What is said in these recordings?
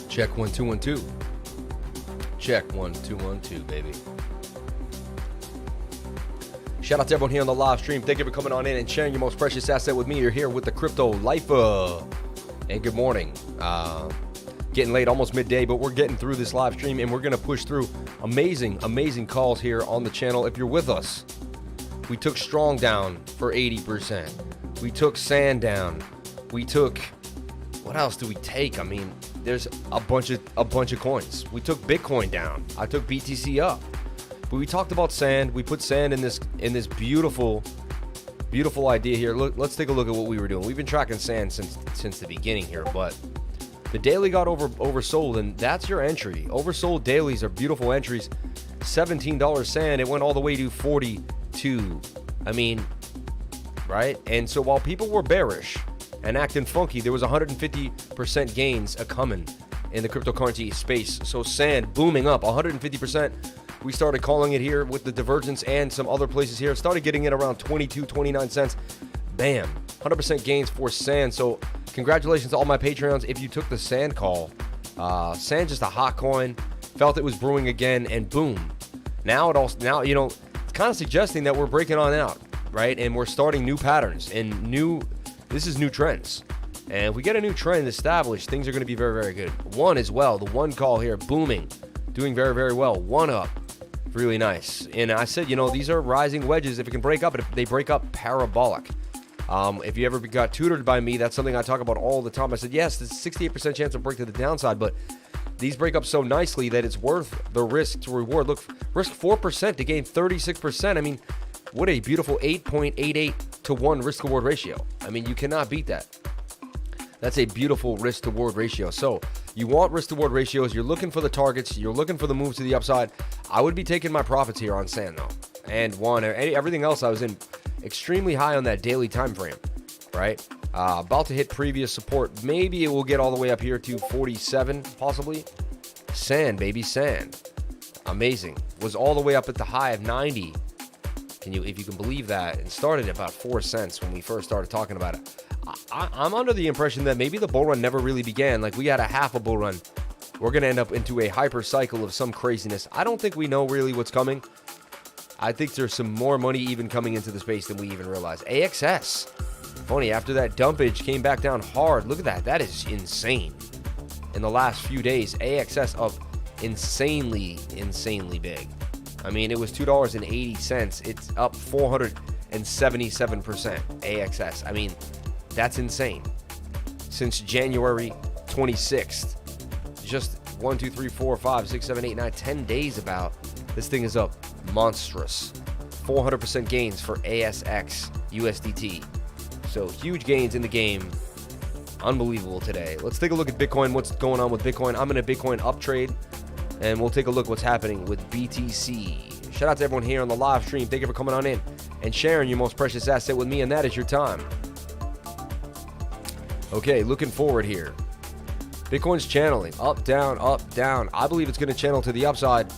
Check 1 2 1 2. Check 1 2 1 2, baby. Shout out to everyone here on the live stream. Thank you for coming on in and sharing your most precious asset with me. You're here with the Crypto Lifer. And good morning. Getting late, almost midday, but we're getting through this live stream and we're going to push through amazing calls here on the channel. If you're with us, we took Strong down for 80%. We took Sand down. We took, what else do we take? I mean, there's a bunch of coins. We took Bitcoin down. I took BTC up. But we talked about Sand. We put Sand in this beautiful idea here. Look, let's take a look at what we were doing. We've been tracking Sand since the beginning here, but the daily got oversold, and that's your entry. Oversold dailies are beautiful entries. $17 Sand, it went all the way to 42. I mean, right? And so while people were bearish and acting funky, there was 150% gains a-coming in the cryptocurrency space. So Sand booming up 150%. We started calling it here with the divergence and some other places here. Started getting it around 22, 29 cents. Bam, 100% gains for Sand. So congratulations to all my Patreons if you took the Sand call. Sand just a hot coin. Felt it was brewing again, and boom. Now it's kind of suggesting that we're breaking on out, right? And we're starting new patterns and this is new trends. And if we get a new trend established, things are going to be very, very good. One as well, the one call here, booming, doing very, very well. One up, really nice. And I said, these are rising wedges. If it can break up, if they break up, parabolic. If you ever got tutored by me, that's something I talk about all the time. I said, yes, there's a 68% chance of break to the downside, but these break up so nicely that it's worth the risk to reward. Look, risk 4% to gain 36%. I mean, what a beautiful 8.88 to 1 risk-reward ratio. I mean, you cannot beat that. That's a beautiful risk-to-reward ratio. So you want risk-to-reward ratios. You're looking for the targets. You're looking for the moves to the upside. I would be taking my profits here on Sand, though. And everything else I was in extremely high on that daily time frame, right? About to hit previous support. Maybe it will get all the way up here to 47, possibly. Sand, baby, Sand. Amazing. Was all the way up at the high of 90. If you can believe that, and started at about 4 cents when we first started talking about it. I'm under the impression that maybe the bull run never really began. Like, we had a half a bull run. We're going to end up into a hyper cycle of some craziness. I don't think we know really what's coming. I think there's some more money even coming into the space than we even realize. AXS. Funny, after that dumpage came back down hard. Look at that. That is insane. In the last few days, AXS up insanely big. I mean, it was $2.80. It's up 477% AXS. I mean, that's insane. Since January 26th, just 1, 2, 3, 4, 5, 6, 7, 8, 9, 10 days about, this thing is up monstrous. 400% gains for ASX USDT. So huge gains in the game. Unbelievable today. Let's take a look at Bitcoin. What's going on with Bitcoin? I'm in a Bitcoin up trade, and we'll take a look what's happening with BTC. Shout out to everyone here on the live stream. Thank you for coming on in and sharing your most precious asset with me, and that is your time. Okay, looking forward here. Bitcoin's channeling up, down, up, down. I believe it's going to channel to the upside.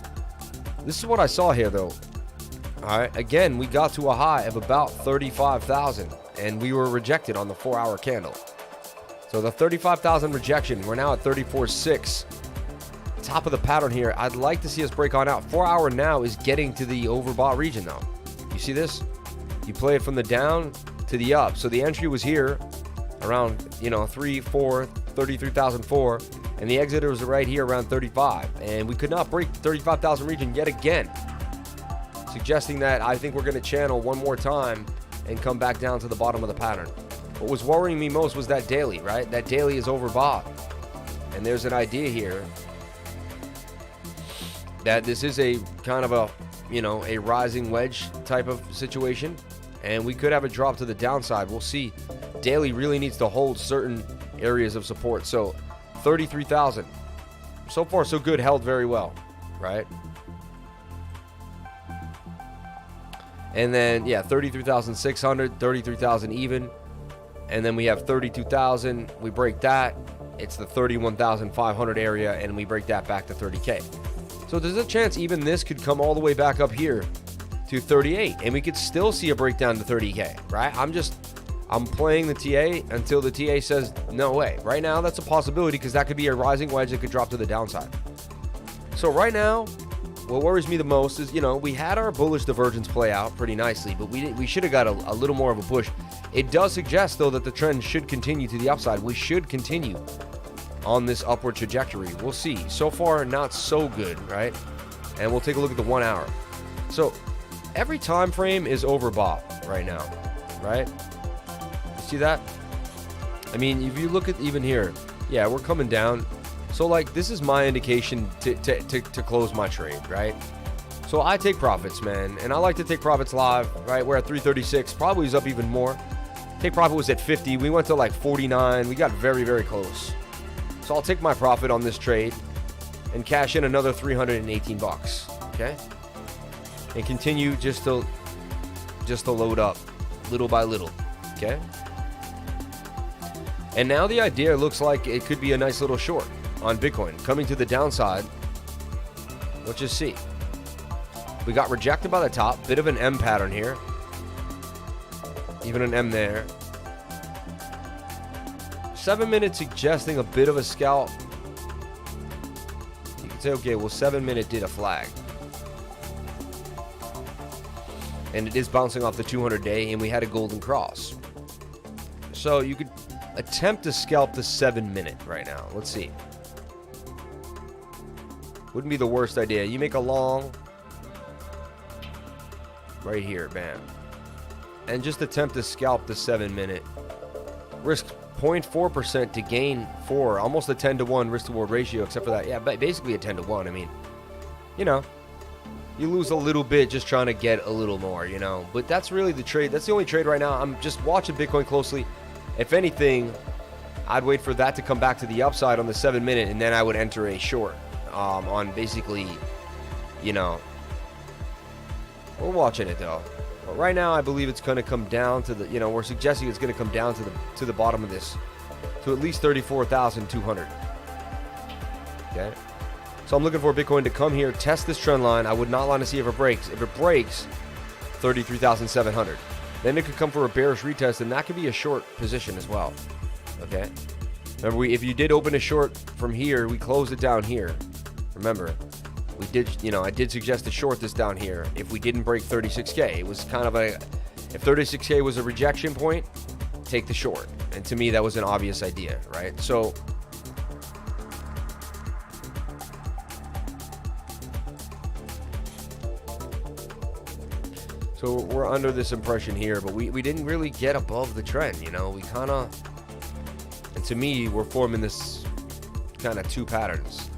This is what I saw here, though. All right, again, we got to a high of about 35,000, and we were rejected on the 4-hour candle. So the 35,000 rejection, we're now at 34.6. Top of the pattern here. I'd like to see us break on out. 4-hour now is getting to the overbought region, though. You see this? You play it from the down to the up. So the entry was here around, 33,004, and the exit was right here around 35, and we could not break the 35,000 region yet again, suggesting that I think we're going to channel one more time and come back down to the bottom of the pattern. What was worrying me most was that daily, right? That daily is overbought, and there's an idea here that this is a kind of a, a rising wedge type of situation, and we could have a drop to the downside. We'll see. Daily really needs to hold certain areas of support. So 33,000. So far, so good. Held very well, right? And then, 33,600, 33,000 even. And then we have 32,000. We break that. It's the 31,500 area, and we break that back to 30K. So there's a chance even this could come all the way back up here to 38, and we could still see a breakdown to 30K, right? I'm playing the TA until the TA says no way. Right now, that's a possibility because that could be a rising wedge that could drop to the downside. So right now, what worries me the most is, we had our bullish divergence play out pretty nicely, but we should have got a little more of a push. It does suggest, though, that the trend should continue to the upside. We should continue on this upward trajectory. We'll see. So far, not so good, right? And we'll take a look at the 1 hour. So every time frame is overbought right now, right? See that? I mean, if you look at even here, we're coming down. So like, this is my indication to close my trade, right? So I take profits, man, and I like to take profits live, right? We're at 336, probably is up even more. Take profit was at 50. We went to like 49. We got very, very close. So I'll take my profit on this trade and cash in another 318 bucks, okay? And continue just to load up little by little, okay? And now the idea looks like it could be a nice little short on Bitcoin. Coming to the downside, let's just see. We got rejected by the top. Bit of an M pattern here. Even an M there. 7 minutes suggesting a bit of a scalp. You can say, okay, well, 7 minute did a flag. And it is bouncing off the 200-day, and we had a golden cross. So you could attempt to scalp the 7 minute right now. Let's see. Wouldn't be the worst idea. You make a long right here, bam. And just attempt to scalp the 7 minute. Risk 0.4% to gain 4. Almost a 10-to-1 risk to reward ratio, except for that. Yeah, basically a 10-to-1. I mean, you lose a little bit just trying to get a little more, But that's really the trade. That's the only trade right now. I'm just watching Bitcoin closely. If anything, I'd wait for that to come back to the upside on the 7 minute, and then I would enter a short on basically, we're watching it though. But right now, I believe it's going to come down to the, we're suggesting it's going to come down to the bottom of this, to at least 34,200. Okay. So I'm looking for Bitcoin to come here, test this trend line. I would not want to see if it breaks. If it breaks, 33,700. Then it could come for a bearish retest, and that could be a short position as well. Okay. Remember, if you did open a short from here, we closed it down here. Remember, we did, I did suggest to short this down here if we didn't break 36K. It was kind of if 36K was a rejection point, take the short. And to me, that was an obvious idea, right? So we're under this impression here, but we didn't really get above the trend, we kind of, and to me, we're forming this kind of two patterns.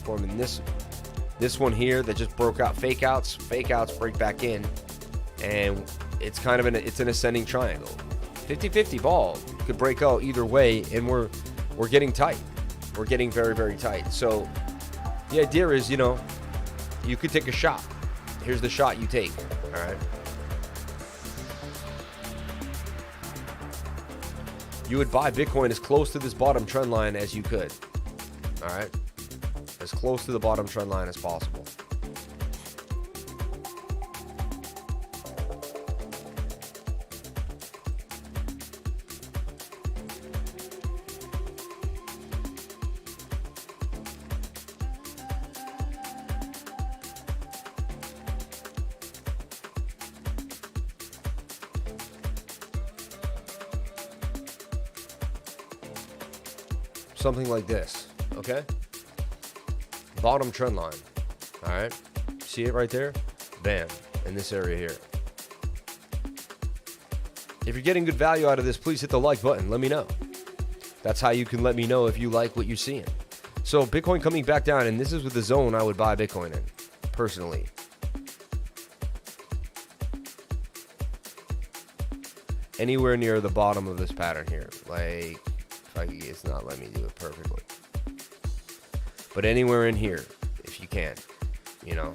Forming this one here that just broke out, fake outs, break back in, and it's kind of it's an ascending triangle. 50-50 ball could break out either way, and we're getting tight. We're getting very, very tight. So the idea is, you could take a shot. Here's the shot you take. All right. You would buy Bitcoin as close to this bottom trend line as you could. All right. As close to the bottom trend line as possible. something like this, okay? Bottom trend line, all right? See it right there? Bam, in this area here. If you're getting good value out of this, please hit the like button. Let me know. That's how you can let me know if you like what you're seeing. So Bitcoin coming back down, and this is with the zone I would buy Bitcoin in, personally. Anywhere near the bottom of this pattern here. Like, it's not letting me do it perfectly. But anywhere in here, if you can, you know.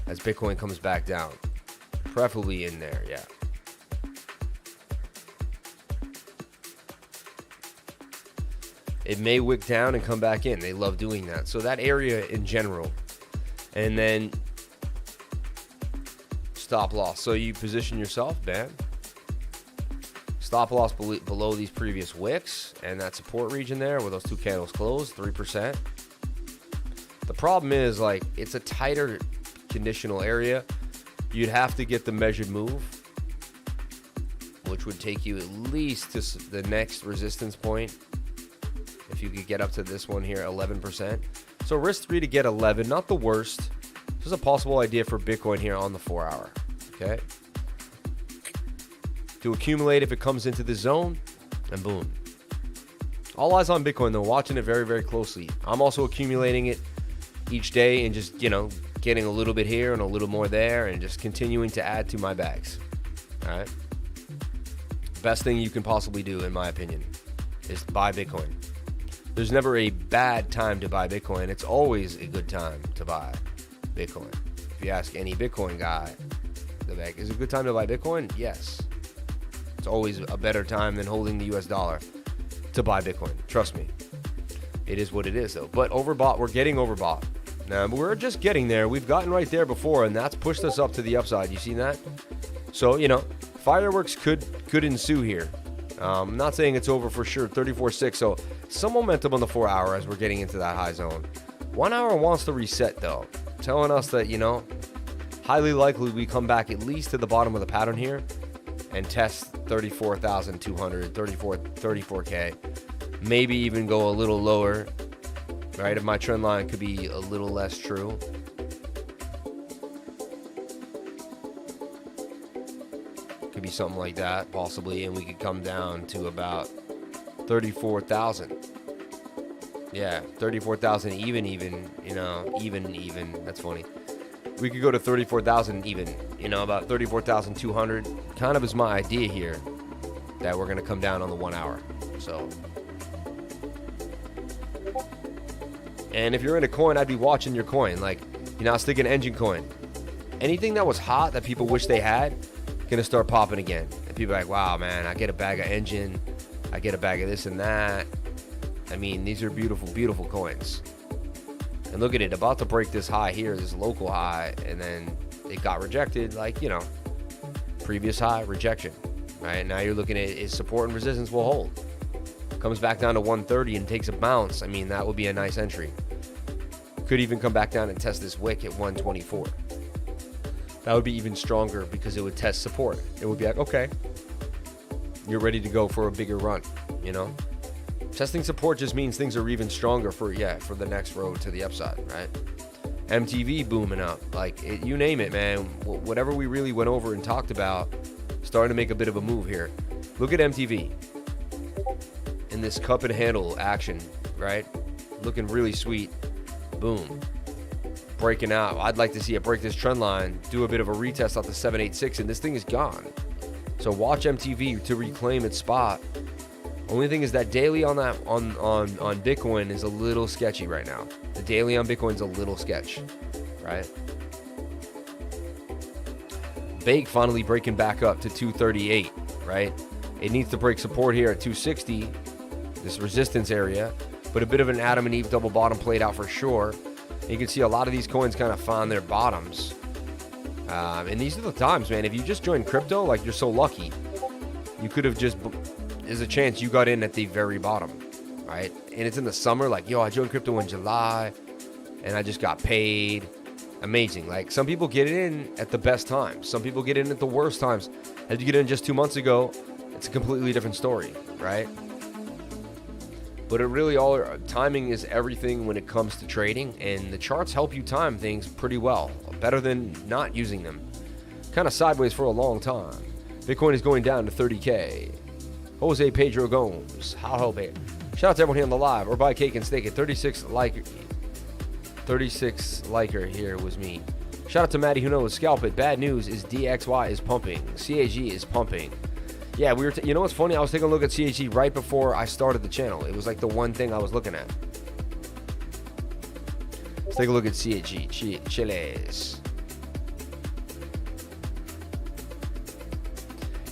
As Bitcoin comes back down. Preferably in there, yeah. It may wick down and come back in. They love doing that. So that area in general. And then stop loss. So you position yourself, bam. Stop loss below these previous wicks. And that support region there where those two candles closed, 3%. The problem is, like, it's a tighter conditional area. You'd have to get the measured move, which would take you at least to the next resistance point. If you could get up to this one here, 11%. So risk 3 to get 11, not the worst. This is a possible idea for Bitcoin here on the 4 hour, okay? To accumulate if it comes into the zone, and boom. All eyes on Bitcoin though, watching it very, very closely. I'm also accumulating it each day and just, you know, getting a little bit here and a little more there and just continuing to add to my bags. All right. Best thing you can possibly do, in my opinion, is buy Bitcoin. There's never a bad time to buy Bitcoin. It's always a good time to buy Bitcoin. If you ask any Bitcoin guy, is it a good time to buy Bitcoin? Yes. It's always a better time than holding the US dollar to buy Bitcoin. Trust me. It is what it is, though. But overbought, we're getting overbought. Now, we're just getting there. We've gotten right there before, and that's pushed us up to the upside. You seen that? So, you know, fireworks could ensue here. I'm not saying it's over for sure. 34.6. So, some momentum on the 4 hour as we're getting into that high zone. 1 hour wants to reset, though, telling us that, you know, highly likely we come back at least to the bottom of the pattern here and test 34,200, 34K. Maybe even go a little lower. Right, if my trend line could be a little less true. Could be something like that, possibly, and we could come down to about 34,000. Yeah, 34,000 even, you know, even. That's funny. We could go to 34,000 even, you know, about 34,200. Kind of is my idea here that we're going to come down on the 1 hour. So. And if you're in a coin, I'd be watching your coin. Like, you know, I was thinking Enjin Coin. Anything that was hot that people wish they had, gonna start popping again. And people are like, wow, man, I get a bag of Enjin. I get a bag of this and that. I mean, these are beautiful, beautiful coins. And look at it, about to break this high here, this local high, and then it got rejected. Like, you know, previous high, rejection. Right, now you're looking at is support and resistance will hold. Comes back down to 130 and takes a bounce. I mean, that would be a nice entry. Could even come back down and test this wick at 124. That would be even stronger because it would test support. It would be like, okay, you're ready to go for a bigger run, you know? Testing support just means things are even stronger for the next road to the upside, right? MTV booming up. Like, you name it, man. Whatever we really went over and talked about, starting to make a bit of a move here. Look at MTV. In this cup and handle action, right? Looking really sweet. Boom. Breaking out. I'd like to see it break this trend line, do a bit of a retest off the 786, and this thing is gone. So watch MTV to reclaim its spot. Only thing is that daily on Bitcoin is a little sketchy right now. The daily on Bitcoin is a little sketch, right? Bake finally breaking back up to 238, right? It needs to break support here at 260, this resistance area, but a bit of an Adam and Eve double bottom played out for sure. And you can see a lot of these coins kind of found their bottoms. And these are the times, man. If you just joined crypto, like, you're so lucky. You could have just, there's a chance you got in at the very bottom, right? And it's in the summer, like, yo, I joined crypto in July, and I just got paid. Amazing. Like, some people get in at the best times. Some people get in at the worst times. Had you get in just 2 months ago, it's a completely different story, right? But it really timing is everything when it comes to trading, and the charts help you time things pretty well, better than not using them. Kind of sideways for a long time. Bitcoin is going down to 30K. Jose Pedro Gomes, how bad? Shout out to everyone here on the live, or buy cake and steak it. 36 liker here was me. Shout out to Maddie who knows. Scalp it. Bad news is DXY is pumping. CAG is pumping. Yeah, you know what's funny? I was taking a look at CAG right before I started the channel. It was like the one thing I was looking at. Let's take a look at CAG. Chiliz.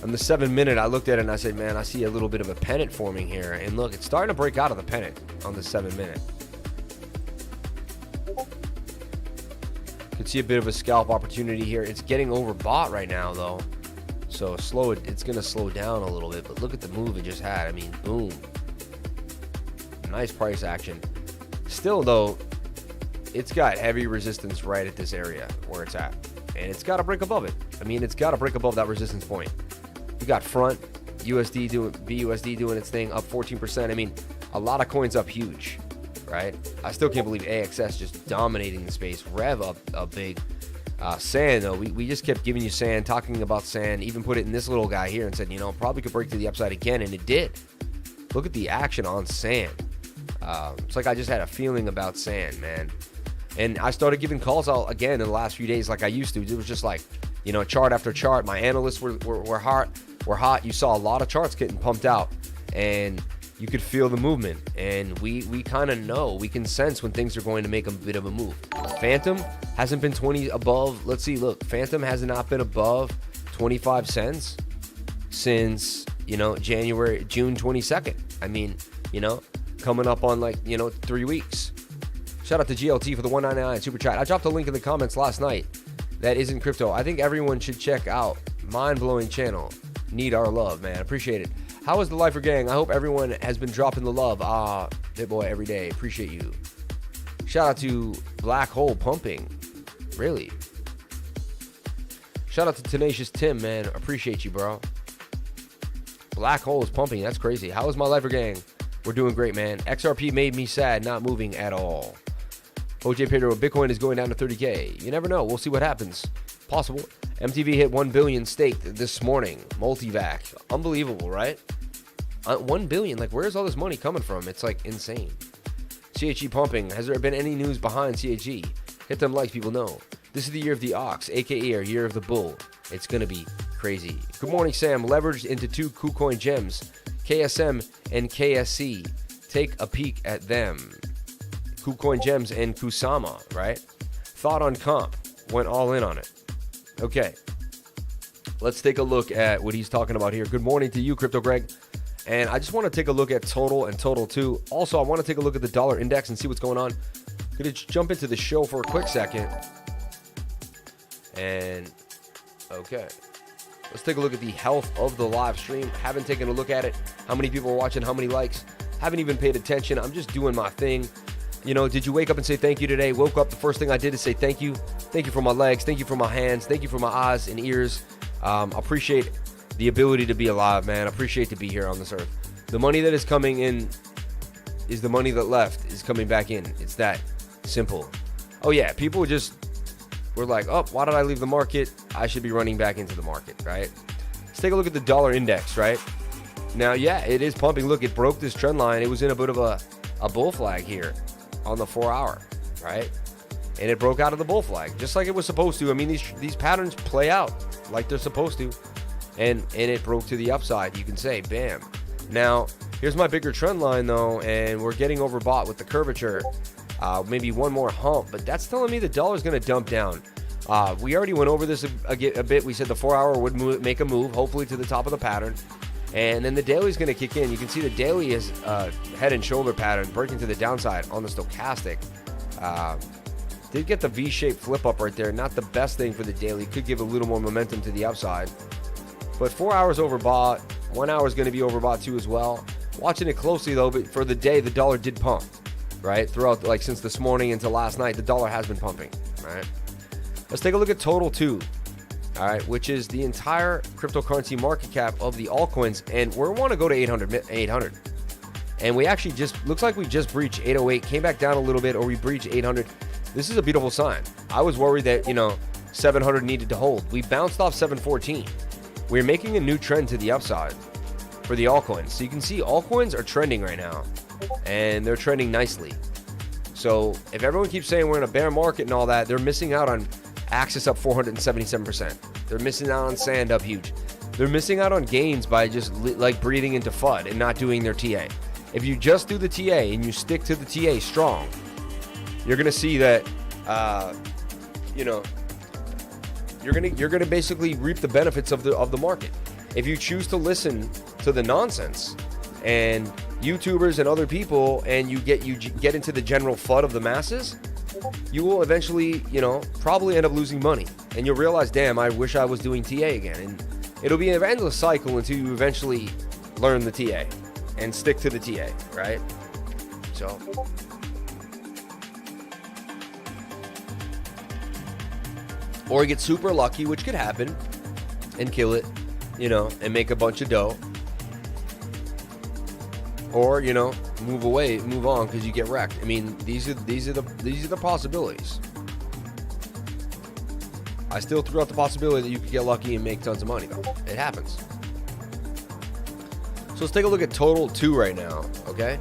On the 7-minute, I looked at it and I said, man, I see a little bit of a pennant forming here. And look, it's starting to break out of the pennant on the 7-minute. Could see a bit of a scalp opportunity here. It's getting overbought right now, though. So it's going to slow down a little bit. But look at the move it just had. I mean, boom. Nice price action. Still, though, it's got heavy resistance right at this area where it's at. And it's got to break above it. I mean, it's got to break above that resistance point. You got front, BUSD doing its thing, up 14%. I mean, a lot of coins up huge, right? I still can't believe AXS just dominating the space. Rev up a big. Sand, though, we just kept giving you sand, talking about sand, even put it in this little guy here and said, you know, probably could break to the upside again, and it did. Look at the action on sand. It's like I just had a feeling about sand, man. And I started giving calls out again in the last few days like I used to. It was just like, you know, chart after chart. My analysts were hot. You saw a lot of charts getting pumped out, and you could feel the movement. And we kind of know, we can sense when things are going to make a bit of a move. Fantom hasn't been 20 above. Let's see, look, Fantom has not been above 25 cents since, you know, June 22nd. I mean, you know, coming up on like, you know, 3 weeks. Shout out to GLT for the 199 super chat. I dropped a link in the comments last night that isn't crypto. I think everyone should check out. Mind-blowing channel. Need our love, man. Appreciate it. How is the Lifer gang? I hope everyone has been dropping the love. Bit boy every day. Appreciate you. Shout out to Black Hole Pumping. Really. Shout out to Tenacious Tim, man. Appreciate you, bro. Black Hole is pumping. That's crazy. How is my Lifer gang? We're doing great, man. XRP made me sad, not moving at all. OJ Pedro, Bitcoin is going down to 30K. You never know. We'll see what happens. Possible. MTV hit 1 billion staked this morning. MultiVAC. Unbelievable, right? 1 billion. Like, where's all this money coming from? It's like insane. CHE pumping. Has there been any news behind CHE? Hit them likes, people know. This is the year of the ox, aka our year of the bull. It's gonna be crazy. Good morning, Sam. Leveraged into 2 KuCoin gems, KSM and KSC. Take a peek at them. KuCoin gems and Kusama, right? Thought on comp. Went all in on it. Okay. Let's take a look at what he's talking about here. Good morning to you, Crypto Greg. And I just want to take a look at total and total too. Also, I want to take a look at the dollar index and see what's going on. Gonna jump into the show for a quick second. And okay, let's take a look at the health of the live stream. Haven't taken a look at it. How many people are watching? How many likes? Haven't even paid attention. I'm just doing my thing. You know, did you wake up and say thank you today? Woke up, the first thing I did is say thank you. Thank you for my legs. Thank you for my hands. Thank you for my eyes and ears. Appreciate the ability to be alive, man. Appreciate to be here on this earth. The money that is coming in is the money that left is coming back in. It's that simple. Oh yeah, people just were like, oh, why did I leave the market? I should be running back into the market, right? Let's take a look at the dollar index, right? Now, yeah, it is pumping. Look, it broke this trend line. It was in a bit of a bull flag here on the 4 hour, right? And it broke out of the bull flag just like it was supposed to. I mean, these patterns play out like they're supposed to. And it broke to the upside, you can say, bam. Now, here's my bigger trend line, though, and we're getting overbought with the curvature. Maybe one more hump, but that's telling me the dollar's going to dump down. We already went over this a bit. We said the 4 hour would make a move, hopefully to the top of the pattern. And then the daily is going to kick in. You can see the daily is head and shoulder pattern breaking to the downside on the stochastic. Did get the V-shaped flip up right there. Not the best thing for the daily. Could give a little more momentum to the upside. But 4 hours overbought. 1 hour is going to be overbought too as well. Watching it closely though, but for the day, the dollar did pump, right? Throughout, like since this morning into last night, the dollar has been pumping, right? Let's take a look at total too. all right, which is the entire cryptocurrency market cap of the altcoins, and we want to go to 800. And we actually just, looks like we just breached 808, came back down a little bit, or we breached 800. This is a beautiful sign. I was worried that, 700 needed to hold. We bounced off 714. We're making a new trend to the upside for the altcoins. So you can see altcoins are trending right now, and they're trending nicely. So if everyone keeps saying we're in a bear market and all that, they're missing out on Axis up 477%. They're missing out on Sand up huge. They're missing out on gains by just like breathing into FUD and not doing their TA. If you just do the TA and you stick to the TA strong, you're gonna see that you're gonna basically reap the benefits of the market. If you choose to listen to the nonsense and YouTubers and other people, and you get into the general FUD of the masses, you will eventually, probably end up losing money, and you'll realize, damn, I wish I was doing TA again. And it'll be an endless cycle until you eventually learn the TA and stick to the TA, right? So or get super lucky, which could happen, and kill it, and make a bunch of dough. Or, move on because you get wrecked. I mean, these are the possibilities. I still threw out the possibility that you could get lucky and make tons of money, though. It happens. So let's take a look at total 2 right now, okay?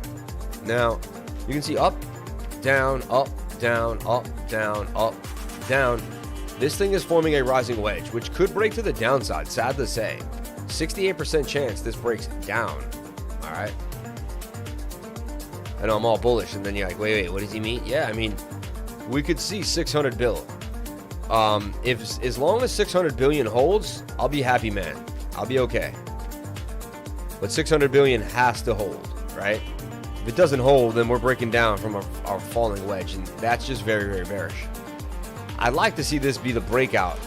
Now, you can see up, down, up, down, up, down, up, down. This thing is forming a rising wedge, which could break to the downside, sad to say. 68% chance this breaks down, all right? I know I'm all bullish, and then you're like, wait, what does he mean? Yeah, I mean, we could see 600 bill. If as long as 600 billion holds, I'll be happy, man. I'll be okay. But 600 billion has to hold, right? If it doesn't hold, then we're breaking down from our falling wedge, and that's just very, very bearish. I'd like to see this be the breakout.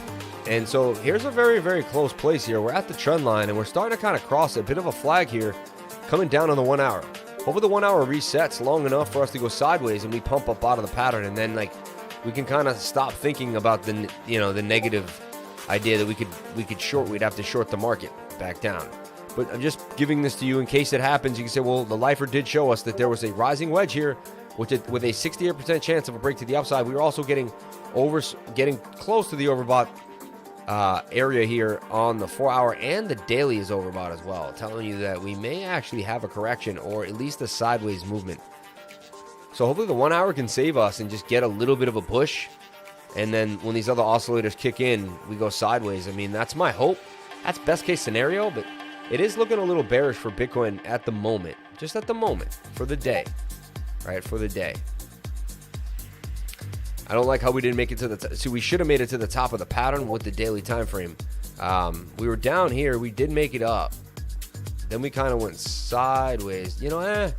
And so here's a very, very close place here. We're at the trend line, and we're starting to kind of cross a bit of a flag here, coming down on the 1 hour. Hopefully the 1 hour resets long enough for us to go sideways and we pump up out of the pattern, and then we can kind of stop thinking about the the negative idea that we could short. We'd have to short the market back down. But I'm just giving this to you in case it happens. You can say, well, the lifer did show us that there was a rising wedge here with a 68% chance of a break to the upside. We were also getting close to the overbought area here on the 4 hour, and the daily is overbought as well, telling you that we may actually have a correction or at least a sideways movement. So hopefully the 1 hour can save us and just get a little bit of a push, and then when these other oscillators kick in, we go sideways. I mean, that's my hope. That's best case scenario, but it is looking a little bearish for Bitcoin at the moment, just at the moment, for the day, right? For the day. I don't like how we didn't make it to the so we should have made it to the top of the pattern with the daily time frame. We were down here, we did make it up, then we kind of went sideways. I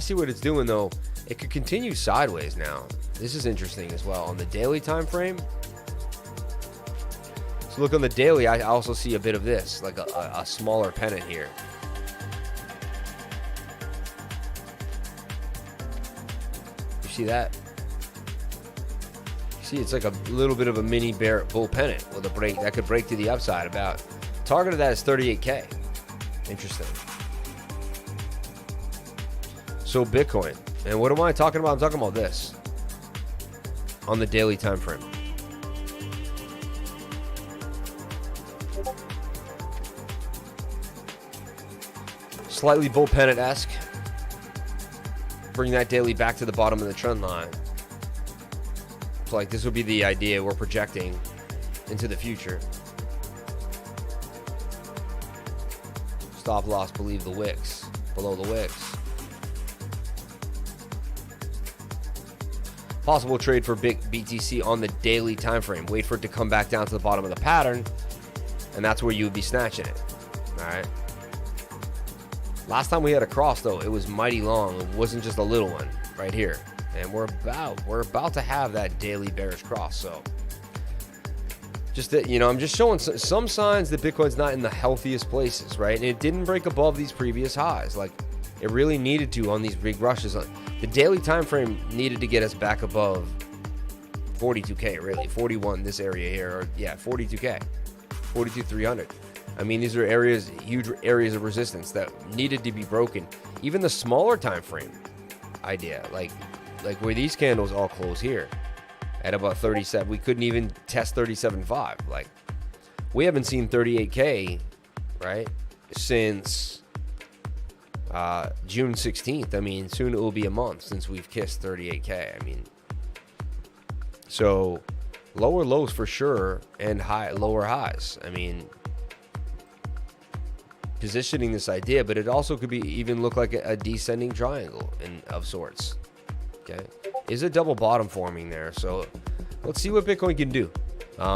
see what it's doing though. It could continue sideways now. This is interesting as well on the daily time frame. So look on the daily, I also see a bit of this, like a smaller pennant here. You see that? See, it's like a little bit of a mini bear bull pennant with a break that could break to the upside. About target of that is 38K. Interesting. So Bitcoin, and what am I talking about? I'm talking about this on the daily time frame. Slightly bull pennant-esque. Bring that daily back to the bottom of the trend line. So like this would be the idea we're projecting into the future. Stop loss, believe the wicks, below the wicks. Possible trade for BTC on the daily time frame. Wait for it to come back down to the bottom of the pattern, and that's where you would be snatching it. All right. Last time we had a cross though, it was mighty long. It wasn't just a little one right here. And we're about to have that daily bearish cross. So just that, I'm just showing some signs that Bitcoin's not in the healthiest places, right? And it didn't break above these previous highs like it really needed to on these big rushes. The daily time frame needed to get us back above 42K really, 41 this area here, or yeah, 42K, 42,300. I mean, these are areas, huge areas of resistance that needed to be broken. Even the smaller time frame idea, like where these candles all close here at about 37, we couldn't even test 37.5. Like, we haven't seen 38K, right, since June 16th. I mean, soon it will be a month since we've kissed 38K. I mean, so lower lows for sure, and lower highs. I mean, positioning this idea, but it also could be even look like a descending triangle of sorts. Okay, is a double bottom forming there, so let's see what Bitcoin can do.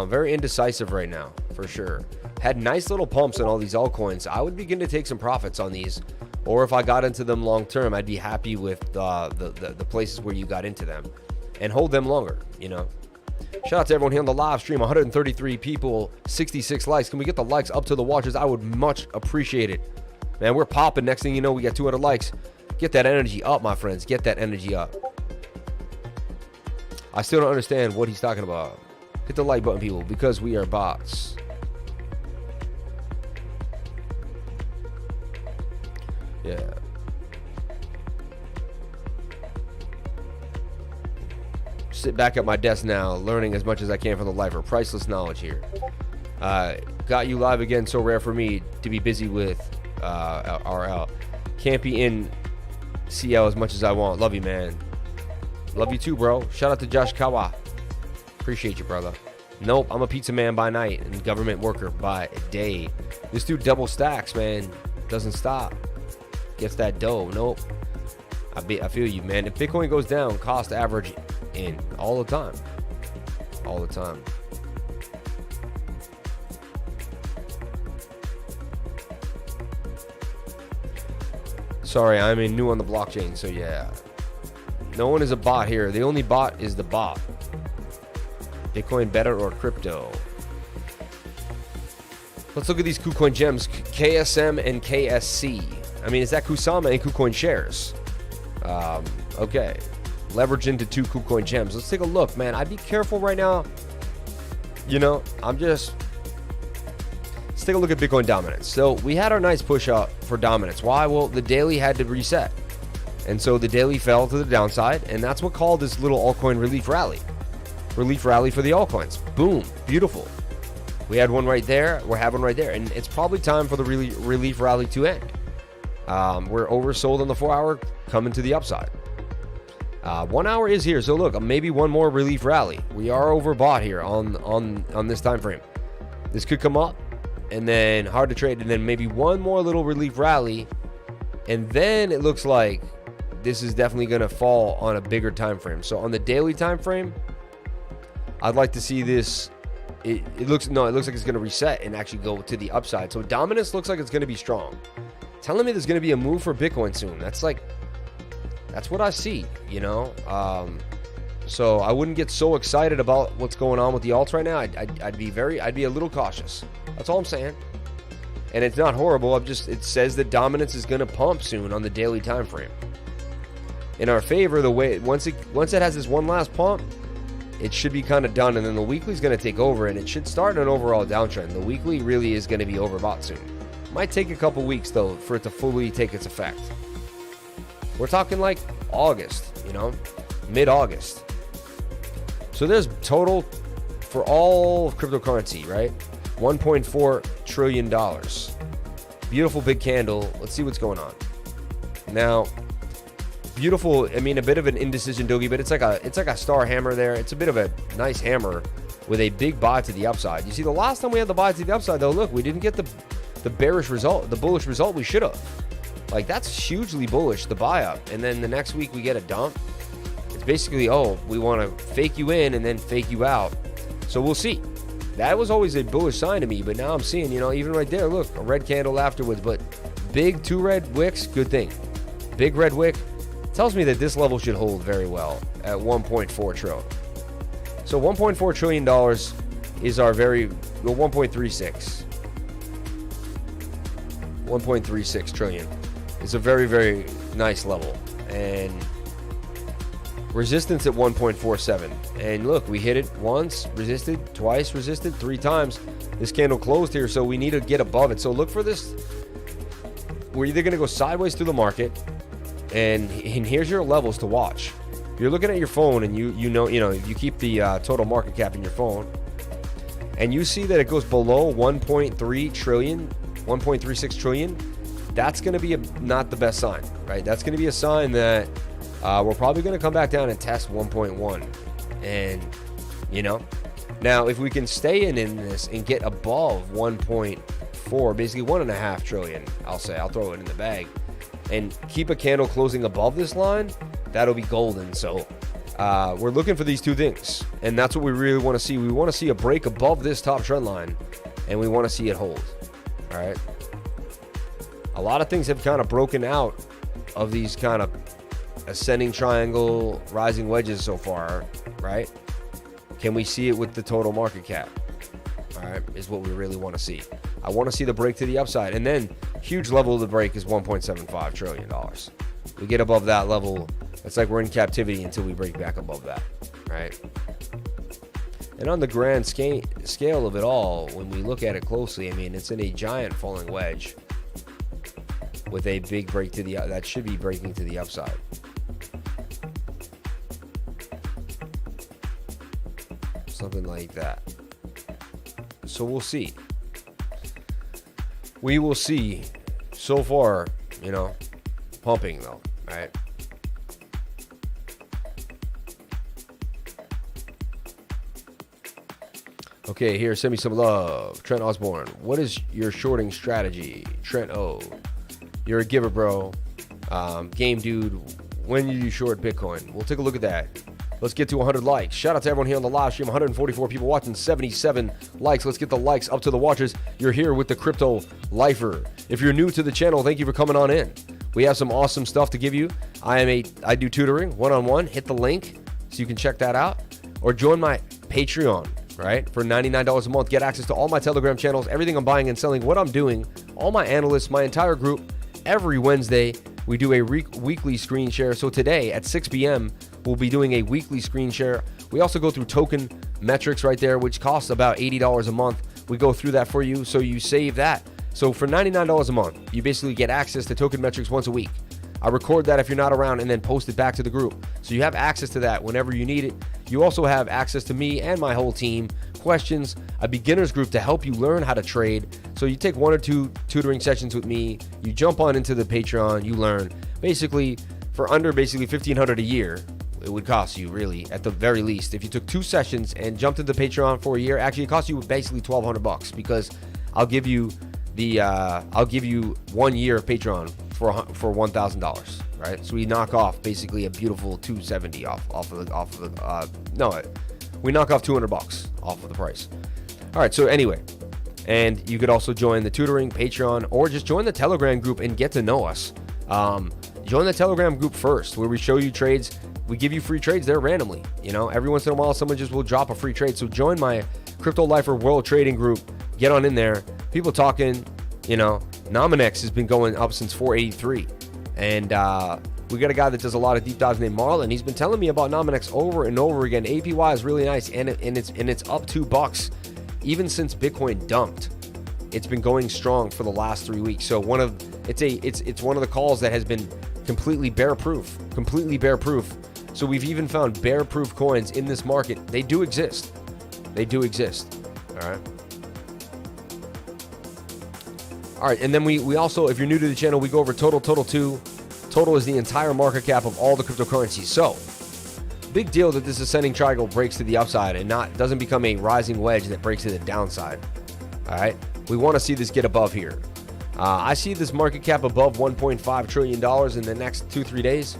Very indecisive right now, for sure. Had nice little pumps in all these altcoins. I would begin to take some profits on these, or if I got into them long term, I'd be happy with the places where you got into them and hold them longer, you know. Shout out to everyone here on the live stream. 133 people, 66 likes. Can we get the likes up to the watchers? I would much appreciate it. Man, we're popping. Next thing you know, we got 200 likes. Get that energy up, my friends. Get that energy up. I still don't understand what he's talking about. Hit the like button, people, because we are bots. Yeah. Sit back at my desk now, learning as much as I can from the lifer. Priceless knowledge here. Got you live again. So rare for me to be busy with RL. Can't be in CL as much as I want. Love you, man. Love you too, bro. Shout out to Josh Kawa. Appreciate you, brother. Nope, I'm a pizza man by night and government worker by day. This dude double stacks, man. Doesn't stop. Gets that dough. Nope. I feel you, man. If Bitcoin goes down, cost average in all the time. All the time. Sorry, I'm new on the blockchain, so yeah. No one is a bot here. The only bot is the bot. Bitcoin better or crypto? Let's look at these KuCoin gems. KSM and KSC. I mean, is that Kusama and KuCoin shares? Okay. Leverage into 2 KuCoin gems. Let's take a look, man. I'd be careful right now. You know, let's take a look at Bitcoin dominance. So we had our nice push up for dominance. Why? Well, the daily had to reset. And so the daily fell to the downside, and that's what called this little altcoin relief rally. Relief rally for the altcoins. Boom. Beautiful. We had one right there. We're having one right there. And it's probably time for the relief rally to end. We're oversold on the 4-hour, coming to the upside. 1 hour is here. So look, maybe one more relief rally. We are overbought here on this time frame. This could come up, and then hard to trade, and then maybe one more little relief rally, and then it looks like this is definitely going to fall on a bigger time frame. So on the daily time frame, I'd like to see this. It looks like it's going to reset and actually go to the upside. So dominance looks like it's going to be strong. Telling me there's going to be a move for Bitcoin soon. That's what I see, you know. So I wouldn't get so excited about what's going on with the alts right now. I'd be a little cautious. That's all I'm saying. And it's not horrible. It says that dominance is going to pump soon on the daily time frame. In our favor, the way once it has this one last pump, it should be kind of done, and then the weekly is going to take over, and it should start an overall downtrend. The weekly really is going to be overbought soon. Might take a couple weeks though for it to fully take its effect. We're talking like August, you know, mid-August. So there's total for all of cryptocurrency, right? $1.4 trillion. Beautiful big candle. Let's see what's going on. Now, beautiful. I mean, a bit of an indecision doggy, but it's like a star hammer there. It's a bit of a nice hammer with a big buy to the upside. You see, the last time we had the buy to the upside, though, look, we didn't get the bearish result, the bullish result we should have. Like, that's hugely bullish, the buy up. And then the next week we get a dump. It's basically, oh, we want to fake you in and then fake you out. So we'll see. That was always a bullish sign to me, but now I'm seeing, you know, even right there, look, a red candle afterwards, but big 2 red wicks, good thing. Big red wick tells me that this level should hold very well at 1.4 trillion. So $1.4 trillion is our 1.36. 1.36 trillion. It's a very, very nice level. And resistance at 1.47. And look, we hit it once, resisted, twice, resisted, 3 times. This candle closed here, so we need to get above it. So look for this. We're either going to go sideways through the market, and here's your levels to watch. You're looking at your phone, and you know you keep the total market cap in your phone, and you see that it goes below 1.3 trillion, 1.36 trillion. That's going to be not the best sign, right? That's going to be a sign that we're probably going to come back down and test 1.1. And, now if we can stay in this and get above 1.4, basically 1.5 trillion, I'll throw it in the bag, and keep a candle closing above this line, that'll be golden. So we're looking for these two things, and that's what we really want to see. We want to see a break above this top trend line, and we want to see it hold. All right. A lot of things have kind of broken out of these kind of ascending triangle, rising wedges so far, right? Can we see it with the total market cap? All right, is what we really want to see. I want to see the break to the upside, and then huge level of the break is $1.75 trillion. We get above that level, it's like we're in captivity until we break back above that, right? And on the grand scale of it all, when we look at it closely, I mean, it's in a giant falling wedge with a big break to the that should be breaking to the upside. Something like that. So we'll see. We will see. So far, pumping though, right? Okay, here, send me some love. Trent Osborne, what is your shorting strategy? Trent O, you're a giver, bro. Game dude, when you short Bitcoin? We'll take a look at that. Let's get to 100 likes. Shout out to everyone here on the live stream. 144 people watching, 77 likes. Let's get the likes up to the watchers. You're here with the Crypto Lifer. If you're new to the channel, thank you for coming on in. We have some awesome stuff to give you. I do tutoring one-on-one. Hit the link so you can check that out, or join my Patreon, right? For $99 a month, get access to all my Telegram channels, everything I'm buying and selling, what I'm doing, all my analysts, my entire group. Every Wednesday, we do a weekly screen share. So today at 6 p.m., we'll be doing a weekly screen share. We also go through token metrics right there, which costs about $80 a month. We go through that for you, so you save that. So for $99 a month, you basically get access to token metrics once a week. I record that if you're not around and then post it back to the group. So you have access to that whenever you need it. You also have access to me and my whole team, questions, a beginner's group to help you learn how to trade. So you take 1 or 2 tutoring sessions with me, you jump on into the Patreon, you learn. Basically, for under $1,500 a year, it would cost you really, at the very least. If you took 2 sessions and jumped into Patreon for a year, actually it costs you basically $1,200 because I'll give you 1 year of Patreon for $1,000, right? So we knock off basically a beautiful $270 we knock off $200 off of the price. All right, so anyway, and you could also join the tutoring Patreon, or just join the Telegram group and get to know us. Join the Telegram group first, where we show you trades. We give you free trades there randomly. Every once in a while, someone just will drop a free trade. So join my Crypto Lifer World Trading group. Get on in there. People talking. Nominex has been going up since 483, and we got a guy that does a lot of deep dives named Marlon. He's been telling me about Nominex over and over again. APY is really nice, and it's up $2 even since Bitcoin dumped. It's been going strong for the last 3 weeks. So it's one of the calls that has been completely bear proof. So we've even found bear proof coins in this market. They do exist. All right, and then we also, if you're new to the channel, we go over total too. Total is the entire market cap of all the cryptocurrencies. So big deal that this ascending triangle breaks to the upside and doesn't become a rising wedge that breaks to the downside. All right, we want to see this get above here. I see this market cap above $1.5 trillion in the next 2-3 days.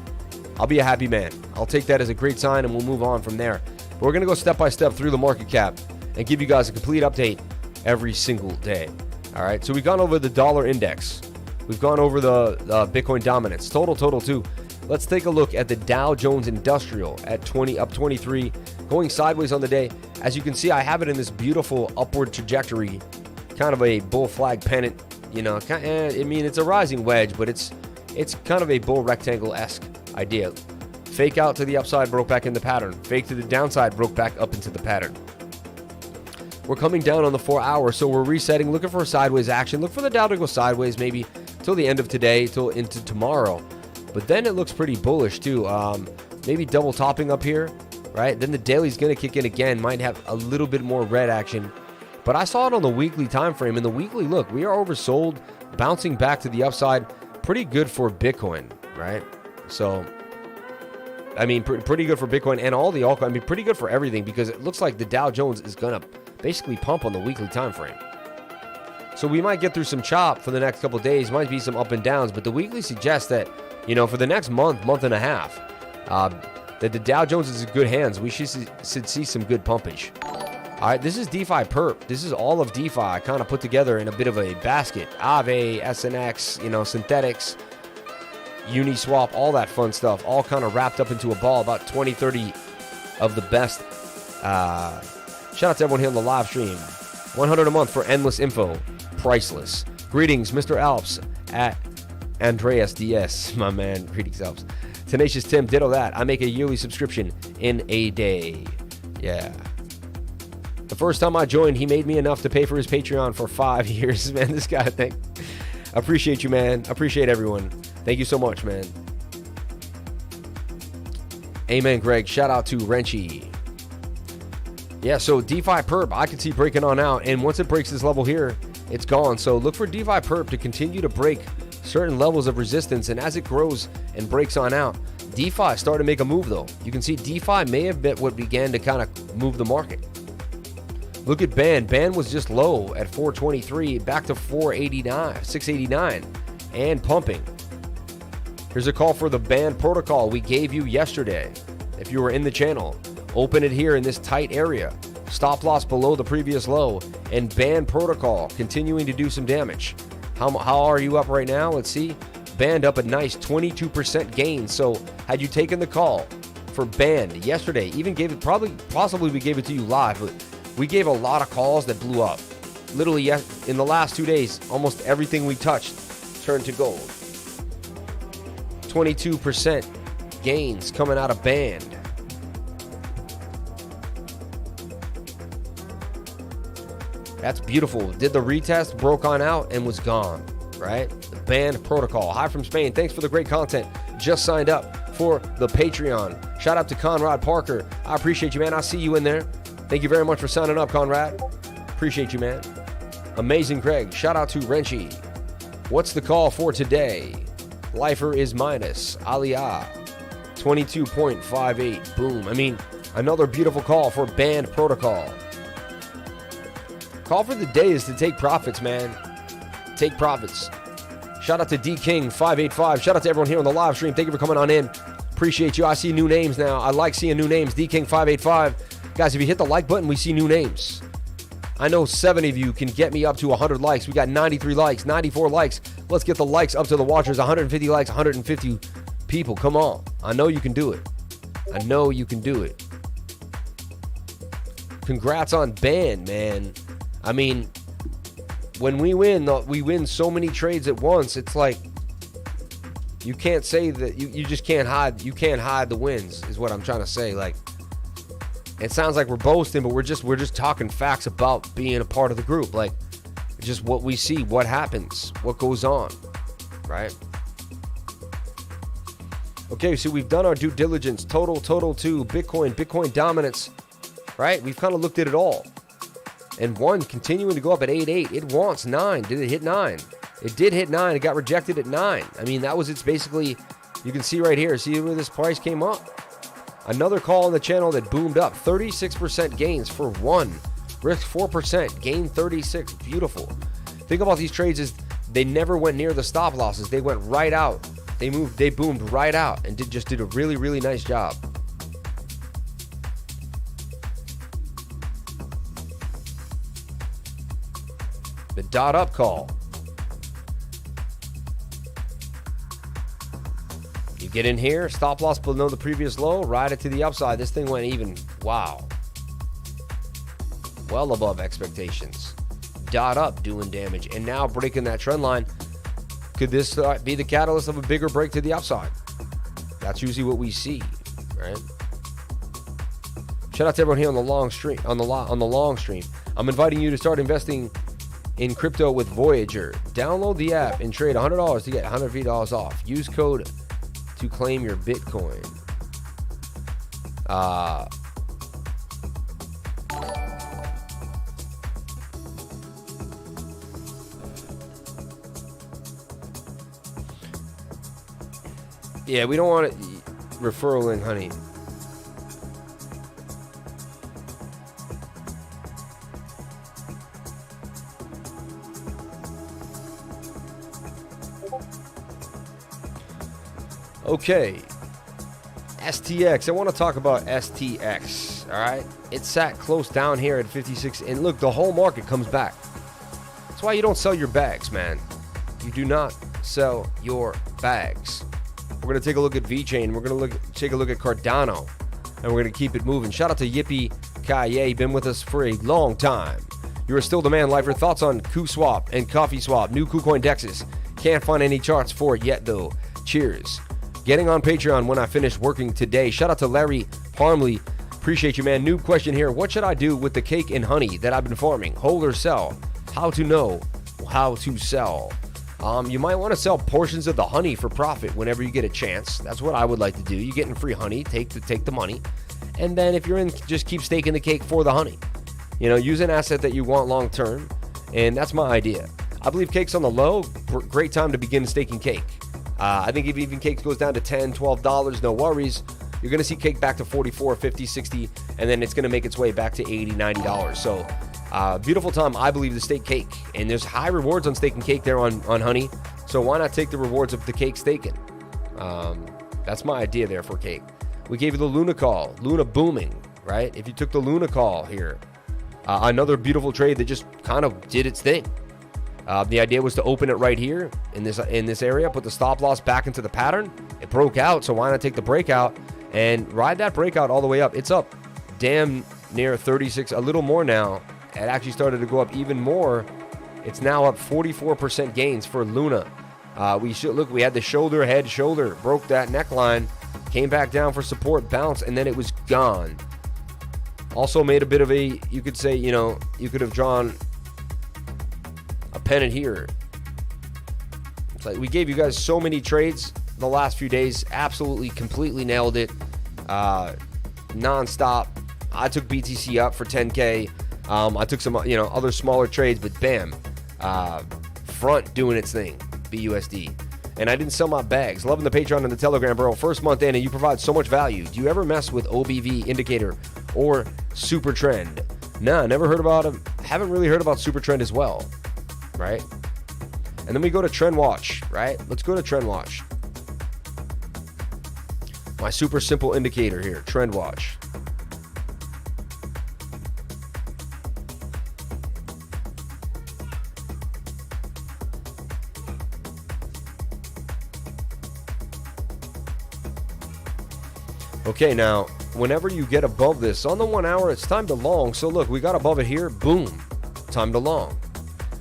I'll be a happy man. I'll take that as a great sign, and we'll move on from there. But we're going to go step by step through the market cap and give you guys a complete update every single day. All right, so we've gone over the dollar index. We've gone over the Bitcoin dominance, total too. Let's take a look at the Dow Jones Industrial at 20, up 23, going sideways on the day. As you can see, I have it in this beautiful upward trajectory, kind of a bull flag pennant. It's a rising wedge, but it's kind of a bull rectangle-esque idea. Fake out to the upside, broke back in the pattern. Fake to the downside, broke back up into the pattern. We're coming down on the 4 hour, so we're resetting, looking for a sideways action. Look for the Dow to go sideways maybe till the end of today, till into tomorrow. But then it looks pretty bullish too. Maybe double topping up here, right? Then the daily's going to kick in again. Might have a little bit more red action. But I saw it on the weekly time frame. In the weekly, look, we are oversold, bouncing back to the upside. Pretty good for Bitcoin, right? So, I mean, pretty good for Bitcoin and all the altcoins. I mean, pretty good for everything because it looks like the Dow Jones is going to basically pump on the weekly time frame. So we might get through some chop for the next couple of days. Might be some up and downs, but the weekly suggests that, you know, for the next month and a half, that the Dow Jones is in good hands. We should see some good pumpage. All right, this is DEFIPERP. This is all of DeFi kind of put together in a bit of a basket. Aave, SNX, you know, synthetics, Uniswap, all that fun stuff, all kind of wrapped up into a ball. About 20, 30 of the best. Shout out to everyone here on the live stream. 100 a month for endless info. Priceless. Greetings, Mr. Alps at Andreas DS. My man, greetings, Alps. Tenacious Tim, ditto that. I make a yearly subscription in a day. Yeah. The first time I joined, he made me enough to pay for his Patreon for 5 years. Man, this guy, appreciate you, man. Appreciate everyone. Thank you so much, man. Amen, Greg. Shout out to Renchi. Yeah, so DEFIPERP, I can see breaking on out. And once it breaks this level here, it's gone. So look for DEFIPERP to continue to break certain levels of resistance. And as it grows and breaks on out, DeFi started to make a move, though. You can see DeFi may have been what began to kind of move the market. Look at BAN. BAN was just low at 423, back to 689, and pumping. Here's a call for the BAN protocol we gave you yesterday. If you were in the channel, open it here in this tight area. Stop loss below the previous low, and BAN protocol continuing to do some damage. How are you up right now? Let's see. BAN up a nice 22% gain. So had you taken the call for BAN yesterday, even gave it, possibly we gave it to you live, but we gave a lot of calls that blew up. Literally, in the last 2 days, almost everything we touched turned to gold. 22% gains coming out of BAN. That's beautiful. Did the retest, broke on out, and was gone, right? The BAN protocol. Hi from Spain. Thanks for the great content. Just signed up for the Patreon. Shout out to Conrad Parker. I appreciate you, man. I see you in there. Thank you very much for signing up, Conrad. Appreciate you, man. Amazing Greg. Shout out to Renchi. What's the call for today? Lifer is minus. Aliyah. 22.58. Boom. I mean, another beautiful call for BAN protocol. Call for the day is to take profits, man. Take profits. Shout out to D King 585. Shout out to everyone here on the live stream. Thank you for coming on in. Appreciate you. I see new names now. I like seeing new names. D King 585. Guys, if you hit the like button, we see new names. I know 7 of you can get me up to 100 likes. We got 93 likes, 94 likes. Let's get the likes up to the watchers. 150 likes, 150 people. Come on. I know you can do it. I know you can do it. Congrats on BAN, man. I mean, when we win so many trades at once. It's like you can't say that you just can't hide. You can't hide the wins is what I'm trying to say. Like, it sounds like we're boasting, but we're just talking facts about being a part of the group. Like, just what we see, what happens, what goes on, right? Okay, so we've done our due diligence. Total to Bitcoin dominance, right? We've kind of looked at it all. And one continuing to go up at 8.8. It wants 9. Did it hit 9? It did hit 9. It got rejected at 9. I mean, that was its basically, you can see right here. See where this price came up? Another call on the channel that boomed up. 36% gains for one. Risk 4%. Gain 36. Beautiful. Think about these trades is they never went near the stop losses. They went right out. They boomed right out and just did a really, really nice job. The DOTUP call. You get in here, stop loss below the previous low, ride it to the upside. This thing went even, wow. Well above expectations. DOTUP doing damage and now breaking that trend line. Could this be the catalyst of a bigger break to the upside? That's usually what we see. right? Shout out to everyone here on the long stream. On the long stream, I'm inviting you to start investing in crypto with Voyager. Download the app and trade $100 to get $150 off. Use code to claim your Bitcoin. Yeah, we don't want it. Referral link, honey. Okay, STX. I want to talk about STX. All right, it sat close down here at 56, and look, the whole market comes back. That's why you don't sell your bags, man. You do not sell your bags. We're gonna take a look at VeChain. We're gonna take a look at Cardano, and we're gonna keep it moving. Shout out to Yippee Kaye, been with us for a long time. You are still the man, lifer. Thoughts on KuSwap and CoffeeSwap, new KuCoin dexes. Can't find any charts for it yet though. Cheers. Getting on Patreon when I finish working today. Shout out to Larry Parmley. Appreciate you, man. New question here. What should I do with the cake and honey that I've been farming? Hold or sell? How to know how to sell? You might want to sell portions of the honey for profit whenever you get a chance. That's what I would like to do. You're getting free honey. Take the money. And then if you're in, just keep staking the cake for the honey. You know, use an asset that you want long term. And that's my idea. I believe cake's on the low. Great time to begin staking cake. I think if even cake goes down to $10, $12, no worries. You're going to see cake back to $44, $50, $60, and then it's going to make its way back to $80, $90. So beautiful time, I believe, to stake cake. And there's high rewards on staking cake there on honey. So why not take the rewards of the cake staking? That's my idea there for cake. We gave you the Luna call. Luna booming, right? If you took the Luna call here, another beautiful trade that just kind of did its thing. The idea was to open it right here in this area, put the stop loss back into the pattern. It broke out, so why not take the breakout and ride that breakout all the way up? It's up damn near 36, a little more now. It actually started to go up even more. It's now up 44% gains for Luna. We had the shoulder, head, shoulder, broke that neckline, came back down for support, bounce, and then it was gone. Also made a bit of a, you could say, you know, you could have drawn a pennant here. It's like we gave you guys so many trades the last few days. Absolutely, completely nailed it. Non-stop. I took BTC up for 10K. I took some, you know, other smaller trades, but bam, front doing its thing, BUSD. And I didn't sell my bags. Loving the Patreon and the Telegram, bro. First month in, and you provide so much value. Do you ever mess with OBV indicator or Super Trend? Nah, never heard about them. Haven't really heard about Super Trend as well, right? And then we go to Trend Watch, right? Let's go to Trend Watch. My super simple indicator here, Trend Watch. Okay, now, whenever you get above this, on the 1 hour, it's time to long. So look, we got above it here, boom, time to long.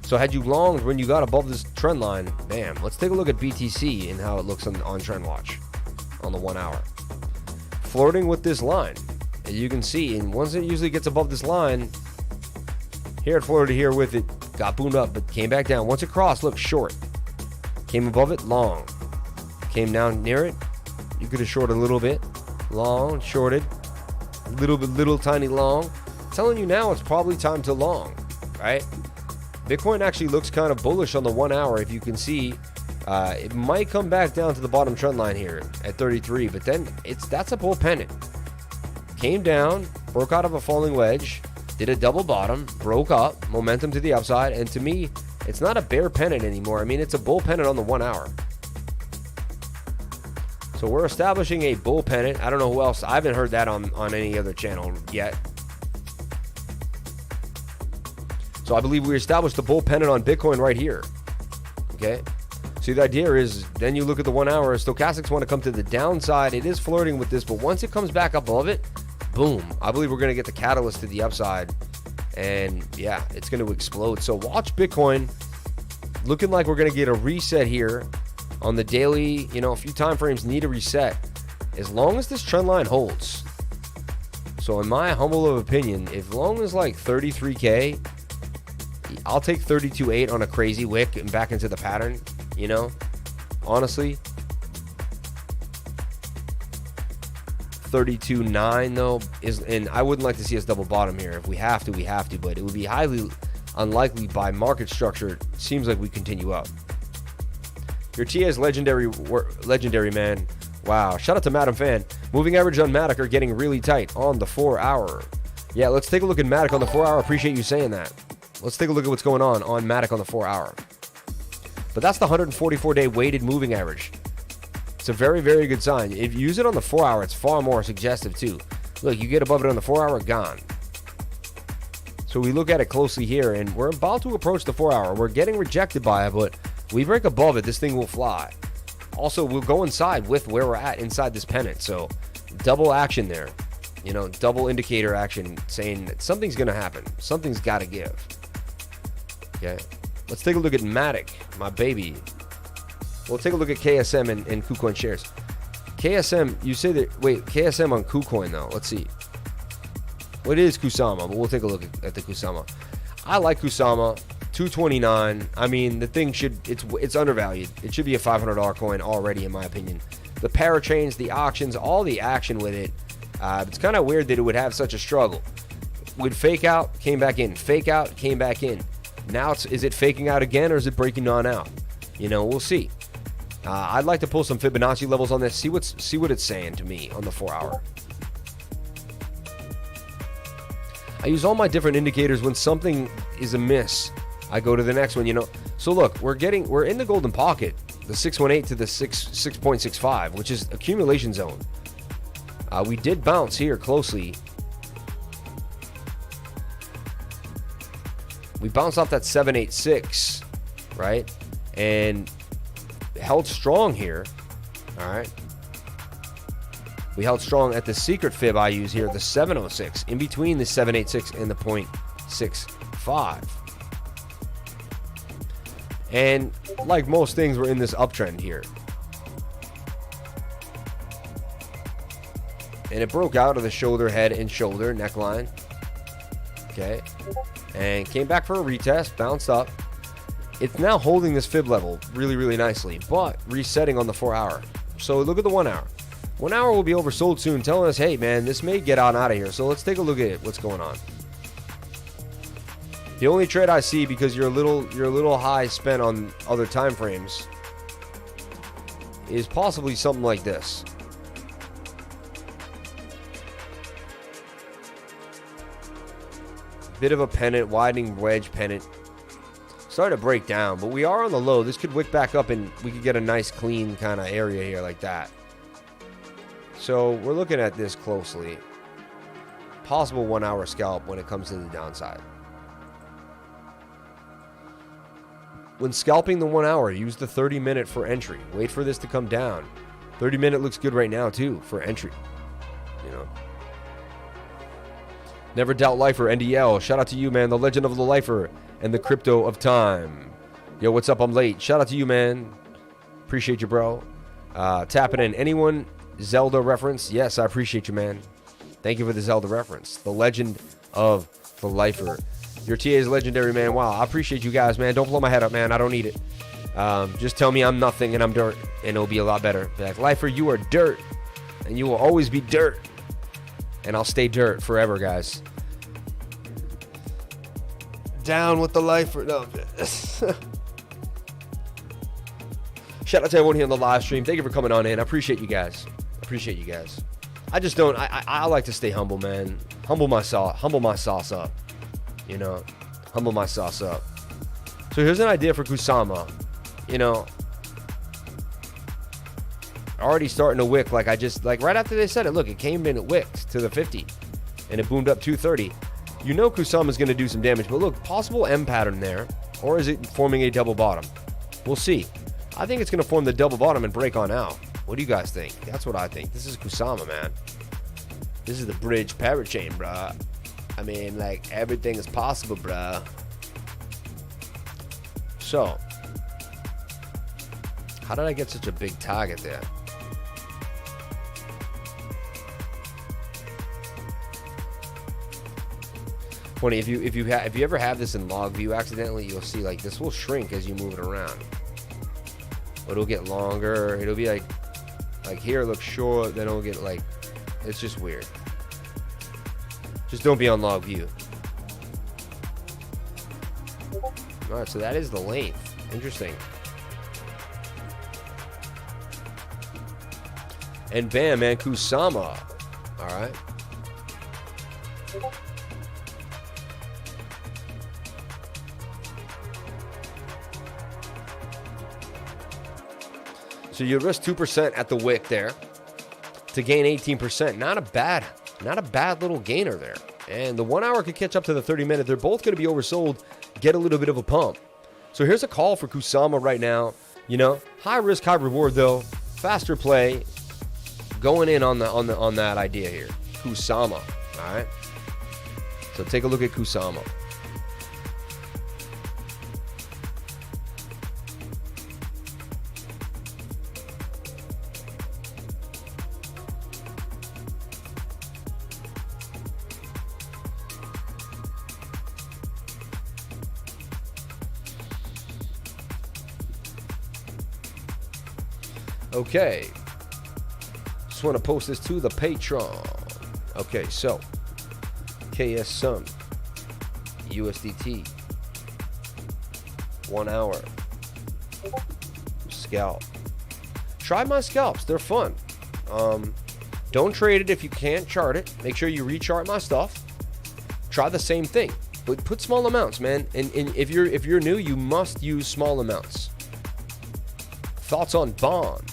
So had you longed when you got above this trend line, bam. Let's take a look at BTC and how it looks on Trend Watch on the 1 hour. Flirting with this line, as you can see, and once it usually gets above this line, here it flirted here with it, got boomed up, but came back down. Once it crossed, look, short. Came above it, long. Came down near it, you could have shorted a little bit. Long, shorted, little tiny long. Telling you now, it's probably time to long, right? Bitcoin actually looks kind of bullish on the 1 hour. If you can see, it might come back down to the bottom trend line here at 33, but then that's a bull pennant. Came down, broke out of a falling wedge, did a double bottom, broke up, momentum to the upside, and to me, it's not a bear pennant anymore. I mean, it's a bull pennant on the 1 hour. So we're establishing a bull pennant. I don't know who else. I haven't heard that on any other channel yet. So I believe we established the bull pennant on Bitcoin right here. Okay. So the idea is then you look at the 1 hour. Stochastics want to come to the downside. It is flirting with this, but once it comes back up above it, boom. I believe we're going to get the catalyst to the upside. And yeah, it's going to explode. So watch Bitcoin looking like we're going to get a reset here. On the daily, you know, a few time frames need a reset. as long as this trend line holds. So in my humble opinion, as long as like 33K, I'll take 32.8 on a crazy wick and back into the pattern, you know, honestly. 32.9 though is, and I wouldn't like to see us double bottom here. If we have to, we have to, but it would be highly unlikely by market structure. It seems like we continue up. Your TA is legendary, man. Wow, shout out to Madam Fan. Moving average on MATIC are getting really tight on the 4 hour. Yeah, let's take a look at MATIC on the 4 hour. Appreciate you saying that. Let's take a look at what's going on MATIC on the 4 hour. But that's the 144-day weighted moving average. It's a very, very good sign. If you use it on the 4 hour, it's far more suggestive too. Look, you get above it on the 4 hour, gone. So we look at it closely here, and we're about to approach the 4 hour. We're getting rejected by it, but we break above it, this thing will fly. Also, we'll go inside with where we're at inside this pennant. So double action there. You know, double indicator action saying that something's going to happen. Something's got to give. Okay. Let's take a look at MATIC, my baby. We'll take a look at KSM and KuCoin shares. KSM, you say that, wait, KSM on KuCoin though. Let's see. What is Kusama? But we'll take a look at the Kusama. I like Kusama. 229. I mean, the thing should, it's undervalued. It should be a $500 coin already, in my opinion. The parachains, the auctions, all the action with it. It's kind of weird that it would have such a struggle. Would fake out, came back in. Fake out, came back in. Now, is it faking out again, or is it breaking on out? You know, we'll see. I'd like to pull some Fibonacci levels on this. See what it's saying to me on the 4 hour. I use all my different indicators. When something is amiss, I go to the next one, you know. So look, we're in the golden pocket, the 618 to the 6.65, which is accumulation zone. We did bounce here closely. We bounced off that 786, right? And held strong here. All right. We held strong at the secret fib I use here, the 706, in between the 786 and the 0.65. And like most things, we're in this uptrend here. And it broke out of the shoulder, head, and shoulder neckline. Okay. And came back for a retest, bounced up. It's now holding this fib level really, really nicely, but resetting on the 4 hour. So look at the 1 hour. 1 hour will be oversold soon, telling us, hey, man, this may get out of here. So let's take a look at what's going on. The only trade I see, because you're a little high spent on other time frames, is possibly something like this. Bit of a pennant, widening wedge pennant. Starting to break down, but we are on the low. This could wick back up and we could get a nice clean kind of area here like that. So we're looking at this closely. Possible 1 hour scalp when it comes to the downside. When scalping the 1 hour, use the 30-minute for entry. Wait for this to come down. 30-minute looks good right now too for entry. You know. Never Doubt Lifer, NDL. Shout out to you, man. The legend of the lifer and the crypto of time. Yo, what's up? I'm late. Shout out to you, man. Appreciate you, bro. Tapping in. Anyone Zelda reference? Yes, I appreciate you, man. Thank you for the Zelda reference. The legend of the lifer. Your TA is legendary, man. Wow, I appreciate you guys, man. Don't blow my head up, man. I don't need it. Just tell me I'm nothing and I'm dirt, and it'll be a lot better. Be like, lifer, you are dirt, and you will always be dirt. And I'll stay dirt forever, guys. Down with the lifer. No. Shout out to everyone here on the live stream. Thank you for coming on in. I appreciate you guys. Appreciate you guys. I just don't. I like to stay humble, man. Humble my sauce up. You know, humble my sauce up. So here's an idea for Kusama. You know, already starting to wick like right after they said it. Look, it came in, it wicked to the 50, and it boomed up 230. You know Kusama's going to do some damage, but look, possible M pattern there, or is it forming a double bottom? We'll see. I think it's going to form the double bottom and break on out. What do you guys think? That's what I think. This is Kusama, man. This is the bridge parachain, bruh. I mean, like, everything is possible, bruh. So, how did I get such a big target there? funny if you ever have this in log view accidentally, you'll see like this will shrink as you move it around. It'll get longer. It'll be like here it looks short, then it'll get like, it's just weird. Just don't be on log view. All right, so that is the length. Interesting. And bam, man, Kusama. All right. So you risk 2% at the wick there to gain 18%. Not a bad little gainer there. And the 1 hour could catch up to the 30-minute. They're both going to be oversold. Get a little bit of a pump. So here's a call for Kusama right now. You know, high risk, high reward though. Faster play. Going in on that idea here. Kusama. All right. So take a look at Kusama. Okay, just want to post this to the Patreon. Okay, so KS Sun USDT 1 hour scalp. Try my scalps, they're fun. Don't trade it if you can't chart it. Make sure you rechart my stuff. Try the same thing, but put small amounts, man. And if you're new, you must use small amounts. Thoughts on Bond?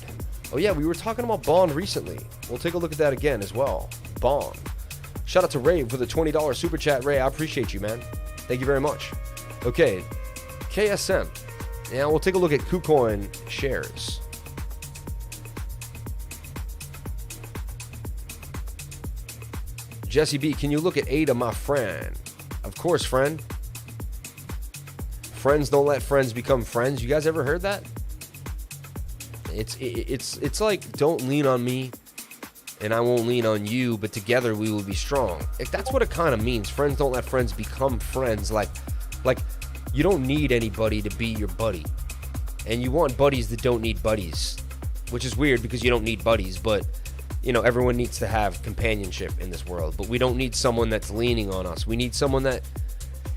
Oh yeah, we were talking about Bond recently. We'll take a look at that again as well. Bond. Shout out to Ray for the $20 super chat. Ray, I appreciate you, man. Thank you very much. Okay, KSM. Now we'll take a look at KuCoin shares. Jesse B, can you look at Ada, my friend? Of course, friend. Friends don't let friends become friends. You guys ever heard that? It's like, don't lean on me and I won't lean on you, but together we will be strong. If that's what it kind of means. Friends don't let friends become friends. Like you don't need anybody to be your buddy, and you want buddies that don't need buddies, which is weird because you don't need buddies, but you know, everyone needs to have companionship in this world, but we don't need someone that's leaning on us. We need someone that,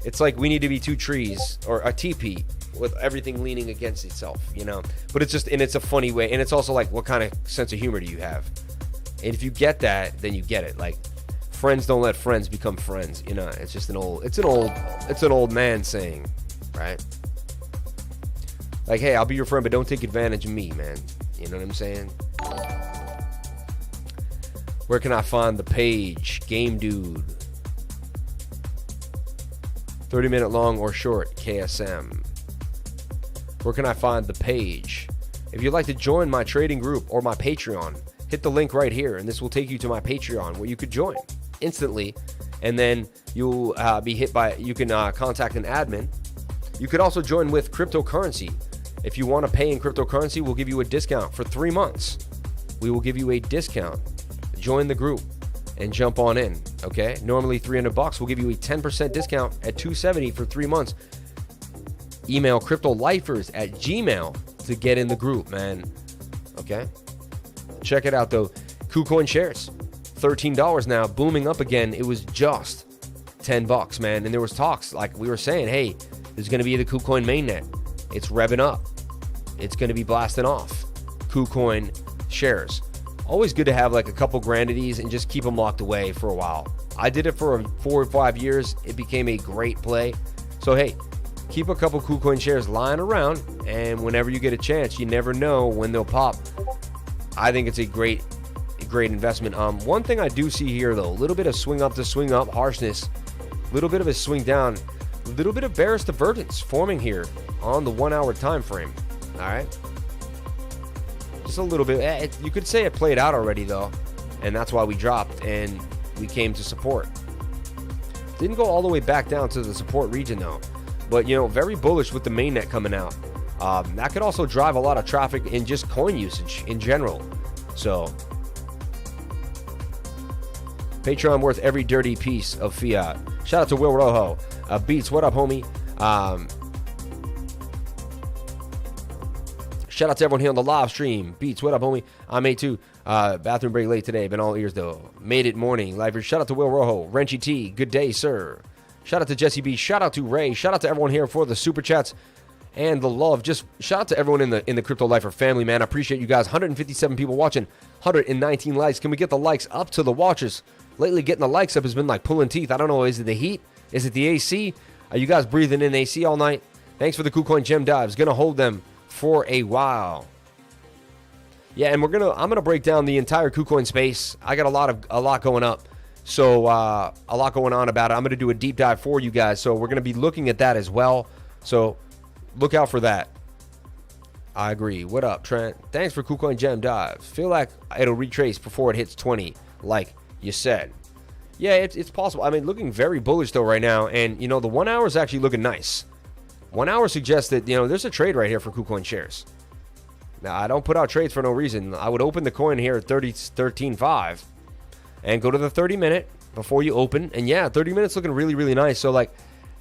it's like we need to be two trees or a teepee with everything leaning against itself, you know. But it's just, and it's a funny way, and it's also like, what kind of sense of humor do you have? And if you get that, then you get it. Like, friends don't let friends become friends, you know. It's just an old man saying, right? Like, hey, I'll be your friend, but don't take advantage of me, man. You know what I'm saying? Where can I find the page? Game Dude. 30-minute long or short, KSM. Where can I find the page? If you'd like to join my trading group or my Patreon, hit the link right here, and this will take you to my Patreon where you could join instantly, and then you'll be hit by, you can contact an admin. You could also join with cryptocurrency. If you want to pay in cryptocurrency, we'll give you a discount for 3 months. We will give you a discount. Join the group and jump on in, okay? Normally $300. We'll give you a 10% discount at $270 for 3 months. Email cryptolifers@gmail to get in the group, man. Okay? Check it out, though. KuCoin shares, $13 now, booming up again. It was just $10, man. And there was talks, like we were saying, hey, there's going to be the KuCoin mainnet. It's revving up. It's going to be blasting off. KuCoin shares. Always good to have like a couple grand of these and just keep them locked away for a while. I did it for 4 or 5 years. It became a great play. So, hey, keep a couple KuCoin shares lying around, and whenever you get a chance, you never know when they'll pop. I think it's a great investment. One thing I do see here, though, a little bit of swing up to swing up harshness, a little bit of a swing down, a little bit of bearish divergence forming here on the 1 hour time frame. All right. Just a little bit. You could say it played out already, though, and that's why we dropped and we came to support. Didn't go all the way back down to the support region, though, but you know, very bullish with the mainnet coming out. That could also drive a lot of traffic in just coin usage in general. So Patreon worth every dirty piece of fiat. Shout out to Will Rojo. Beats, what up, homie? Shout out to everyone here on the live stream. Beats, what up, homie? I'm A2. Bathroom break late today. Been all ears, though. Made it morning. Livers. Shout out to Will Rojo. Renchy T. Good day, sir. Shout out to Jesse B. Shout out to Ray. Shout out to everyone here for the super chats and the love. Just shout out to everyone in the Crypto Lifer family, man. I appreciate you guys. 157 people watching. 119 likes. Can we get the likes up to the watchers? Lately, getting the likes up has been like pulling teeth. I don't know. Is it the heat? Is it the AC? Are you guys breathing in AC all night? Thanks for the KuCoin gem dives. Gonna hold them for a while. Yeah, and I'm gonna break down the entire KuCoin space. I got a lot going up, so a lot going on about it. I'm gonna do a deep dive for you guys, so we're gonna be looking at that as well. So look out for that. I agree. What up, Trent? Thanks for KuCoin gem dives. Feel like it'll retrace before it hits 20, like you said. Yeah, it's possible. I mean, looking very bullish though right now, and you know the 1 hour is actually looking nice. 1 hour suggests that, you know, there's a trade right here for KuCoin shares. Now, I don't put out trades for no reason. I would open the coin here at 13.5 and go to the 30-minute before you open. And yeah, 30 minutes looking really, really nice. So, like,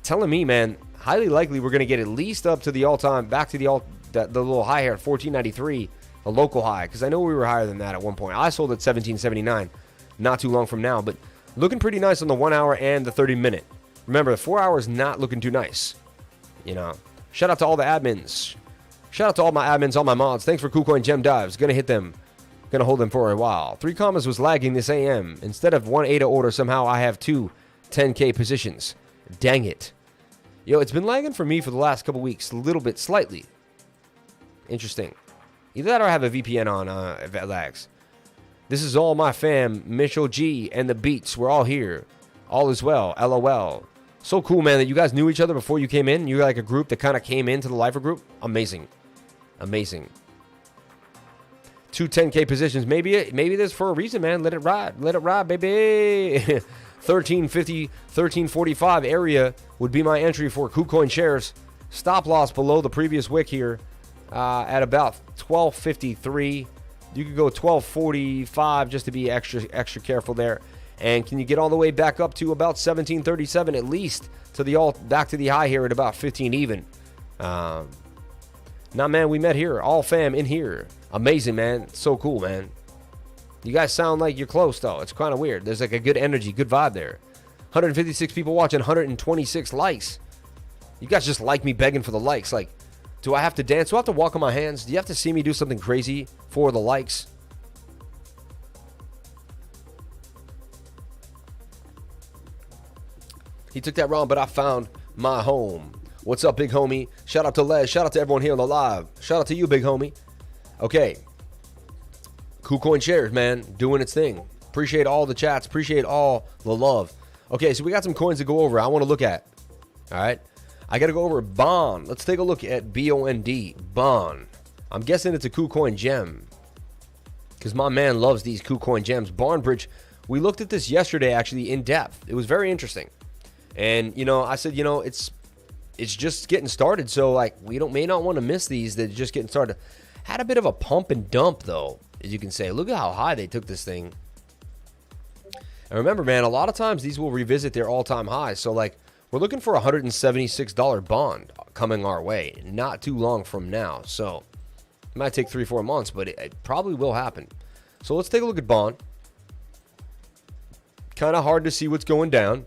telling me, man, highly likely we're going to get at least up to the all-time, back to the little high here at 14.93, a local high. Because I know we were higher than that at one point. I sold at 17.79 not too long from now. But looking pretty nice on the 1 hour and the 30-minute. Remember, the 4 hour is not looking too nice. You know, shout out to all the admins. Shout out to all my admins, all my mods. Thanks for KuCoin gem dives. Gonna hit them. Gonna hold them for a while. 3 commas was lagging this AM. Instead of one ADA order, somehow I have two 10K positions. Dang it. Yo, it's been lagging for me for the last couple weeks. A little bit, slightly. Interesting. Either that or I have a VPN on if it lags. This is all my fam. Mitchell G and the Beats. We're all here. All is well. LOL. So cool, man, that you guys knew each other before you came in. You're like a group that kind of came into the Lifer group. Amazing. Amazing. Two 10K positions. Maybe there's for a reason, man. Let it ride. Let it ride, baby. 1350, 1345 area would be my entry for KuCoin shares. Stop loss below the previous wick here at about 1253. You could go 1245 just to be extra careful there. And can you get all the way back up to about 1737 at least to the back to the high here at about 15 even? Nah, man, we met here. All fam in here. Amazing, man. So cool, man. You guys sound like you're close, though. It's kind of weird. There's like a good energy, good vibe there. 156 people watching, 126 likes. You guys just like me begging for the likes. Like, do I have to dance? Do I have to walk on my hands? Do you have to see me do something crazy for the likes? He took that wrong, but I found my home. What's up, big homie? Shout out to Les. Shout out to everyone here on the live. Shout out to you, big homie. Okay. KuCoin shares, man. Doing its thing. Appreciate all the chats. Appreciate all the love. Okay, so we got some coins to go over. I want to look at. All right. I got to go over Bond. Let's take a look at BOND. Bond. I'm guessing it's a KuCoin gem. Because my man loves these KuCoin gems. BarnBridge. We looked at this yesterday, actually, in depth. It was very interesting. And, you know, I said, you know, it's just getting started. So, like, we may not want to miss these. They're just getting started. Had a bit of a pump and dump, though, as you can say. Look at how high they took this thing. And remember, man, a lot of times these will revisit their all-time highs. So, like, we're looking for a $176 bond coming our way not too long from now. So, it might take 3-4 months, but it probably will happen. So, let's take a look at bond. Kind of hard to see what's going down.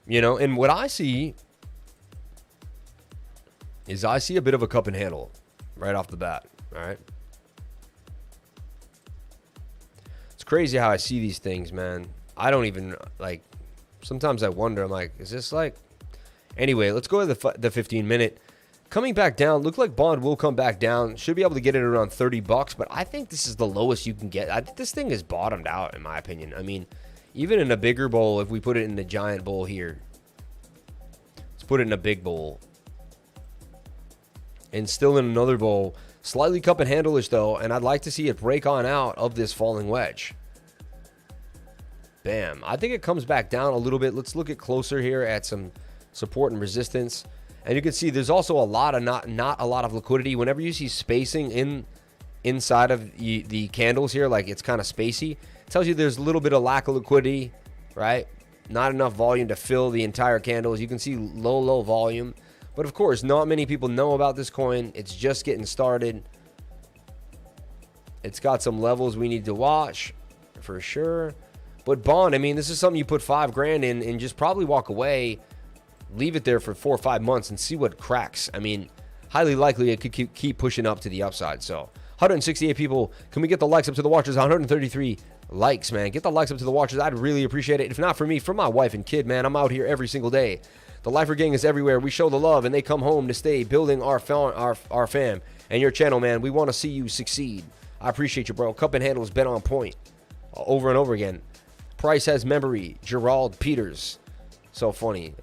You know, and what I see is I see a bit of a cup and handle right off the bat. All right. It's crazy how I see these things, man. I don't even, like, sometimes I wonder, I'm like, is this like, anyway, let's go to the 15-minute. Coming back down, look like bond will come back down. Should be able to get it around $30, but I think this is the lowest you can get. I think this thing is bottomed out, in my opinion. I mean, even in a bigger bowl, if we put it in the giant bowl here, let's put it in a big bowl. And still in another bowl, slightly cup and handle-ish though, and I'd like to see it break on out of this falling wedge. Bam. I think it comes back down a little bit. Let's look at closer here at some support and resistance. And you can see there's also a lot of not a lot of liquidity. Whenever you see spacing inside of the candles here, like it's kind of spacey, it tells you there's a little bit of lack of liquidity, right? Not enough volume to fill the entire candle. As you can see, low volume. But of course, not many people know about this coin. It's just getting started. It's got some levels we need to watch for sure. But bond, I mean, this is something you put $5 in and just probably walk away, leave it there for 4 or 5 months and see what cracks. I mean, highly likely it could keep pushing up to the upside. So 168 people. Can we get the likes up to the watchers? 133 likes, man. Get the likes up to the watchers. I'd really appreciate it. If not for me, for my wife and kid, man. I'm out here every single day. The Lifer gang is everywhere. We show the love, and they come home to stay building our fam. And your channel, man. We want to see you succeed. I appreciate you, bro. Cup and handle has been on point over and over again. Price has memory. Gerald Peters. So funny.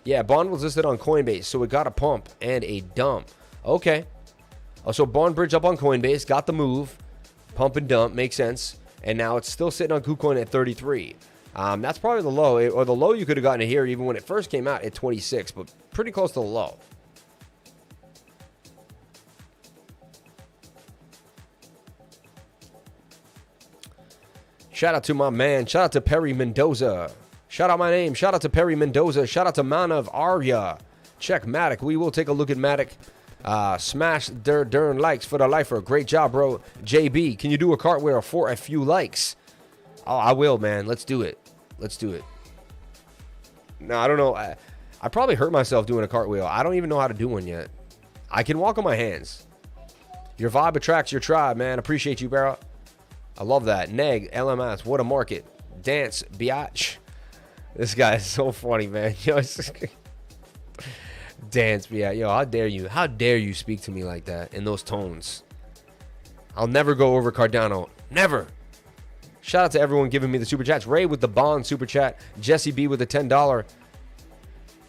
Yeah, bond was listed on Coinbase, so it got a pump and a dump. Okay. So BarnBridge up on Coinbase, got the move. Pump and dump, makes sense. And now it's still sitting on KuCoin at 33. That's probably the low, or the low you could have gotten it here even when it first came out at 26, but pretty close to the low. Shout out to my man. Shout out to Perry Mendoza. Shout out my name. Shout out to Perry Mendoza. Shout out to Manav Arya. Check MATIC. We will take a look at MATIC. Smash their darn likes for the lifer. Great job, bro. JB, can you do a cartwheel for a few likes? Oh, I will, man. Let's do it. Let's do it. No, I don't know. I probably hurt myself doing a cartwheel. I don't even know how to do one yet. I can walk on my hands. Your vibe attracts your tribe, man. Appreciate you, bro. I love that. Neg, LMS, what a market. Dance, biatch. This guy is so funny, man. Yo, it's Dance, biatch. Yo, how dare you? How dare you speak to me like that in those tones? I'll never go over Cardano. Never. Shout out to everyone giving me the super chats. Ray with the bond super chat. Jesse B with the $10.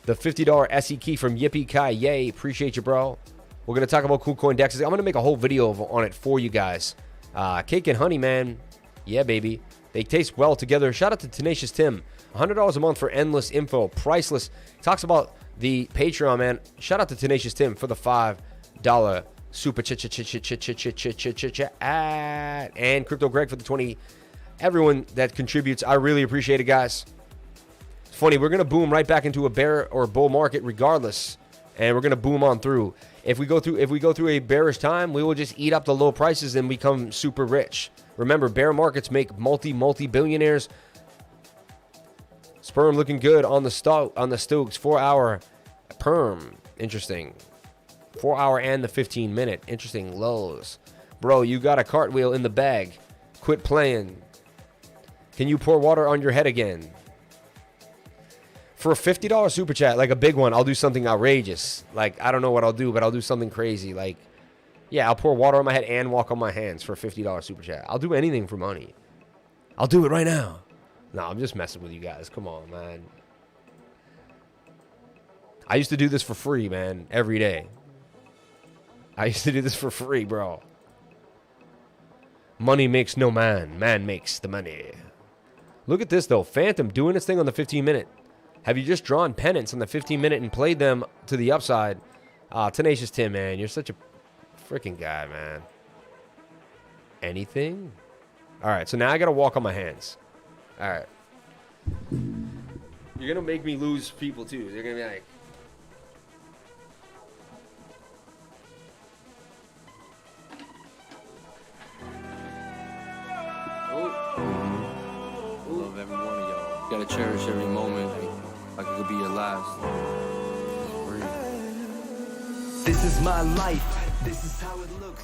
The $50 SE key from Yippee Kai Yay. Appreciate you, bro. We're going to talk about KuCoin dexes. I'm going to make a whole video on it for you guys. Cake and honey, man. Yeah, baby. They taste well together. Shout out to Tenacious Tim. $100 a month for endless info. Priceless. Talks about the Patreon, man. Shout out to Tenacious Tim for the $5 super chat. And Crypto Greg for the 20. Everyone that contributes, I really appreciate it, guys. It's funny, we're gonna boom right back into a bear or bull market regardless, and we're gonna boom on through. If we go through a bearish time, we will just eat up the low prices and become super rich. Remember, bear markets make multi-billionaires. Sperm looking good on the Stokes 4-hour perm. Interesting. 4-hour and the 15-minute. Interesting lows. Bro, you got a cartwheel in the bag. Quit playing. Can you pour water on your head again? For a $50 super chat, like a big one, I'll do something outrageous. Like, I don't know what I'll do, but I'll do something crazy. Like, yeah, I'll pour water on my head and walk on my hands for a $50 super chat. I'll do anything for money. I'll do it right now. No, I'm just messing with you guys. Come on, man. I used to do this for free, man, every day. I used to do this for free, bro. Money makes no man. Man makes the money. Look at this, though. Fantom doing its thing on the 15-minute. Have you just drawn pennants on the 15-minute and played them to the upside? Tenacious Tim, man. You're such a freaking guy, man. Anything? All right, so now I got to walk on my hands. All right. You're going to make me lose people, too. They're going to be like... Love every one of y'all. Gotta cherish every moment like it could be your last. This is my life. This is how it looks.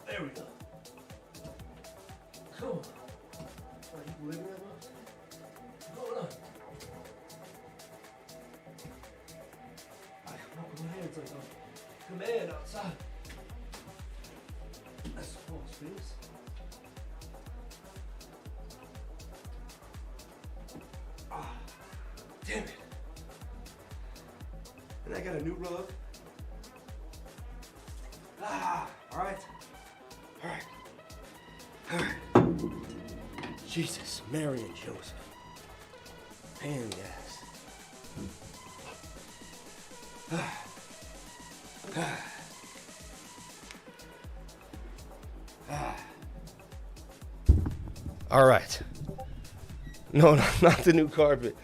There we go. Command outside. That's small space. Ah, damn it. And I got a new rug. Ah, all right. All right. All right. Jesus, Mary and Joseph. Pain in the ass. All right. No, not the new carpet.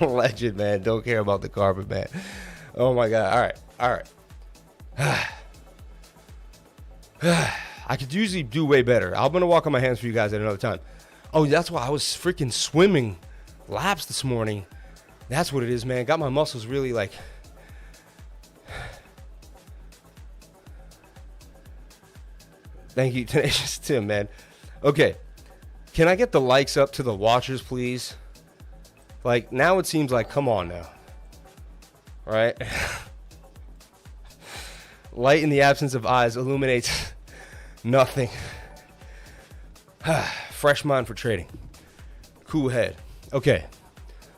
Legend, man. Don't care about the carpet, man. Oh my God. All right. All right. I could usually do way better. I'm going to walk on my hands for you guys at another time. Oh, that's why I was freaking swimming laps this morning. That's what it is, man. Got my muscles really like... Thank you, Tenacious Tim, man. Okay. Can I get the likes up to the watchers, please? Like, now it seems like, come on now. All right? Light in the absence of eyes illuminates nothing. Fresh mind for trading. Cool head. Okay.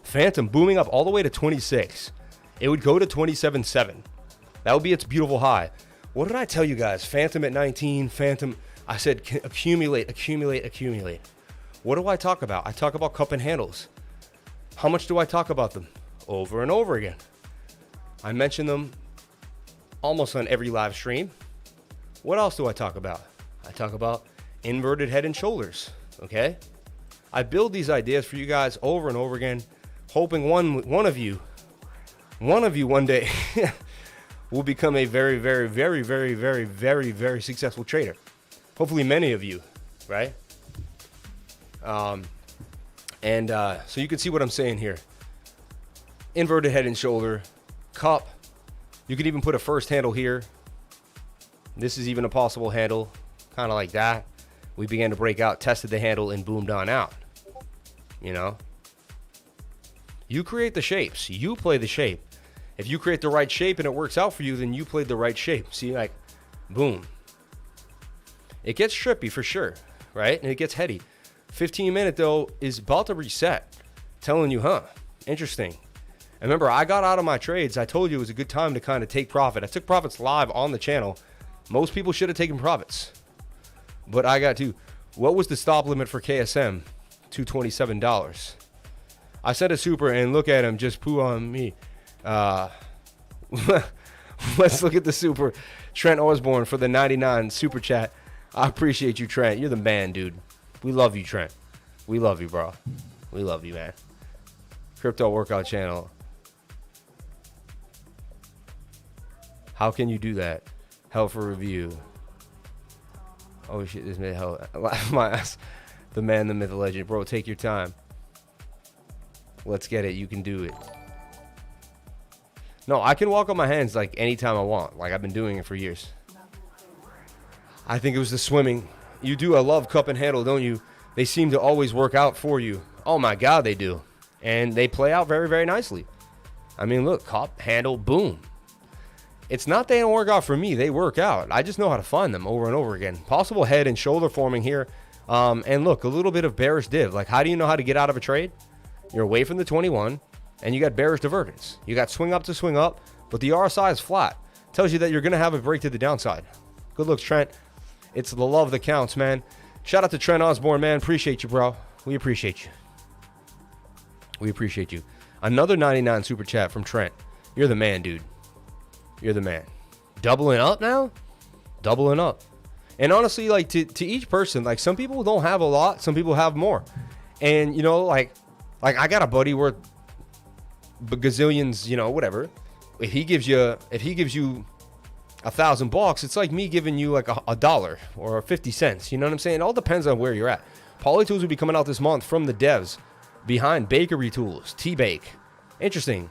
Fantom booming up all the way to 26. It would go to 27.7. That would be its beautiful high. What did I tell you guys? Fantom at 19. Fantom, I said accumulate, accumulate, accumulate. What do I talk about? I talk about cup and handles. How much do I talk about them? Over and over again. I mention them almost on every live stream. What else do I talk about? I talk about inverted head and shoulders. Okay? I build these ideas for you guys over and over again, hoping one of you one day will become a very, very, very, very, very, very, very successful trader. Hopefully many of you, right? So you can see what I'm saying here. Inverted head and shoulder, cup. You could even put a first handle here. This is even a possible handle, kind of like that. We began to break out, tested the handle, and boomed on out. You know? You create the shapes. You play the shape. If you create the right shape and it works out for you, then you played the right shape. See, like, boom. It gets trippy for sure, right? And it gets heady. 15-minute, though, is about to reset. Telling you, huh? Interesting. And remember, I got out of my trades. I told you it was a good time to kind of take profit. I took profits live on the channel. Most people should have taken profits. But I got to. What was the stop limit for KSM? $227. I sent a super and look at him just poo on me. Let's look at the super. Trent Osborne for the 99 super chat. I appreciate you, Trent. You're the man, dude. We love you, Trent. We love you, bro. We love you, man. Crypto workout channel. How can you do that? Hell for review. Oh shit, this made hell. My ass. The man, the myth, the legend. Bro, take your time. Let's get it. You can do it. No, I can walk on my hands like anytime I want. Like I've been doing it for years. I think it was the swimming. You do. I love cup and handle, don't you? They seem to always work out for you. Oh my God, they do. And they play out very, very nicely. I mean, look, cup, handle, boom. It's not they don't work out for me. They work out. I just know how to find them over and over again. Possible head and shoulder forming here. And look, a little bit of bearish div. Like, how do you know how to get out of a trade? You're away from the 21, and you got bearish divergence. You got swing up to swing up, but the RSI is flat. Tells you that you're going to have a break to the downside. Good looks, Trent. It's the love that counts, man. Shout out to Trent Osborne, man. Appreciate you, bro. We appreciate you. We appreciate you. Another 99 super chat from Trent. You're the man, dude. You're the man. Doubling up now? Doubling up. And honestly, like to each person, like some people don't have a lot, some people have more. And you know, like I got a buddy worth gazillions, you know, whatever. If he gives you $1,000, it's like me giving you like a dollar or 50 cents. You know what I'm saying? It all depends on where you're at. Polytools will be coming out this month from the devs behind Bakery Tools, T-Bake. Interesting.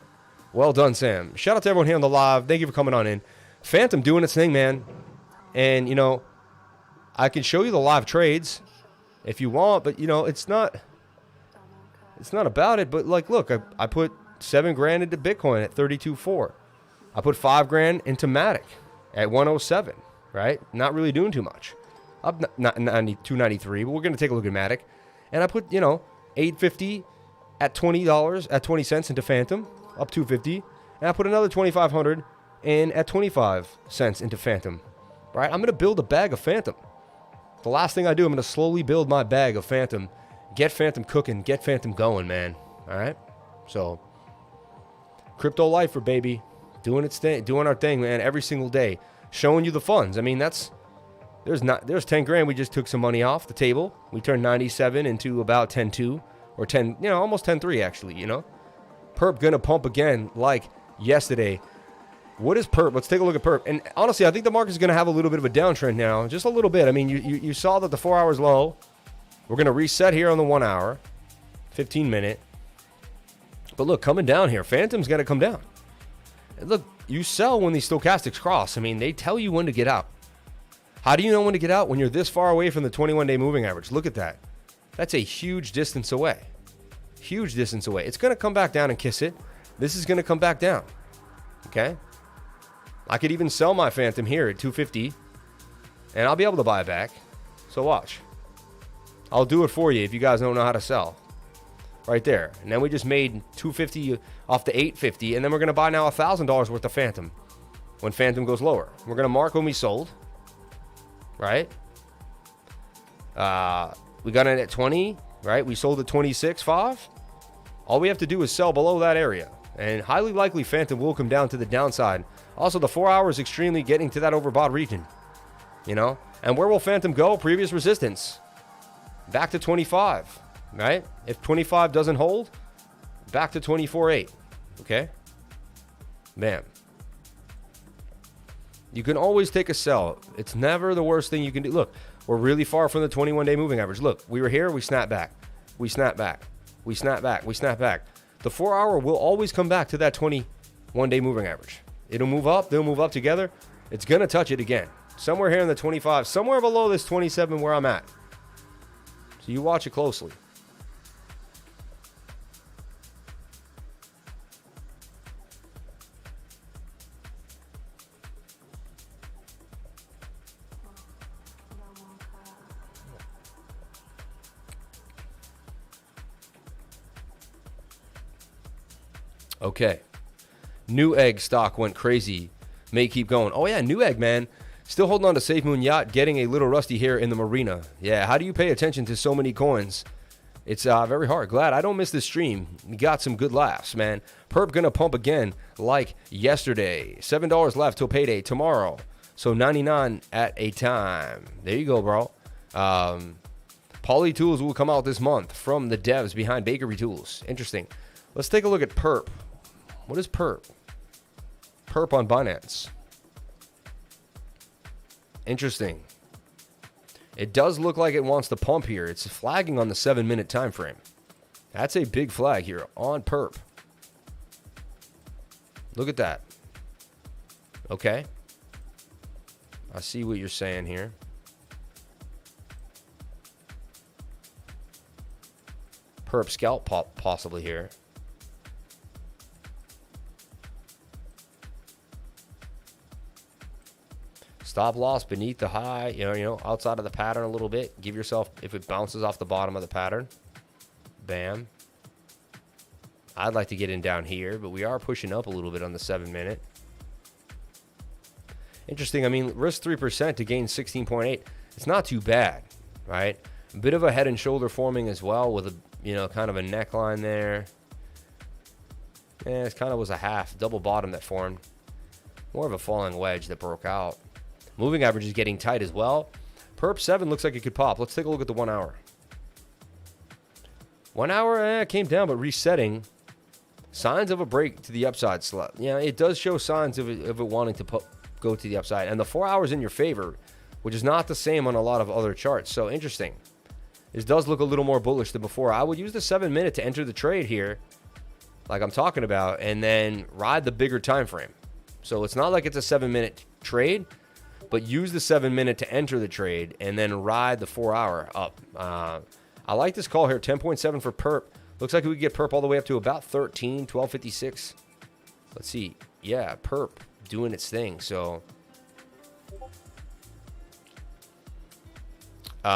Well done, Sam. Shout out to everyone here on the live. Thank you for coming on in. Fantom doing its thing, man. And, you know, I can show you the live trades if you want, but you know, it's not about it. But like, look, I put $7,000 into Bitcoin at 32.4. I put $5,000 into MATIC at 107, right? Not really doing too much. Up 293, but we're going to take a look at MATIC. And I put, you know, $850 at $20 at 20 cents into Fantom, up 250. And I put another 2,500 in at 25 cents into Fantom, right? I'm going to build a bag of Fantom. The last thing I do, I'm going to slowly build my bag of Fantom. Get Fantom cooking, get Fantom going, man. All right? So, crypto lifer, baby. Doing its thing, doing our thing, man, every single day. Showing you the funds. I mean, there's $10,000 we just took some money off the table. We turned 97 into about 10.2 or 10, you know, almost 10.3 actually, you know. Perp gonna pump again like yesterday. What is Perp? Let's take a look at Perp. And honestly, I think the market is going to have a little bit of a downtrend now. Just a little bit. I mean, you saw that the 4 hours low. We're going to reset here on the 1 hour. 15 minute. But look, coming down here. Fantom's got to come down. And look, you sell when these stochastics cross. I mean, they tell you when to get out. How do you know when to get out? When you're this far away from the 21-day moving average. Look at that. That's a huge distance away. Huge distance away. It's going to come back down and kiss it. This is going to come back down. Okay? I could even sell my Fantom here at 250, and I'll be able to buy it back. So watch. I'll do it for you if you guys don't know how to sell. Right there. And then we just made 250 off the 850, and then we're going to buy now $1,000 worth of Fantom when Fantom goes lower. We're going to mark when we sold. Right? We got it at 20, right? We sold at 26.5. All we have to do is sell below that area. And highly likely Fantom will come down to the downside. Also, the 4 hours extremely getting to that overbought region. You know? And where will Fantom go? Previous resistance. Back to 25. Right? If 25 doesn't hold, back to 24.8. Okay? Bam. You can always take a sell. It's never the worst thing you can do. Look, we're really far from the 21-day moving average. Look, we were here, we snap back. We snap back. We snap back. We snap back. The 4 hour will always come back to that 21-day moving average. It'll move up. They'll move up together. It's going to touch it again. Somewhere here in the 25. Somewhere below this 27 where I'm at. So you watch it closely. Okay. Newegg stock went crazy. May keep going. Oh, yeah, Newegg, man. Still holding on to Safe Moon Yacht. Getting a little rusty here in the marina. Yeah, how do you pay attention to so many coins? It's very hard. Glad I don't miss this stream. We got some good laughs, man. Perp gonna pump again like yesterday. $7 left till payday tomorrow. So 99 at a time. There you go, bro. Poly Tools will come out this month from the devs behind Bakery Tools. Interesting. Let's take a look at Perp. What is Perp? Perp on Binance. Interesting. It does look like it wants to pump here. It's flagging on the 7-minute time frame. That's a big flag here on Perp. Look at that. Okay. I see what you're saying here. Perp scalp possibly here. Stop loss beneath the high, you know, outside of the pattern a little bit. Give yourself, if it bounces off the bottom of the pattern, bam. I'd like to get in down here, but we are pushing up a little bit on the 7-minute. Interesting. I mean, risk 3% to gain 16.8. It's not too bad, right? A bit of a head and shoulder forming as well with a, you know, kind of a neckline there. It kind of was a half double bottom that formed. More of a falling wedge that broke out. Moving average is getting tight as well. Perp 7 looks like it could pop. Let's take a look at the 1 hour. 1 hour came down, but resetting. Signs of a break to the upside slot. Yeah, it does show signs of it wanting to go to the upside. And the 4 hours in your favor, which is not the same on a lot of other charts. So interesting. This does look a little more bullish than before. I would use the 7-minute to enter the trade here, like I'm talking about, and then ride the bigger time frame. So it's not like it's a 7-minute trade, but use the 7-minute to enter the trade and then ride the 4-hour up. I like this call here, 10.7 for PERP. Looks like we could get PERP all the way up to about 13, 12.56. Let's see. Yeah, PERP doing its thing. So, 1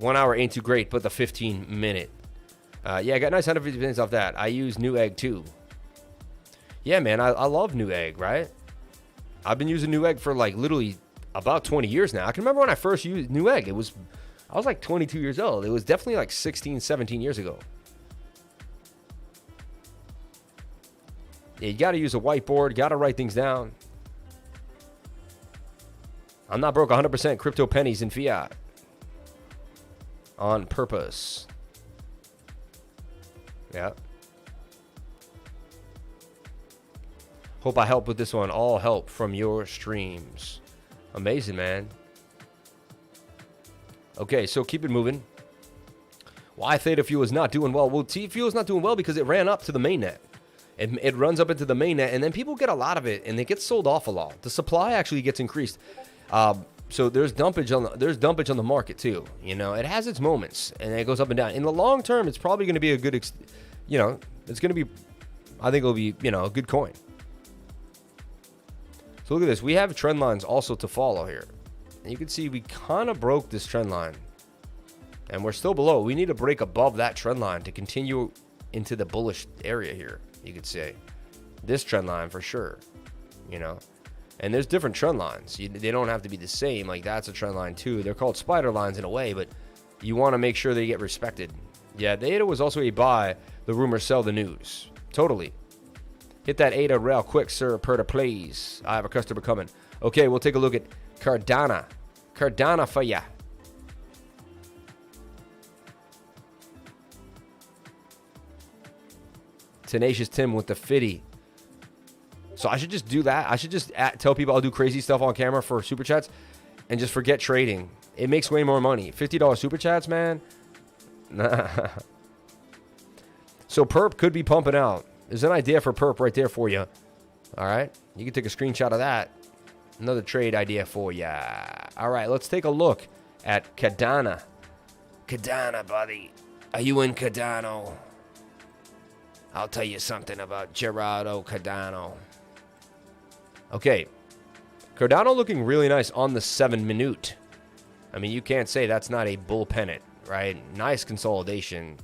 hour ain't too great, but the 15-minute. Yeah, I got nice 150 minutes off that. I use Newegg too. Yeah, man, I love Newegg, right? I've been using Newegg for like literally about 20 years now. I can remember when I first used Newegg. I was like 22 years old. It was definitely like 16, 17 years ago. Yeah, you got to use a whiteboard. Got to write things down. I'm not broke. 100% crypto pennies in fiat. On purpose. Yeah. Hope I help with this one. All help from your streams. Amazing, man. Okay, so keep it moving. Why Theta Fuel is not doing well? Well, T Fuel is not doing well because it ran up to the mainnet. It runs up into the mainnet, and then people get a lot of it, and it gets sold off a lot. The supply actually gets increased. So there's dumpage on the market too. You know, it has its moments, and it goes up and down. In the long term, it's probably going to be a good, it's going to be, I think it'll be, a good coin. So look at this. We have trend lines also to follow here. And you can see we kind of broke this trend line, and we're still below. We need to break above that trend line to continue into the bullish area here. You could say this trend line for sure, and there's different trend lines. They don't have to be the same. Like that's a trend line too. They're called spider lines in a way, but you want to make sure they get respected. Yeah, the ADA was also a buy. The rumors sell the news. Totally. Hit that ADA real quick, sir. Per to please. I have a customer coming. Okay, we'll take a look at Cardano. Cardano for ya. Tenacious Tim with the 50. So I should just do that. I should just tell people I'll do crazy stuff on camera for super chats and just forget trading. It makes way more money. $50 super chats, man. Nah. So PERP could be pumping out. There's an idea for PERP right there for you. All right. You can take a screenshot of that. Another trade idea for you. All right. Let's take a look at Cardano. Cardano, buddy. Are you in Cardano? I'll tell you something about Gerardo Cardano. Okay. Cardano looking really nice on the 7-minute. I mean, you can't say that's not a bull pennant, right? Nice consolidation.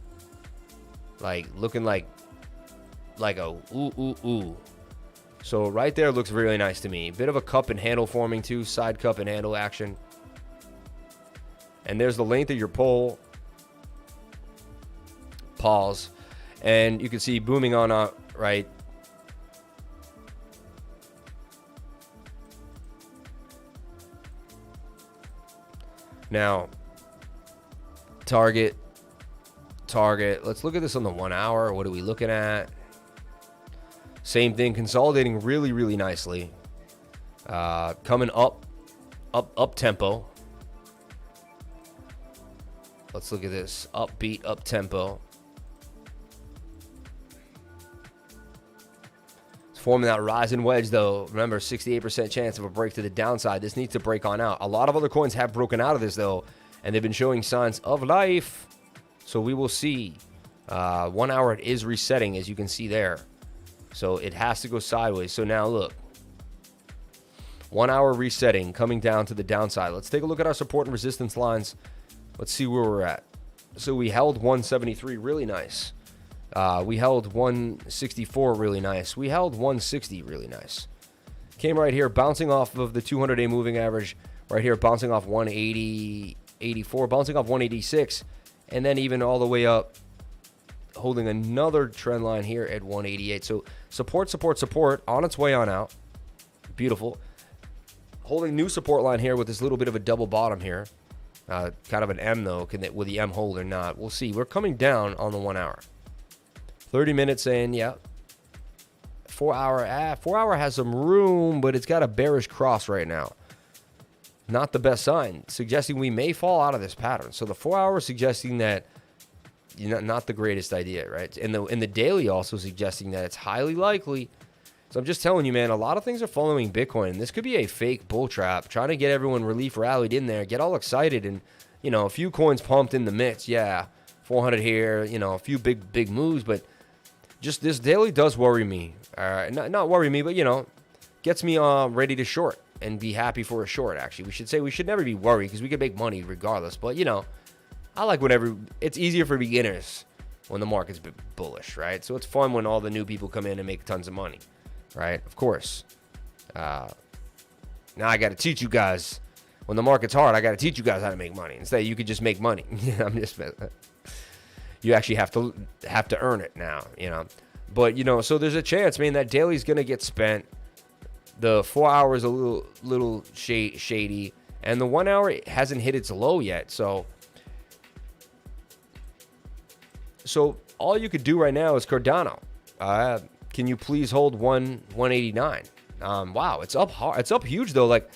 Like, looking like a ooh. So right there looks really nice to me. Bit of a cup and handle forming too. Side cup and handle action. And there's the length of your pole. Pause. And you can see booming on up, right? Now, target. Let's look at this on the 1 hour. What are we looking at? Same thing, consolidating really, really nicely. Coming up tempo. Let's look at this. Upbeat, up tempo. Forming that rising wedge, though. Remember, 68% chance of a break to the downside. This needs to break on out. A lot of other coins have broken out of this, though, and they've been showing signs of life. So we will see. 1 hour, it is resetting, as you can see there. So it has to go sideways. So now, look. 1 hour resetting, coming down to the downside. Let's take a look at our support and resistance lines. Let's see where we're at. So we held 173, really nice. We held 164 really nice. We held 160 really nice. Came right here, bouncing off of the 200-day moving average. Right here, bouncing off 180, 84, bouncing off 186. And then even all the way up, holding another trend line here at 188. So support on its way on out. Beautiful. Holding new support line here with this little bit of a double bottom here. Kind of an M, though. Will the M hold or not? We'll see. We're coming down on the 1 hour. 30 minutes saying, yeah. 4 hour, 4 hour has some room, but it's got a bearish cross right now. Not the best sign, suggesting we may fall out of this pattern. So the 4 hour suggesting that, not the greatest idea, right? And the daily also suggesting that it's highly likely So I'm just telling you, man, a lot of things are following Bitcoin. And this could be a fake bull trap, trying to get everyone relief rallied in there, get all excited, and, you know, a few coins pumped in the mix. Yeah, 400 here, you know, a few big moves, but just this daily does worry me. Not worry me, but, you know, gets me ready to short and be happy for a short, actually. We should never be worried because we can make money regardless. But, you know, I like whenever it's easier for beginners when the market's bullish, right? So it's fun when all the new people come in and make tons of money. Right, of course. Now I got to teach you guys. When the market's hard, I got to teach you guys how to make money. Instead, you could just make money. I'm just. You actually have to earn it now. You know, but you know, so there's a chance, man, that daily's gonna get spent. The 4 hours a little shady, and the 1 hour hasn't hit its low yet. So all you could do right now is Cardano. Can you please hold 189? Wow, it's up hard. It's up huge though. Like,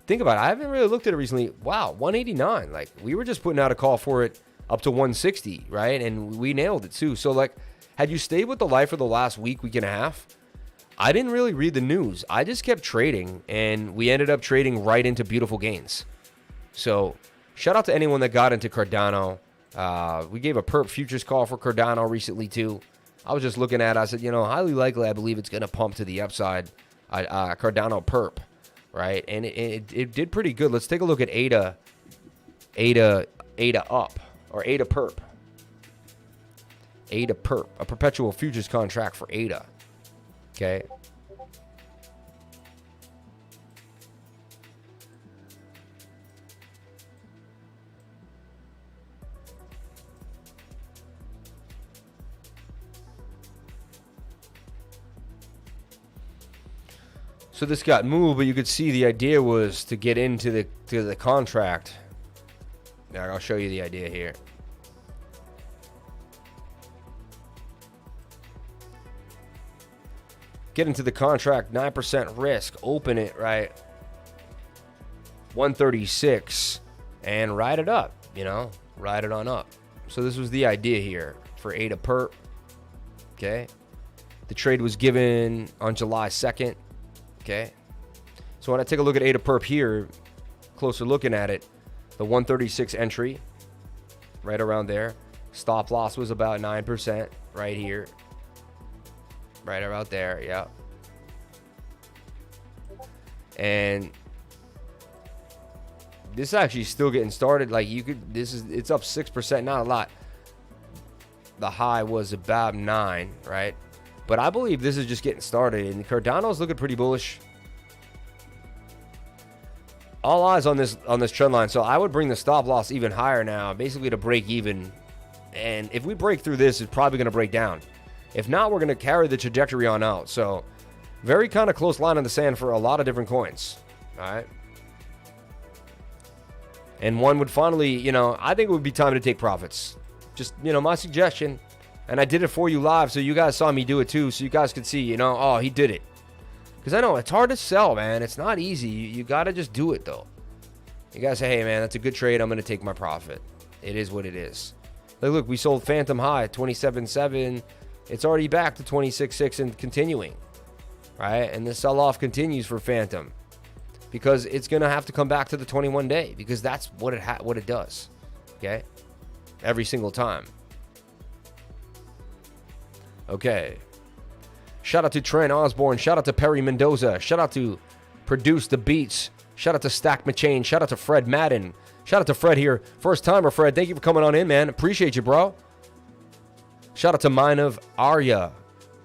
think about it. I haven't really looked at it recently. Wow, 189. Like, we were just putting out a call for it up to 160, right? And we nailed it too. So like, had you stayed with the life for the last week and a half, I didn't really read the news. I just kept trading, and we ended up trading right into beautiful gains. So shout out to anyone that got into Cardano. We gave a PERP futures call for Cardano recently too. I was just looking at it. I said, you know, highly likely I believe it's going to pump to the upside. Cardano PERP, right? And it did pretty good. Let's take a look at ADA up, or ADAPERP. ADAPERP, a perpetual futures contract for ADA. Okay. So this got moved, but you could see the idea was to get into the contract. Now I'll show you the idea here. Get into the contract, 9% risk, open it, right? 136, and ride it up, you know, ride it on up. So this was the idea here for ADAPERP. Okay. The trade was given on July 2nd. Okay, so when I take a look at ADAPERP here, closer looking at it, the 136 entry, right around there. Stop loss was about 9% right here. Right about there, yeah. And this is actually still getting started. Like, you could, it's up 6%, not a lot. The high was about 9, right? But I believe this is just getting started, and Cardano's looking pretty bullish. All eyes on this trend line. So I would bring the stop loss even higher now, basically to break even. And if we break through this, it's probably going to break down. If not, we're going to carry the trajectory on out. So very kind of close line in the sand for a lot of different coins. All right. And one would finally, you know, I think it would be time to take profits. Just, you know, my suggestion. And I did it for you live, so you guys saw me do it too, so you guys could see, you know, oh, he did it. Because I know it's hard to sell, man. It's not easy. You got to just do it, though. You guys say, hey, man, that's a good trade. I'm going to take my profit. It is what it is. Like, look, we sold Fantom high, 27.7. It's already back to 26.6 and continuing, right? And the sell-off continues for Fantom because it's going to have to come back to the 21-day because that's what it does, okay? Every single time. Okay. Shout out to Trent Osborne. Shout out to Perry Mendoza. Shout out to Produce the Beats. Shout out to Stack McChain. Shout out to Fred Madden. Shout out to Fred here. First timer, Fred. Thank you for coming on in, man. Appreciate you, bro. Shout out to Minev Arya.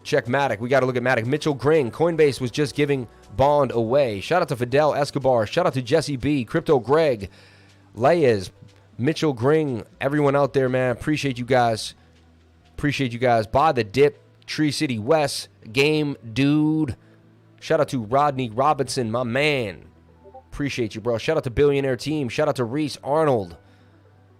Check MATIC. We got to look at MATIC. Mitchell Gring. Coinbase was just giving bond away. Shout out to Fidel Escobar. Shout out to Jesse B. Crypto Greg. Layes. Mitchell Gring. Everyone out there, man. Appreciate you guys. Appreciate you guys. Buy the dip. Tree City West. Game Dude. Shout out to Rodney Robinson, my man. Appreciate you, bro. Shout out to Billionaire Team. Shout out to Reese Arnold.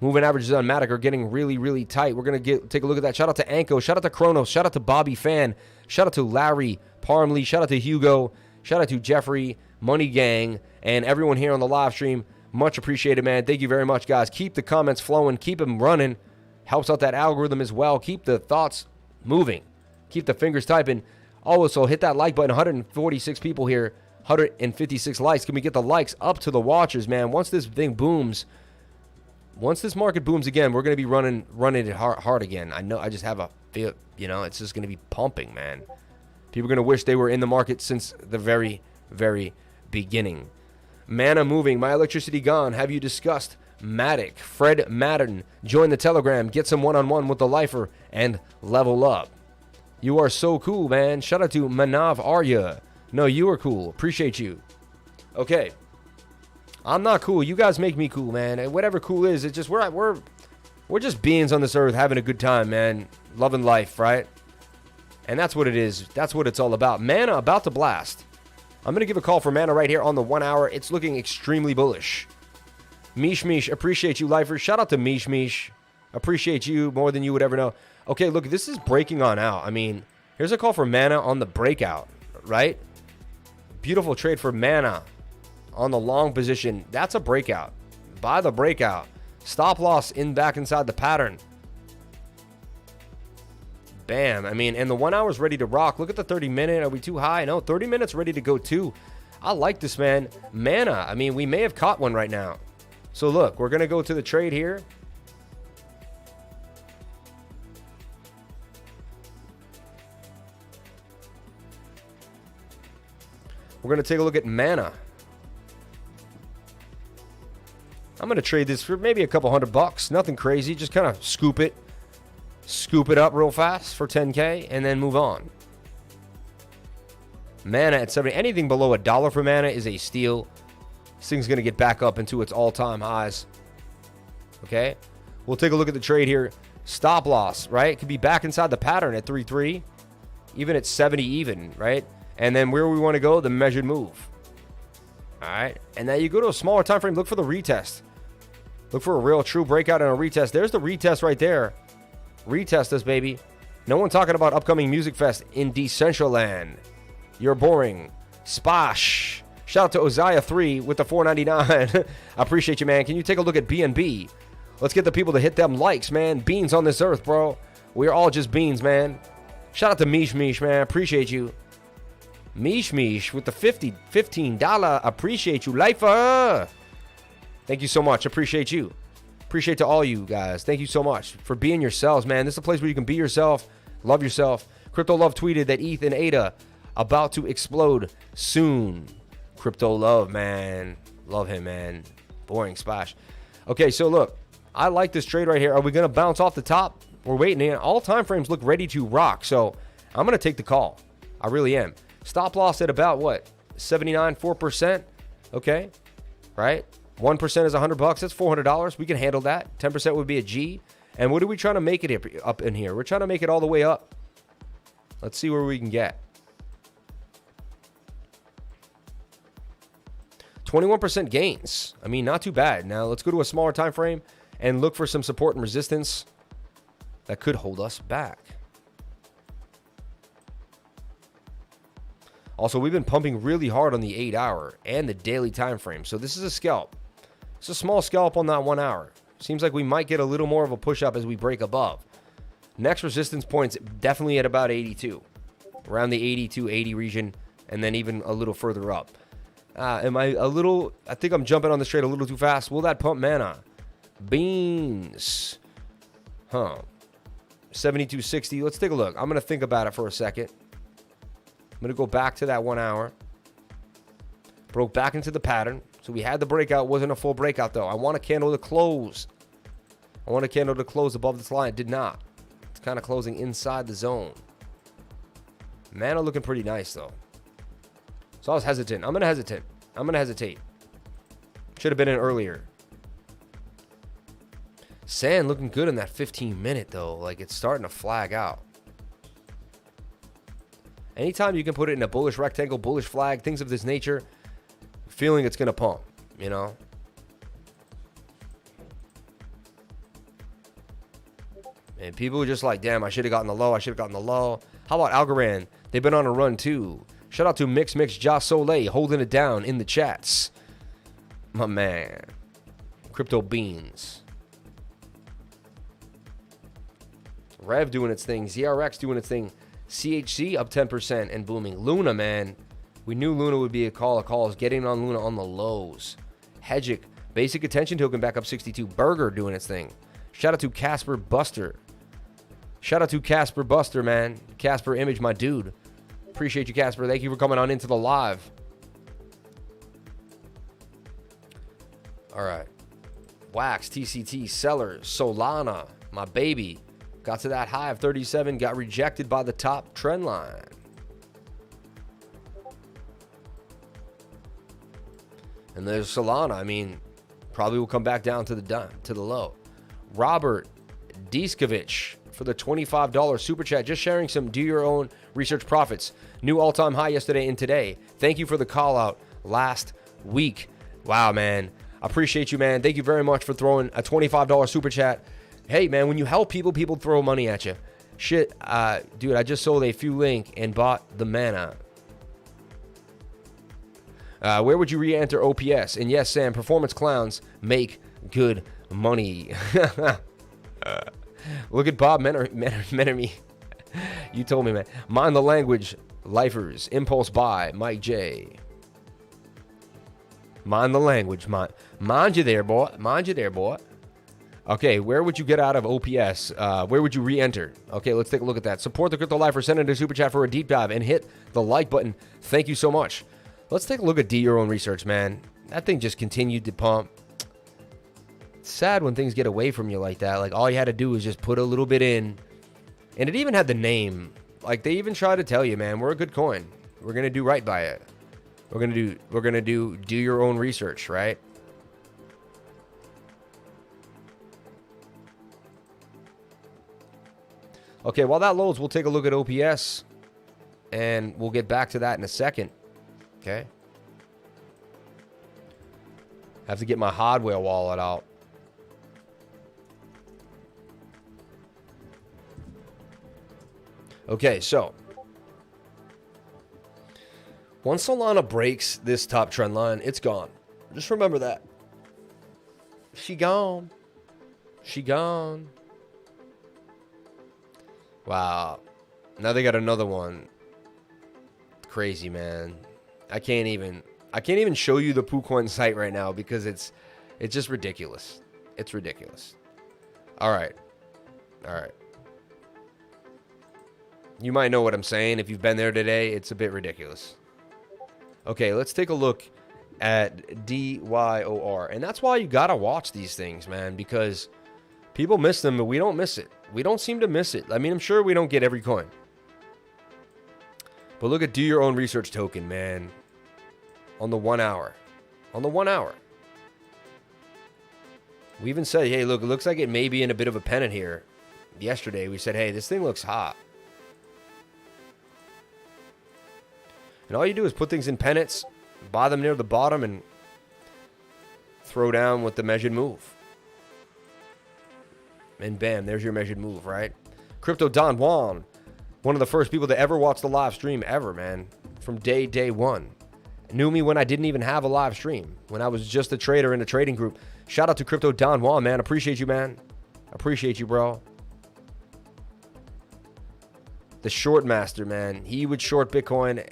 Moving averages on MATIC are getting really, really tight. We're going to take a look at that. Shout out to Anko. Shout out to Kronos. Shout out to Bobby Fan. Shout out to Larry Parmley. Shout out to Hugo. Shout out to Jeffrey, Money Gang, and everyone here on the live stream. Much appreciated, man. Thank you very much, guys. Keep the comments flowing. Keep them running. Helps out that algorithm as well. Keep the thoughts moving. Keep the fingers typing. Oh, so hit that like button. 146 people here. 156 likes. Can we get the likes up to the watchers, man? Once this thing booms, once this market booms again, we're going to be running it hard again. I know. I just have a feel, you know, it's just going to be pumping, man. People are going to wish they were in the market since the very, very beginning. Mana moving. My electricity gone. Have you discussed MATIC? Fred Madden. Join the Telegram. Get some one-on-one with the lifer and level up. You are so cool, man. Shout out to Manav Arya. No, you are cool. Appreciate you. Okay. I'm not cool. You guys make me cool, man. And whatever cool is, it's just we're just beings on this earth having a good time, man. Loving life, right? And that's what it is. That's what it's all about. Mana about to blast. I'm going to give a call for Mana right here on the 1 hour. It's looking extremely bullish. Mish, appreciate you, lifers. Shout out to Mish. Appreciate you more than you would ever know. Okay, look, this is breaking on out. I mean, here's a call for Mana on the breakout, right? Beautiful trade for Mana on the long position. That's a breakout. Buy the breakout. Stop loss back inside the pattern. Bam. I mean, and the 1 hour's ready to rock. Look at the 30-minute. Are we too high? No, 30 minutes ready to go too. I like this, man. Mana. I mean, we may have caught one right now. So look, we're going to go to the trade here. We're going to take a look at Mana. I'm going to trade this for maybe a couple $100. Nothing crazy. Just kind of scoop it up real fast for 10K and then move on. Mana at 70. Anything below $1 for Mana is a steal. This thing's going to get back up into its all-time highs. Okay. We'll take a look at the trade here. Stop loss, right? It could be back inside the pattern at 3.3. Even at 70 even, right? And then where we want to go, the measured move. All right. And then you go to a smaller time frame. Look for the retest. Look for a real true breakout and a retest. There's the retest right there. Retest us, baby. No one talking about upcoming Music Fest in Decentraland. You're boring. Sposh. Shout out to Oziah3 with the $4.99. I appreciate you, man. Can you take a look at BNB? Let's get the people to hit them likes, man. Beans on this earth, bro. We're all just beans, man. Shout out to Mish, man. Appreciate you. Mish with the $15. Appreciate you, lifer. Thank you so much. Appreciate you. Appreciate to all you guys. Thank you so much for being yourselves, man. This is a place where you can be yourself, love yourself. Crypto Love tweeted that ETH and ADA about to explode soon. Crypto Love, man. Love him, man. Boring splash. Okay, so look. I like this trade right here. Are we going to bounce off the top? We're waiting. All time frames look ready to rock. So I'm going to take the call. I really am. Stop loss at about what? 4%. Okay. Right? 1% is $100. That's $400. We can handle that. 10% would be a G. And what are we trying to make it up in here? We're trying to make it all the way up. Let's see where we can get. 21% gains. I mean, not too bad. Now let's go to a smaller time frame and look for some support and resistance that could hold us back. Also, we've been pumping really hard on the 8 hour and the daily time frame. So this is a scalp. It's a small scalp on that 1 hour. Seems like we might get a little more of a push up as we break above. Next resistance point's definitely at about 82. Around the 82, 80 region, and then even a little further up. I think I'm jumping on this trade a little too fast. Will that pump Mana? Beans. 72.60. Let's take a look. I'm going to think about it for a second. I'm going to go back to that 1 hour. Broke back into the pattern. So we had the breakout. Wasn't a full breakout, though. I want a candle to close. I want a candle to close above this line. It did not. It's kind of closing inside the zone. Mana looking pretty nice, though. So I was hesitant. I'm going to hesitate. Should have been in earlier. Sand looking good in that 15-minute, though. Like, it's starting to flag out. Anytime you can put it in a bullish rectangle, bullish flag, things of this nature, feeling it's going to pump, you know? And people are just like, damn, I should have gotten the low. How about Algorand? They've been on a run, too. Shout out to Mix Ja Soleil holding it down in the chats. My man. Crypto Beans. Rev doing its thing. ZRX doing its thing. CHC up 10% and booming. Luna, man. We knew Luna would be a call of calls. Getting on Luna on the lows. Hedgic. Basic attention token back up 62. Burger doing its thing. Shout out to Casper Buster. Shout out to Casper Buster, man. Casper Image, my dude. Appreciate you, Casper. Thank you for coming on into the live. All right. Wax, TCT, Sellers, Solana, my baby. Got to that high of 37, got rejected by the top trend line. And there's Solana. I mean, probably will come back down to the low. Robert Diskovich for the $25 super chat. Just sharing some do your own research profits. New all-time high yesterday and today. Thank you for the call out last week. Wow, man. Appreciate you, man. Thank you very much for throwing a $25 super chat. Hey, man, when you help people, people throw money at you. Shit, dude, I just sold a few link and bought the mana. Where would you re-enter OPS? And yes, Sam, performance clowns make good money. Look at Bob Menemy. You told me, man. Mind the language, lifers. Impulse buy, Mike J. Mind the language. Mind you there, boy. Mind you there, boy. Okay, where would you get out of OPS? Where would you re-enter? Okay, let's take a look at that. Support the Crypto Lifer. Send in a super chat for a deep dive and hit the like button. Thank you so much. Let's take a look at Do Your Own Research, man. That thing just continued to pump. It's sad when things get away from you like that. Like, all you had to do was just put a little bit in. And it even had the name. Like, they even try to tell you, man, we're a good coin. We're going to do right by it. We're going to do your own research, right? Okay, while that loads, we'll take a look at OPS. And we'll get back to that in a second. Okay. Have to get my hardware wallet out. Okay, so once Solana breaks this top trend line, it's gone. Just remember that. She gone. She gone. Wow. Now they got another one. Crazy, man. I can't even show you the KuCoin site right now because it's just ridiculous. It's ridiculous. All right. You might know what I'm saying. If you've been there today, it's a bit ridiculous. Okay, let's take a look at DYOR. And that's why you got to watch these things, man, because people miss them, but we don't miss it. We don't seem to miss it. I mean, I'm sure we don't get every coin. But look at Do Your Own Research token, man. On the 1 hour. On the 1 hour. We even said, hey, look, it looks like it may be in a bit of a pennant here. Yesterday, we said, hey, this thing looks hot. And all you do is put things in pennants, buy them near the bottom, and throw down with the measured move. And bam, there's your measured move, right? Crypto Don Juan, one of the first people to ever watch the live stream ever, man. From day one. Knew me when I didn't even have a live stream. When I was just a trader in a trading group. Shout out to Crypto Don Juan, man. Appreciate you, man. Appreciate you, bro. The short master, man. He would short Bitcoin,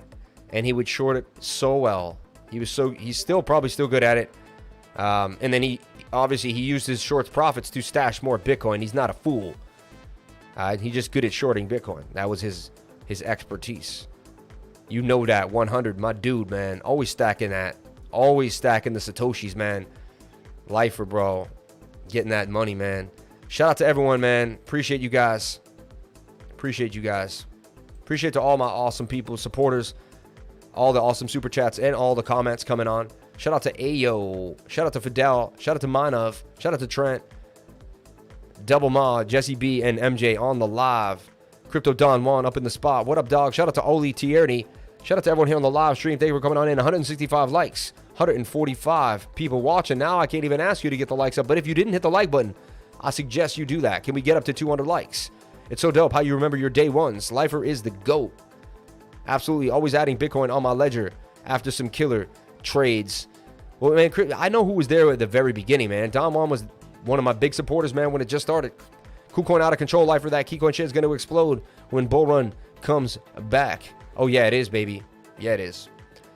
and he would short it so well. He's still probably still good at it. And then he used his shorts profits to stash more Bitcoin. He's not a fool. He's just good at shorting Bitcoin. That was his expertise. You know that 100, my dude, man. Always stacking that. Always stacking the Satoshis, man. Lifer, bro. Getting that money, man. Shout out to everyone, man. Appreciate you guys. Appreciate you guys. Appreciate to all my awesome people, supporters. All the awesome super chats and all the comments coming on. Shout out to Ayo. Shout out to Fidel. Shout out to Minov. Shout out to Trent. Double Ma, Jesse B, and MJ on the live. Crypto Don Juan up in the spot. What up, dog? Shout out to Oli Tierney. Shout out to everyone here on the live stream. Thank you for coming on in. 165 likes. 145 people watching. Now I can't even ask you to get the likes up. But if you didn't hit the like button, I suggest you do that. Can we get up to 200 likes? It's so dope how you remember your day ones. Lifer is the GOAT. Absolutely. Always adding Bitcoin on my ledger after some killer trades. Well, man, I know who was there at the very beginning, man. Don Juan was one of my big supporters, man, when it just started. KuCoin out of control. Lifer, that KuCoin shit is going to explode when bull run comes back. Oh, yeah, it is, baby. Yeah, it is.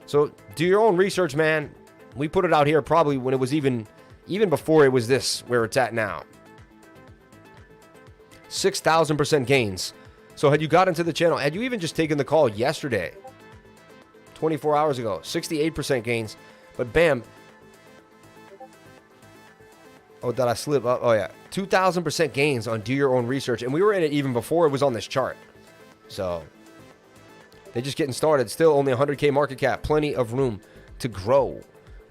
So do your own research, man. We put it out here probably when it was even before it was this, where it's at now. 6,000% gains. So had you got into the channel, had you even just taken the call yesterday, 24 hours ago, 68% gains, but bam. Oh, did I slip up? Oh, yeah. 2,000% gains on do your own research. And we were in it even before it was on this chart. So they're just getting started. Still only 100K market cap. Plenty of room to grow.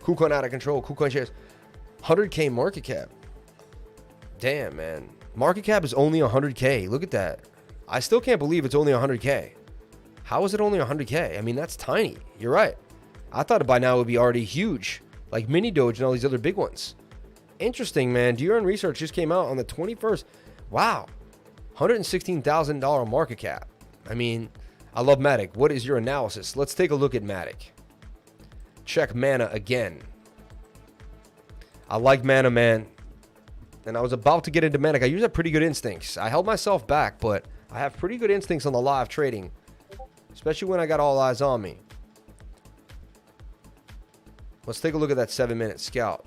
KuCoin out of control. KuCoin shares. 100K market cap. Damn, man. Market cap is only 100K. Look at that. I still can't believe it's only 100K. How is it only 100K? I mean, that's tiny. You're right. I thought by now it would be already huge. Like Mini Doge and all these other big ones. Interesting, man. Do your own research just came out on the 21st. Wow. $116,000 market cap. I mean, I love MATIC. What is your analysis? Let's take a look at MATIC. Check Mana again. I like Mana, man. And I was about to get into MATIC. I usually have pretty good instincts. I held myself back, but I have pretty good instincts on the live trading. Especially when I got all eyes on me. Let's take a look at that 7-minute scout.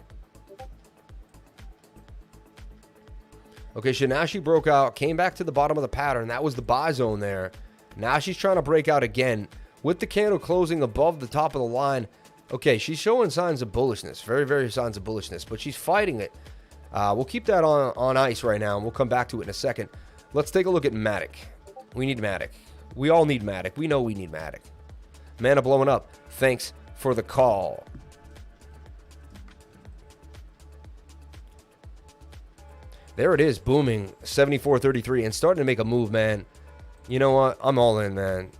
Okay, so now she broke out, came back to the bottom of the pattern. That was the buy zone there. Now she's trying to break out again with the candle closing above the top of the line. Okay, she's showing signs of bullishness. Very, very signs of bullishness, but she's fighting it. We'll keep that on ice right now, and we'll come back to it in a second. Let's take a look at MATIC. We need MATIC. We all need MATIC. We know we need MATIC. Mana blowing up. Thanks for the call. There it is, booming, 74.33, and starting to make a move, man. You know what? I'm all in, man.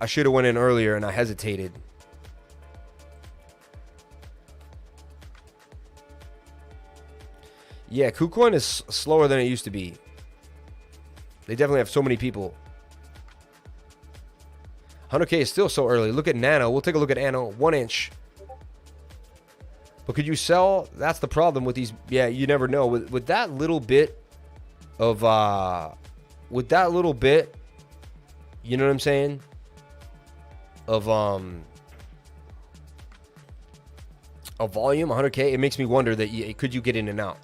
I should have went in earlier, and I hesitated. Yeah, KuCoin is slower than it used to be. They definitely have so many people. 100K is still so early. Look at Nano. We'll take a look at Nano. 1 inch. But could you sell? That's the problem with these. Yeah, you never know. With that little bit of, with that little bit, you know what I'm saying? Of volume, 100K, it makes me wonder that could you get in and out?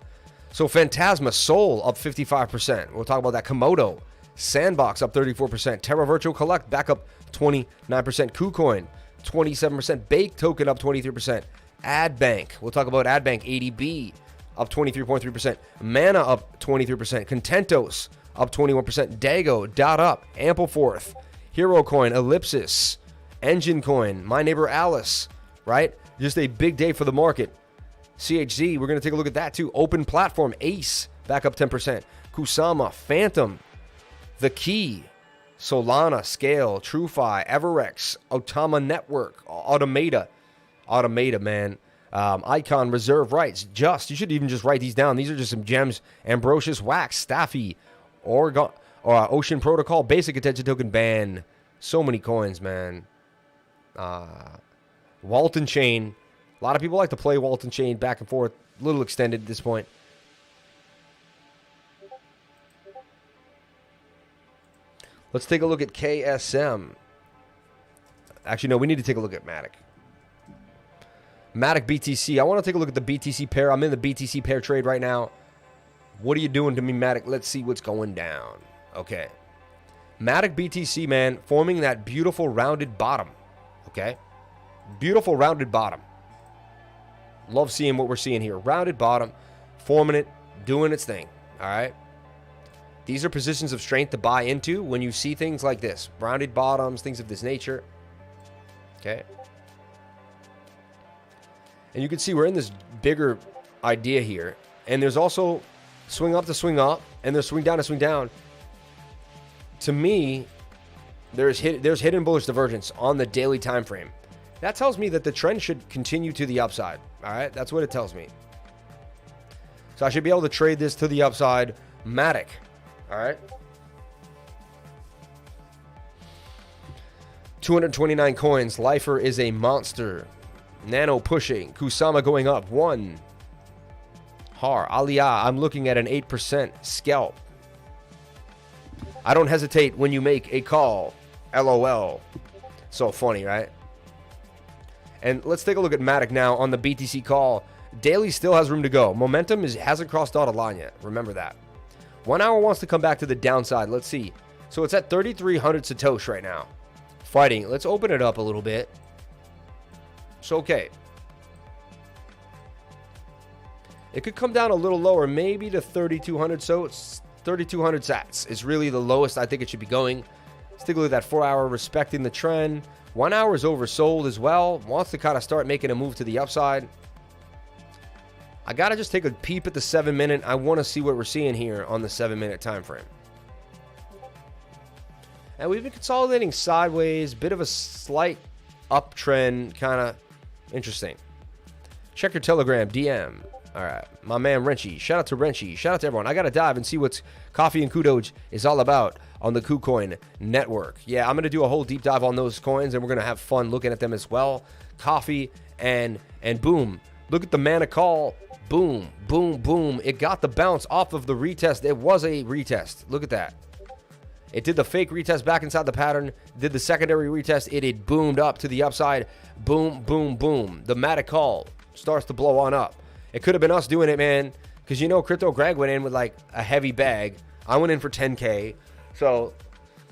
So Phantasma, Sol up 55%. We'll talk about that. Komodo, Sandbox up 34%. Terra Virtual Collect back up 29%. KuCoin 27%. Bake Token up 23%. AdBank, we'll talk about AdBank. ADB up 23.3%. Mana up 23%. Contentos up 21%. Dago, DOTUP, Ampleforth, Hero Coin, Ellipsis, Enjin Coin, My Neighbor Alice, right? Just a big day for the market. CHZ, we're going to take a look at that too. Open Platform, Ace, back up 10%. Kusama, Fantom, The Key, Solana, Scale, TrueFi, Everex, Otama Network, Automata, man. Icon, Reserve Rights, Just. You should even just write these down. These are just some gems. Ambrosius Wax, Staffy, Ocean Protocol, Basic Attention Token, Ban. So many coins, man. Walton Chain. A lot of people like to play Walton Chain back and forth. A little extended at this point. Let's take a look at KSM. Actually, no, we need to take a look at MATIC. MATIC BTC. I want to take a look at the BTC pair. I'm in the BTC pair trade right now. What are you doing to me, MATIC? Let's see what's going down. Okay. MATIC BTC, man, forming that beautiful rounded bottom. Okay. Beautiful rounded bottom. Love seeing what we're seeing here. Rounded bottom, forming it, doing its thing. All right. These are positions of strength to buy into when you see things like this. Rounded bottoms, things of this nature. Okay. And you can see we're in this bigger idea here. And there's also swing up to swing up, and there's swing down to swing down. To me, there's hidden bullish divergence on the daily time frame. That tells me that the trend should continue to the upside. All right, that's what it tells me. So I should be able to trade this to the upside. MATIC. All right. 229 coins. Lifer is a monster. Nano pushing. Kusama going up. 1. Har. Aliyah. I'm looking at an 8% scalp. I don't hesitate when you make a call. LOL. So funny, right? And let's take a look at MATIC now on the BTC call. Daily still has room to go. Momentum hasn't crossed dotted line yet. Remember that. 1 hour wants to come back to the downside. Let's see. So it's at 3,300 Satoshi right now. Fighting. Let's open it up a little bit. So, okay. It could come down a little lower, maybe to 3,200. So it's 3,200 sats. It's really the lowest I think it should be going. Let's take a look at that 4 hour, respecting the trend. 1 hour is oversold as well. Wants to kind of start making a move to the upside. I got to just take a peep at the 7 minute. I want to see what we're seeing here on the 7 minute time frame. And we've been consolidating sideways. Bit of a slight uptrend. Kind of interesting. Check your Telegram DM. All right. My man Renchi. Shout out to Renchi. Shout out to everyone. I got to dive and see what's Coffee and KuDoge is all about on the KuCoin network. Yeah, I'm going to do a whole deep dive on those coins, and we're going to have fun looking at them as well. Coffee and boom. Look at the mana call. Boom, boom, boom. It got the bounce off of the retest. It was a retest. Look at that. It did the fake retest back inside the pattern. Did the secondary retest. It had boomed up to the upside. Boom, boom, boom. The MATIC call starts to blow on up. It could have been us doing it, man. Because you know, Crypto Greg went in with like a heavy bag. I went in for 10K. So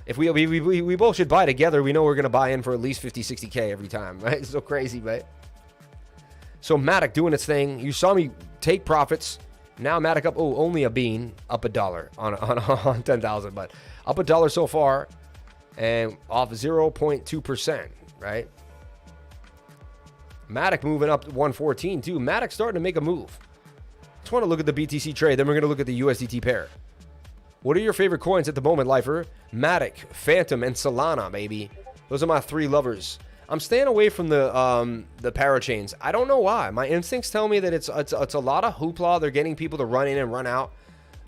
if we both should buy together, we know we're going to buy in for at least 50, 60K every time, right? It's so crazy, right? So MATIC doing its thing. You saw me take profits. Now MATIC up, oh, only a bean, up $1 on 10,000, but up $1 so far and off 0.2%, right? MATIC moving up to 114 too. MATIC starting to make a move. Just want to look at the BTC trade, then we're going to look at the USDT pair. What are your favorite coins at the moment, Lifer? MATIC, Fantom, and Solana, baby. Those are my three lovers. I'm staying away from the parachains. I don't know why. My instincts tell me that it's a lot of hoopla. They're getting people to run in and run out.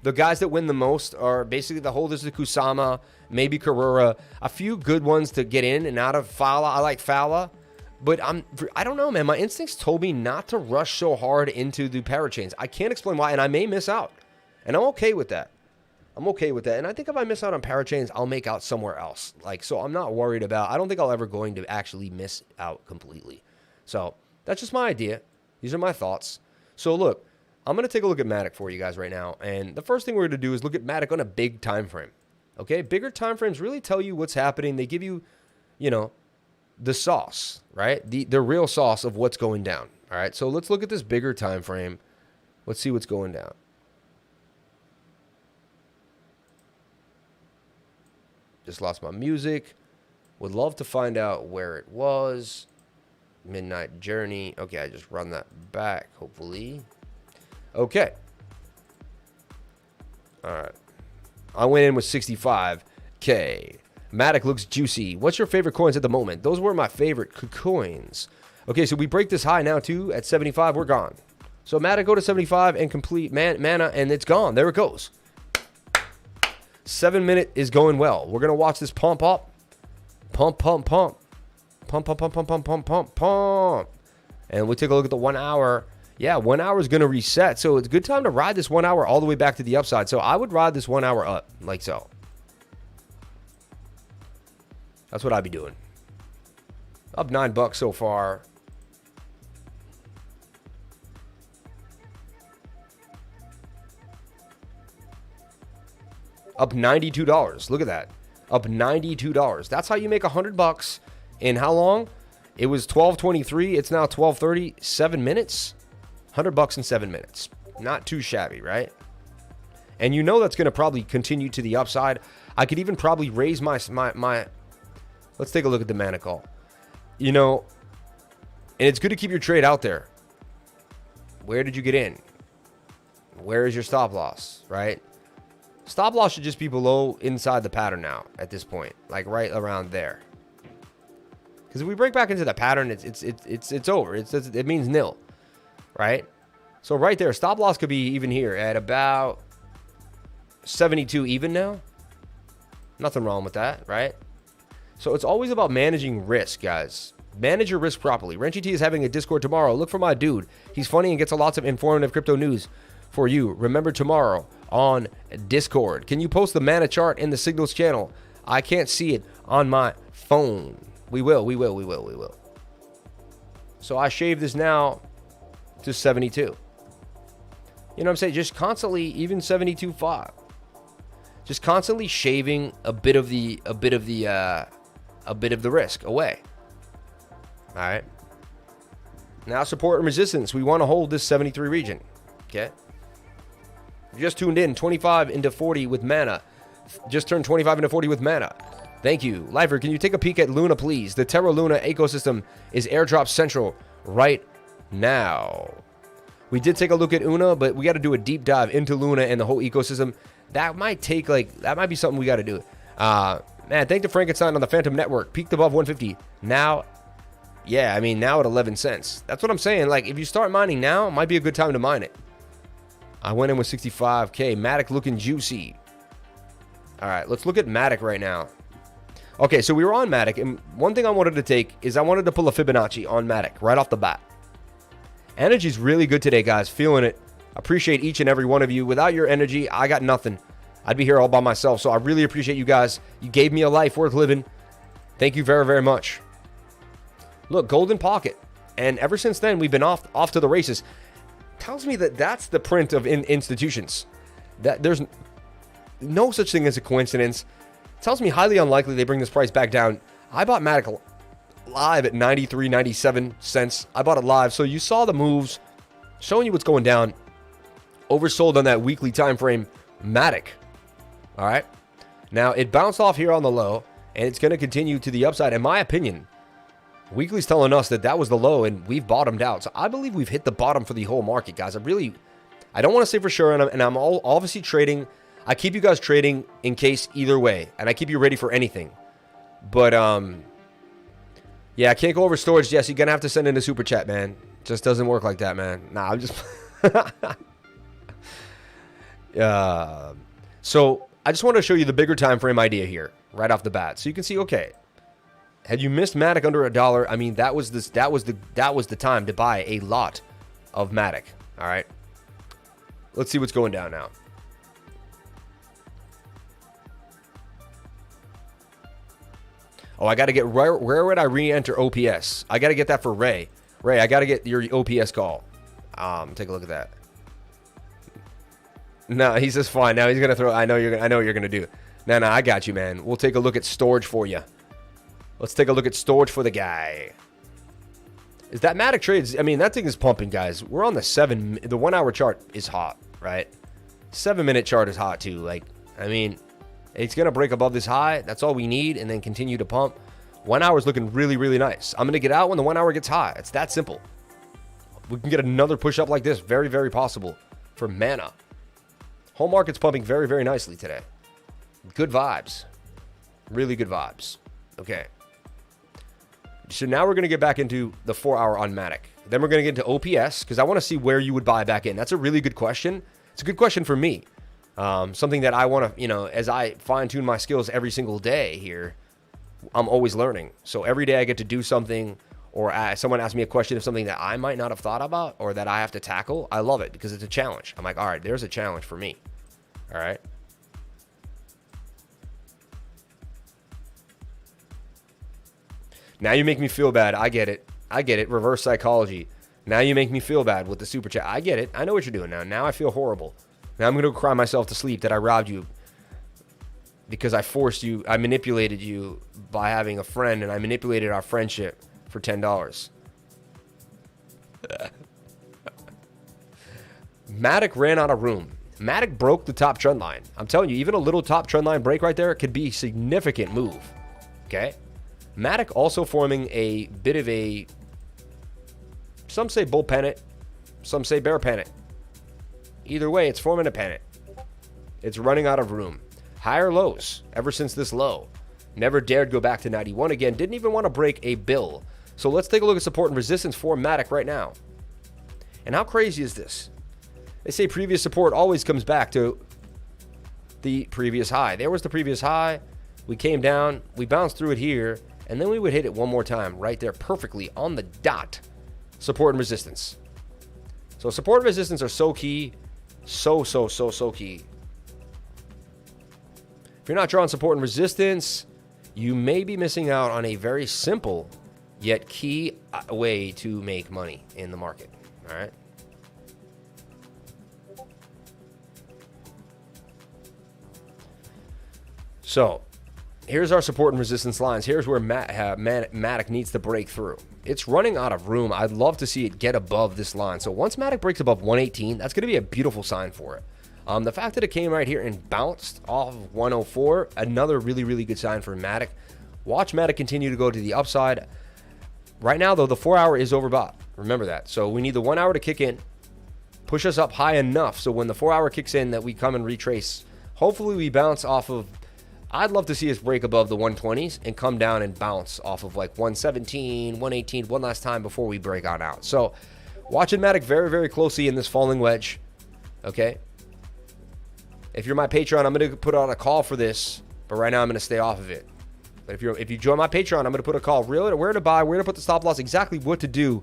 The guys that win the most are basically the holders of Kusama, maybe Karura, a few good ones to get in and out of Fala. I like Fala, but I don't know, man. My instincts told me not to rush so hard into the parachains. I can't explain why, and I may miss out, and I'm okay with that. I'm okay with that. And I think if I miss out on parachains, I'll make out somewhere else. Like, so I'm not worried about, I don't think I'll ever going to actually miss out completely. So that's just my idea. These are my thoughts. So look, I'm going to take a look at MATIC for you guys right now. And the first thing we're going to do is look at MATIC on a big time frame. Okay. Bigger time frames really tell you what's happening. They give you, you know, the sauce, right? The real sauce of what's going down. All right. So let's look at this bigger time frame. Let's see what's going down. Just lost my music. Would love to find out where it was. Midnight Journey. Okay, I just run that back, hopefully. Okay. All right. I went in with 65K. MATIC looks juicy. What's your favorite coins at the moment? Those were my favorite coins. Okay, so we break this high now, too. At 75, we're gone. So MATIC go to 75 and complete mana, and it's gone. There it goes. 7 minute is going well. We're going to watch this pump up. Pump, pump, pump. Pump, pump, pump, pump, pump, pump, pump, pump. And we'll take a look at the 1 hour. Yeah, 1 hour is going to reset. So it's a good time to ride this 1 hour all the way back to the upside. So I would ride this 1 hour up, like so. That's what I'd be doing. Up $9 so far. Up $92. Look at that. Up $92. That's how you make $100 in how long? It was 12:23. It's now 12:30. 7 minutes. $100 in 7 minutes. Not too shabby, right? And you know that's going to probably continue to the upside. I could even probably raise my. Let's take a look at the mana call. You know, and it's good to keep your trade out there. Where did you get in? Where is your stop loss, right? Stop loss should just be below inside the pattern now at this point, like right around there. Because if we break back into the pattern, it's over. It means nil, right? So right there, stop loss could be even here at about 72 even now. Nothing wrong with that, right? So it's always about managing risk, guys. Manage your risk properly. Renchi T is having a Discord tomorrow. Look for my dude. He's funny and gets lots of informative crypto news for you. Remember tomorrow, on Discord. Can you post the mana chart in the signals channel? I can't see it on my phone. We will. So I shave this now to 72. You know what I'm saying? Just constantly, even 72.5. Just constantly shaving a bit of the risk away. All right. Now support and resistance. We want to hold this 73 region. Okay. Just tuned in, 25 into 40 with mana. Just turned 25 into 40 with mana. Thank you. Lifer, can you take a peek at Luna, please? The Terra Luna ecosystem is airdrop central right now. We did take a look at Una, but we got to do a deep dive into Luna and the whole ecosystem. That might take, that might be something we got to do. Man, thank the Frankenstein on the Fantom network. Peaked above 150. Now, yeah, I mean, now at 11 cents. That's what I'm saying. Like, if you start mining now, it might be a good time to mine it. I went in with 65K. MATIC looking juicy. All right, let's look at MATIC right now. Okay, so we were on MATIC, and one thing I wanted to take is I wanted to pull a Fibonacci on MATIC right off the bat. Energy's really good today, guys. Feeling it. Appreciate each and every one of you. Without your energy, I got nothing. I'd be here all by myself, so I really appreciate you guys. You gave me a life worth living. Thank you very, very much. Look, golden pocket. And ever since then, we've been off to the races. Tells me that that's the print of institutions. That there's no such thing as a coincidence. Tells me highly unlikely they bring this price back down. I bought MATIC live at 93, 97 cents. I bought it live. So you saw the moves, showing you what's going down. Oversold on that weekly time frame. MATIC. All right. Now, it bounced off here on the low, and it's going to continue to the upside. In my opinion, weekly's telling us that that was the low, and we've bottomed out. So I believe we've hit the bottom for the whole market, guys. I don't want to say for sure, and I'm obviously trading. I keep you guys trading in case either way, and I keep you ready for anything. But, yeah, I can't go over storage, Jess. You're going to have to send in a super chat, man. Just doesn't work like that, man. Nah, I'm just... So I just want to show you the bigger time frame idea here right off the bat, so you can see. Okay, had you missed MATIC under $1, I mean that was the time to buy a lot of MATIC. All right, let's see what's going down now. Oh, I got to get where would I re-enter OPS? I got to get that for Ray. Ray, I got to get your OPS call. Take a look at that. No, he says fine. Now he's gonna throw. I know what you're gonna do. No, I got you, man. We'll take a look at STORJ for you. Let's take a look at STORJ for the guy. Is that MATIC trades? I mean, that thing is pumping, guys. We're on the 1 hour chart is hot, right? 7 minute chart is hot too. Like, I mean, it's gonna break above this high. That's all we need, and then continue to pump. 1 hour is looking really, really nice. I'm gonna get out when the 1 hour gets high. It's that simple. We can get another push up like this. Very, very possible for mana. Whole market's pumping very, very nicely today. Good vibes. Really good vibes. Okay. So now we're going to get back into the 4 hour on MATIC. Then we're going to get into OPS, because I want to see where you would buy back in. That's a really good question. It's a good question for me. Something that I want to, as I fine tune my skills every single day here, I'm always learning. So every day I get to do something, or someone asks me a question of something that I might not have thought about or that I have to tackle. I love it because it's a challenge. I'm like, all right, there's a challenge for me. All right. Now you make me feel bad. I get it. I get it. Reverse psychology. Now you make me feel bad with the super chat. I get it. I know what you're doing now. Now I feel horrible. Now I'm going to cry myself to sleep that I robbed you because I forced you. I manipulated you by having a friend, and I manipulated our friendship for $10. MATIC ran out of room. MATIC broke the top trend line. I'm telling you, even a little top trend line break right there could be a significant move. Okay? MATIC also forming a bit of a, some say bull pennant, some say bear pennant. Either way, it's forming a pennant. It's running out of room. Higher lows ever since this low. Never dared go back to 91 again. Didn't even want to break a bill. So let's take a look at support and resistance for MATIC right now. And how crazy is this? They say previous support always comes back to the previous high. There was the previous high. We came down. We bounced through it here. And then we would hit it one more time right there perfectly on the dot. Support and resistance. So support and resistance are so key. So key. If you're not drawing support and resistance, you may be missing out on a very simple yet key way to make money in the market. All right. So here's our support and resistance lines. Here's where MATIC needs to break through. It's running out of room. I'd love to see it get above this line. So once MATIC breaks above 118, that's going to be a beautiful sign for it. The fact that it came right here and bounced off of 104, another really, really good sign for MATIC. Watch MATIC continue to go to the upside. Right now, though, the 4-hour is overbought. Remember that. So we need the 1 hour to kick in, push us up high enough so when the 4-hour kicks in that we come and retrace. Hopefully we bounce off of, I'd love to see us break above the 120s and come down and bounce off of like 117, 118 one last time before we break on out. So watching MATIC very, very closely in this falling wedge. Okay. If you're my Patreon, I'm going to put out a call for this, but right now I'm going to stay off of it. But if you join my Patreon, I'm going to put a call where to buy, where to put the stop loss, exactly what to do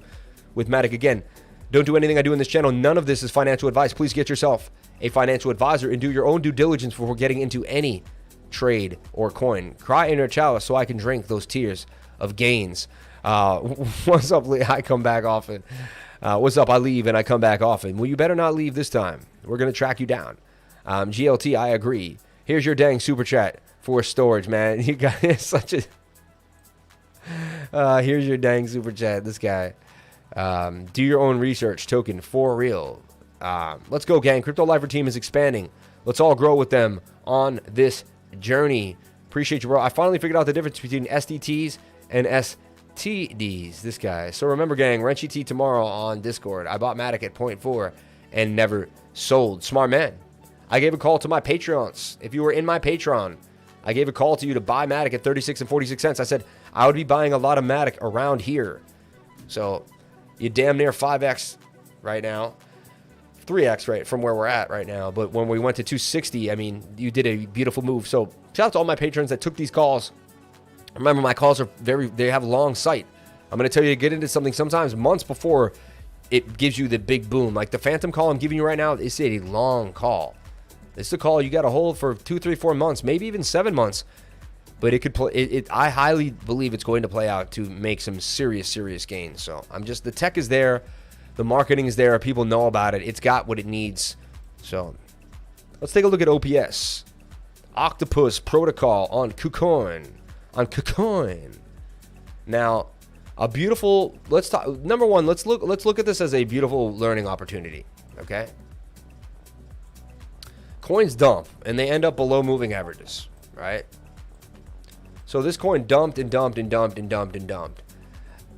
with MATIC. Again, don't do anything I do in this channel. None of this is financial advice. Please get yourself a financial advisor and do your own due diligence before getting into any trade or coin. Cry in your chalice so I can drink those tears of gains. What's up, Lee? I come back often. What's up? I leave and I come back often. Well, you better not leave this time. We're going to track you down. GLT, I agree. Here's your dang super chat for STORJ, man. You got such a... here's your dang super chat. This guy. Do your own research. Token for real. Let's go, gang. Crypto Lifer team is expanding. Let's all grow with them on this journey. Appreciate you, bro. I finally figured out the difference between SDTs and STDs. This guy. So remember, gang, Renchi T tomorrow on Discord. I bought MATIC at 0.4 and never sold. Smart man. I gave a call to my Patreons. If you were in my Patreon, I gave a call to you to buy MATIC at 36 and 46 cents. I said I would be buying a lot of MATIC around here. So you damn near 5x right now. 3x right from where we're at right now. But when we went to 260, I mean, you did a beautiful move. So shout out to all my patrons that took these calls. Remember, my calls are they have long sight. I'm going to tell you to get into something sometimes months before it gives you the big boom. Like the Fantom call I'm giving you right now, it's a long call. This is a call you got to hold for 2, 3, 4 months, maybe even 7 months. But it could play. I highly believe it's going to play out to make some serious gains. So the tech is there, the marketing is there, people know about it. It's got what it needs. So let's take a look at OPS. Octopus protocol on KuCoin. Now, a beautiful. Let's talk. Number one, let's look at this as a beautiful learning opportunity. Okay. Coins dump, and they end up below moving averages, right? So this coin dumped and dumped and dumped and dumped and dumped.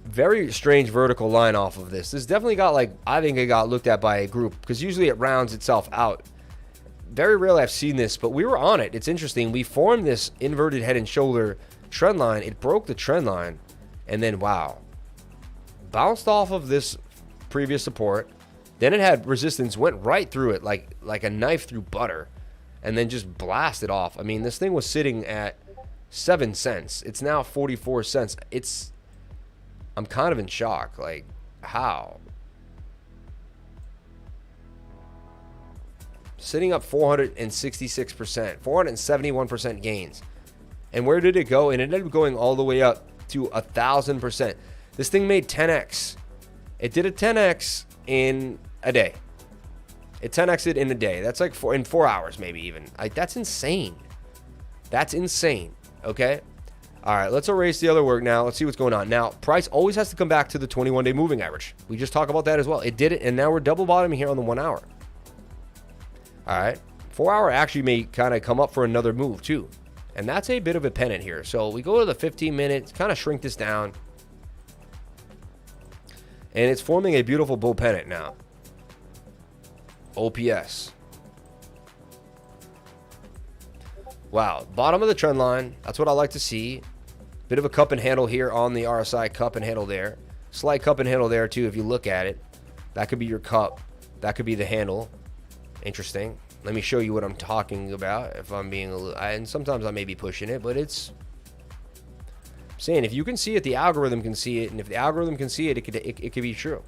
Very strange vertical line off of this. This definitely got I think it got looked at by a group because usually it rounds itself out. Very rarely I've seen this, but we were on it. It's interesting. We formed this inverted head and shoulder trend line. It broke the trend line, and then wow, bounced off of this previous support. Then it had resistance, went right through it like a knife through butter, and then just blasted off. I mean, this thing was sitting at 7 cents. It's now 44 cents. I'm kind of in shock. Like, how? Sitting up 466%, 471% gains. And where did it go? It ended up going all the way up to 1,000%. This thing made 10x. It did a 10x in a day. It 10x'd in a day. That's like in 4 hours, maybe even. That's insane. That's insane. Okay. All right. Let's erase the other work now. Let's see what's going on. Now, price always has to come back to the 21-day moving average. We just talked about that as well. It did it, and now we're double bottoming here on the 1 hour. All right. 4 hour actually may kind of come up for another move too. And that's a bit of a pennant here. So we go to the 15 minutes, kind of shrink this down. And it's forming a beautiful bull pennant now. OPS. Wow. Bottom of the trend line. That's what I like to see. Bit of a cup and handle here on the RSI. Cup and handle there. Slight cup and handle there too if you look at it. That could be your cup. That could be the handle. Interesting. Let me show you what I'm talking about. If I'm being a little... And sometimes I may be pushing it, but it's... I'm saying if you can see it, the algorithm can see it. And if the algorithm can see it, it could be true.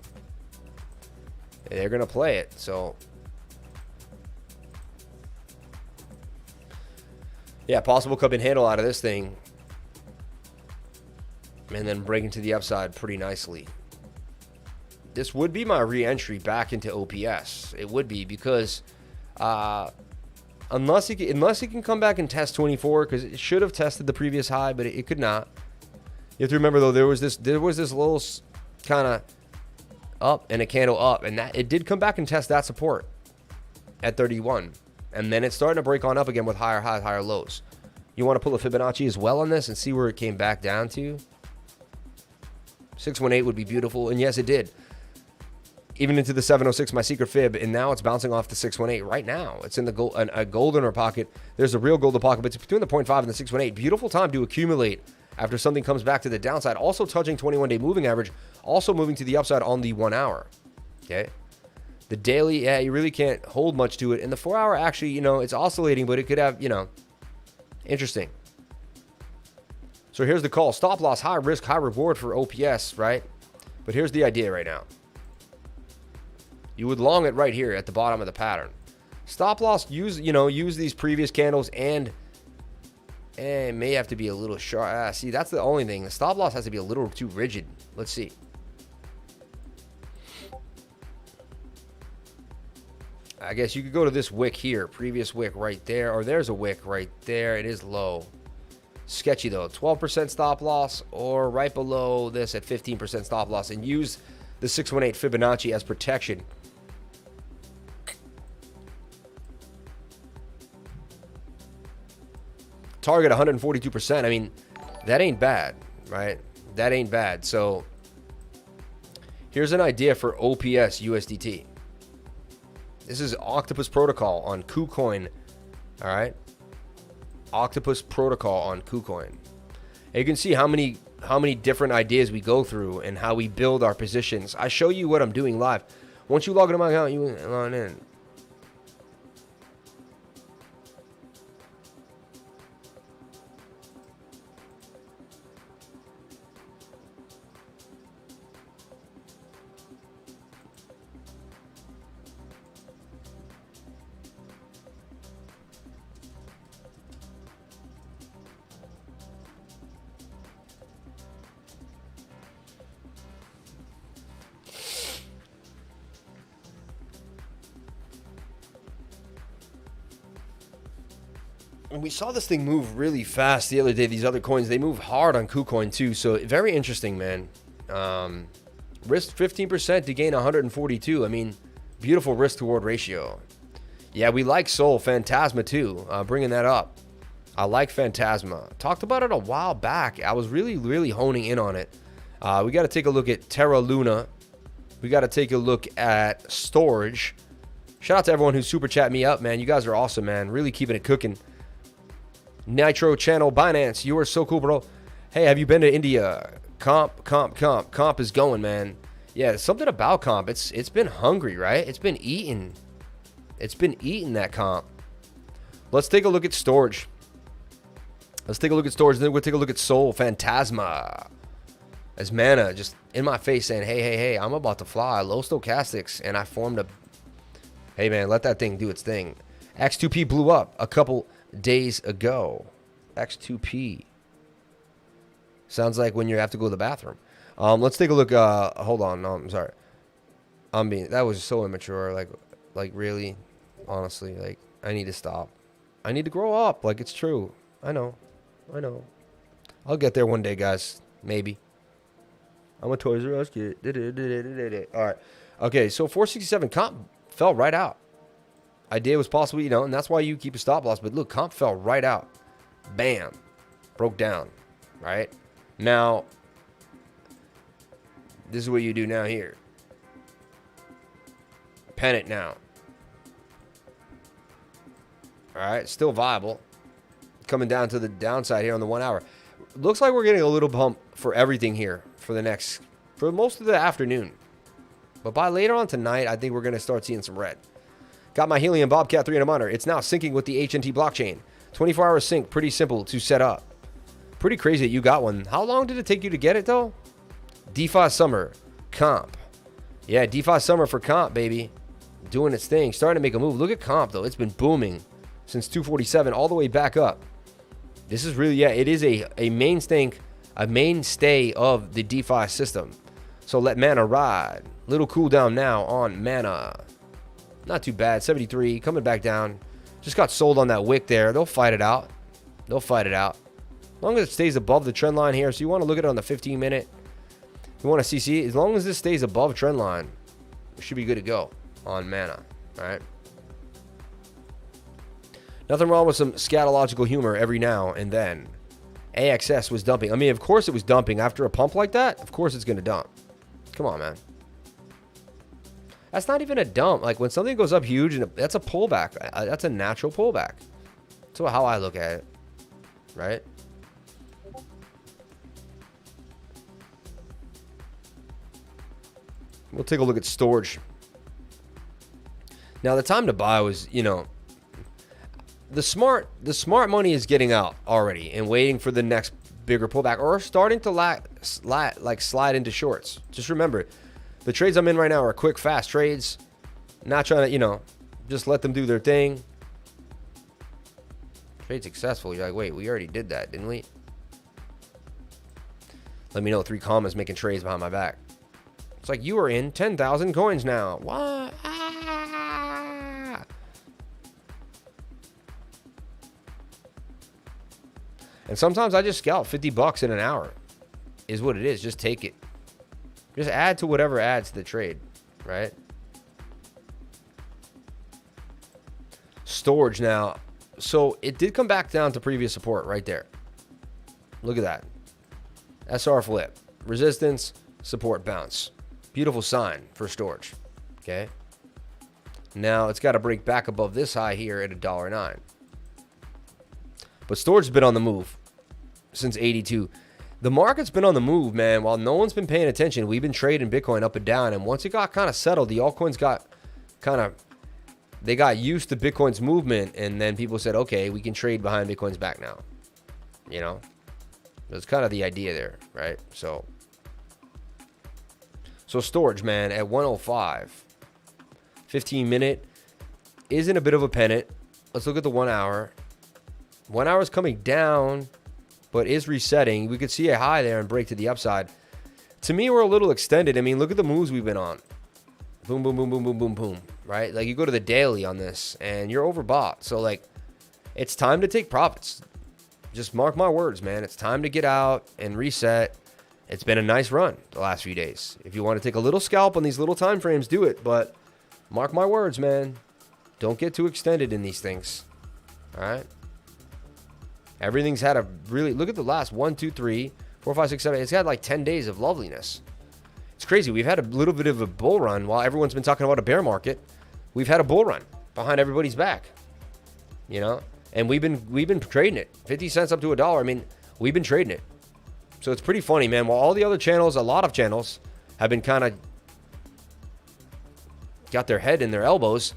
They're going to play it. So... Yeah, possible cup and handle out of this thing. And then breaking to the upside pretty nicely. This would be my re-entry back into OPS. It would be because unless it can come back and test 24, because it should have tested the previous high, but it could not. You have to remember though, there was this little kind of up and a candle up, and that it did come back and test that support at 31, and then it's starting to break on up again with higher highs, higher lows. You want to pull a Fibonacci as well on this and see where it came back down to. 618 would be beautiful, and yes, it did. Even into the 706, my secret fib, and now it's bouncing off the 618 right now. It's in the a golden pocket. There's a real golden pocket, but it's between the 0.5 and the 618. Beautiful time to accumulate after something comes back to the downside. Also touching 21-day moving average, also moving to the upside on the 1 hour. Okay. The daily, yeah, you really can't hold much to it. And the 4 hour, actually, you know, it's oscillating, but it could have, you know, interesting. So here's the call. Stop loss, high risk, high reward for OPS, right? But here's the idea right now. You would long it right here at the bottom of the pattern. Stop loss, use these previous candles and it may have to be a little sharp. See, that's the only thing. The stop loss has to be a little too rigid. Let's see. I guess you could go to this wick here, previous wick right there, or there's a wick right there. It is low. Sketchy though. 12% stop loss, or right below this at 15% stop loss, and use the 618 Fibonacci as protection. Target 142%. I mean, that ain't bad, right? That ain't bad. So here's an idea for OPS USDT. This is Octopus protocol on KuCoin. All right, Octopus protocol on KuCoin. And you can see how many different ideas we go through and how we build our positions. I show you what I'm doing live. Once you log into my account, you log in. We saw this thing move really fast the other day. These other coins, they move hard on KuCoin too. So very interesting, man. Risk 15% to gain 142. I mean, beautiful risk to reward ratio. Yeah, we like Sol Phantasma too. Bringing that up. I like Phantasma. Talked about it a while back. I was really honing in on it. We got to take a look at Terra Luna. We got to take a look at STORJ. Shout out to everyone who super chat me up, man. You guys are awesome, man. Really keeping it cooking. Nitro Channel, Binance, you are so cool, bro. Hey, have you been to India? Comp is going, man. Yeah, something about comp. It's been hungry, right? It's been eating. It's been eating that comp. Let's take a look at STORJ. Let's take a look at STORJ. Then we'll take a look at Sol Phantasma. As Mana just in my face saying, hey, I'm about to fly. Low stochastics, and I formed a. Hey, man, let that thing do its thing. X2P blew up a couple days ago. X2P sounds like when you have to go to the bathroom. Let's take a look. Hold on. No, I'm sorry. That was so immature. Like really, honestly, like I need to stop. I need to grow up. Like it's true. I know. I'll get there one day, guys. Maybe. I'm a Toys R Us kid. All right. Okay. So 467 comp fell right out. Idea was possibly, and that's why you keep a stop loss. But look, comp fell right out. Bam. Broke down. Right? Now, this is what you do now here. Pen it now. All right. Still viable. Coming down to the downside here on the 1 hour. Looks like we're getting a little bump for everything here for most of the afternoon. But by later on tonight, I think we're going to start seeing some red. Got my Helium Bobcat 3 in a monitor. It's now syncing with the HNT blockchain. 24-hour sync. Pretty simple to set up. Pretty crazy that you got one. How long did it take you to get it, though? DeFi Summer. Comp. Yeah, DeFi Summer for comp, baby. Doing its thing. Starting to make a move. Look at comp, though. It's been booming since 247 all the way back up. This is really, yeah, it is a mainstay of the DeFi system. So let Mana ride. Little cooldown now on Mana. Not too bad. 73 coming back down. Just got sold on that wick there. They'll fight it out. They'll fight it out. As long as it stays above the trend line here. So you want to look at it on the 15 minute. You want to see, as long as this stays above trend line, it should be good to go on Mana. All right. Nothing wrong with some scatological humor every now and then. AXS was dumping. I mean, of course it was dumping. After a pump like that, of course it's going to dump. Come on, man. That's not even a dump. Like, when something goes up huge, and that's a pullback. That's a natural pullback. That's how I look at it. Right? We'll take a look at STORJ. Now, the time to buy was, you know, the smart money is getting out already and waiting for the next bigger pullback, or starting to slide into shorts. Just remember, the trades I'm in right now are quick, fast trades. Not trying to, you know, just let them do their thing. Trade successful. You're like, wait, we already did that, didn't we? Let me know. 3 commas making trades behind my back. It's like, you are in 10,000 coins now. What? Ah. And sometimes I just scalp $50 in an hour. Is what it is. Just take it. Just add to whatever adds to the trade, right? STORJ now. So it did come back down to previous support right there. Look at that. SR flip. Resistance, support, bounce. Beautiful sign for STORJ. Okay. Now it's got to break back above this high here at $1.09. But STORJ's been on the move since 82. The market's been on the move, man. While no one's been paying attention, we've been trading Bitcoin up and down. And once it got kind of settled, the altcoins got kind of, they got used to Bitcoin's movement. And then people said, okay, we can trade behind Bitcoin's back now. You know, that's kind of the idea there, right? So STORJ, man, at 105, 15 minute is in a bit of a pennant. Let's look at the 1 hour. 1 hour is coming down, but is resetting. We could see a high there and break to the upside. To me, we're a little extended. I mean, look at the moves we've been on. Boom, boom, boom, boom, boom, boom, boom, right? Like, you go to the daily on this, and you're overbought. So, like, it's time to take profits. Just mark my words, man. It's time to get out and reset. It's been a nice run the last few days. If you want to take a little scalp on these little time frames, do it. But mark my words, man. Don't get too extended in these things. All right? Everything's had a really, look at the last 1, 2, 3, 4, 5, 6, 7. It's had like 10 days of loveliness. It's crazy. We've had a little bit of a bull run while everyone's been talking about a bear market. We've had a bull run behind everybody's back, you know, and we've been trading it 50 cents up to $1. I mean, we've been trading it. So it's pretty funny, man. While all the other channels, a lot of channels have been kind of got their head in their elbows.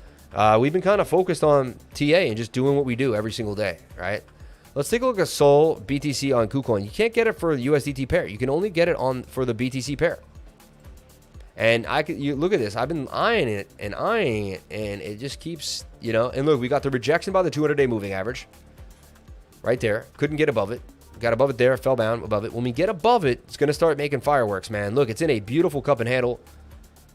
We've been kind of focused on TA and just doing what we do every single day, right? Let's take a look at Sol BTC on KuCoin. You can't get it for the USDT pair. You can only get it for the BTC pair. And you look at this. I've been eyeing it, and it just keeps, you know. And look, we got the rejection by the 200-day moving average, right there. Couldn't get above it. Got above it there, fell down above it. When we get above it, it's gonna start making fireworks, man. Look, it's in a beautiful cup and handle.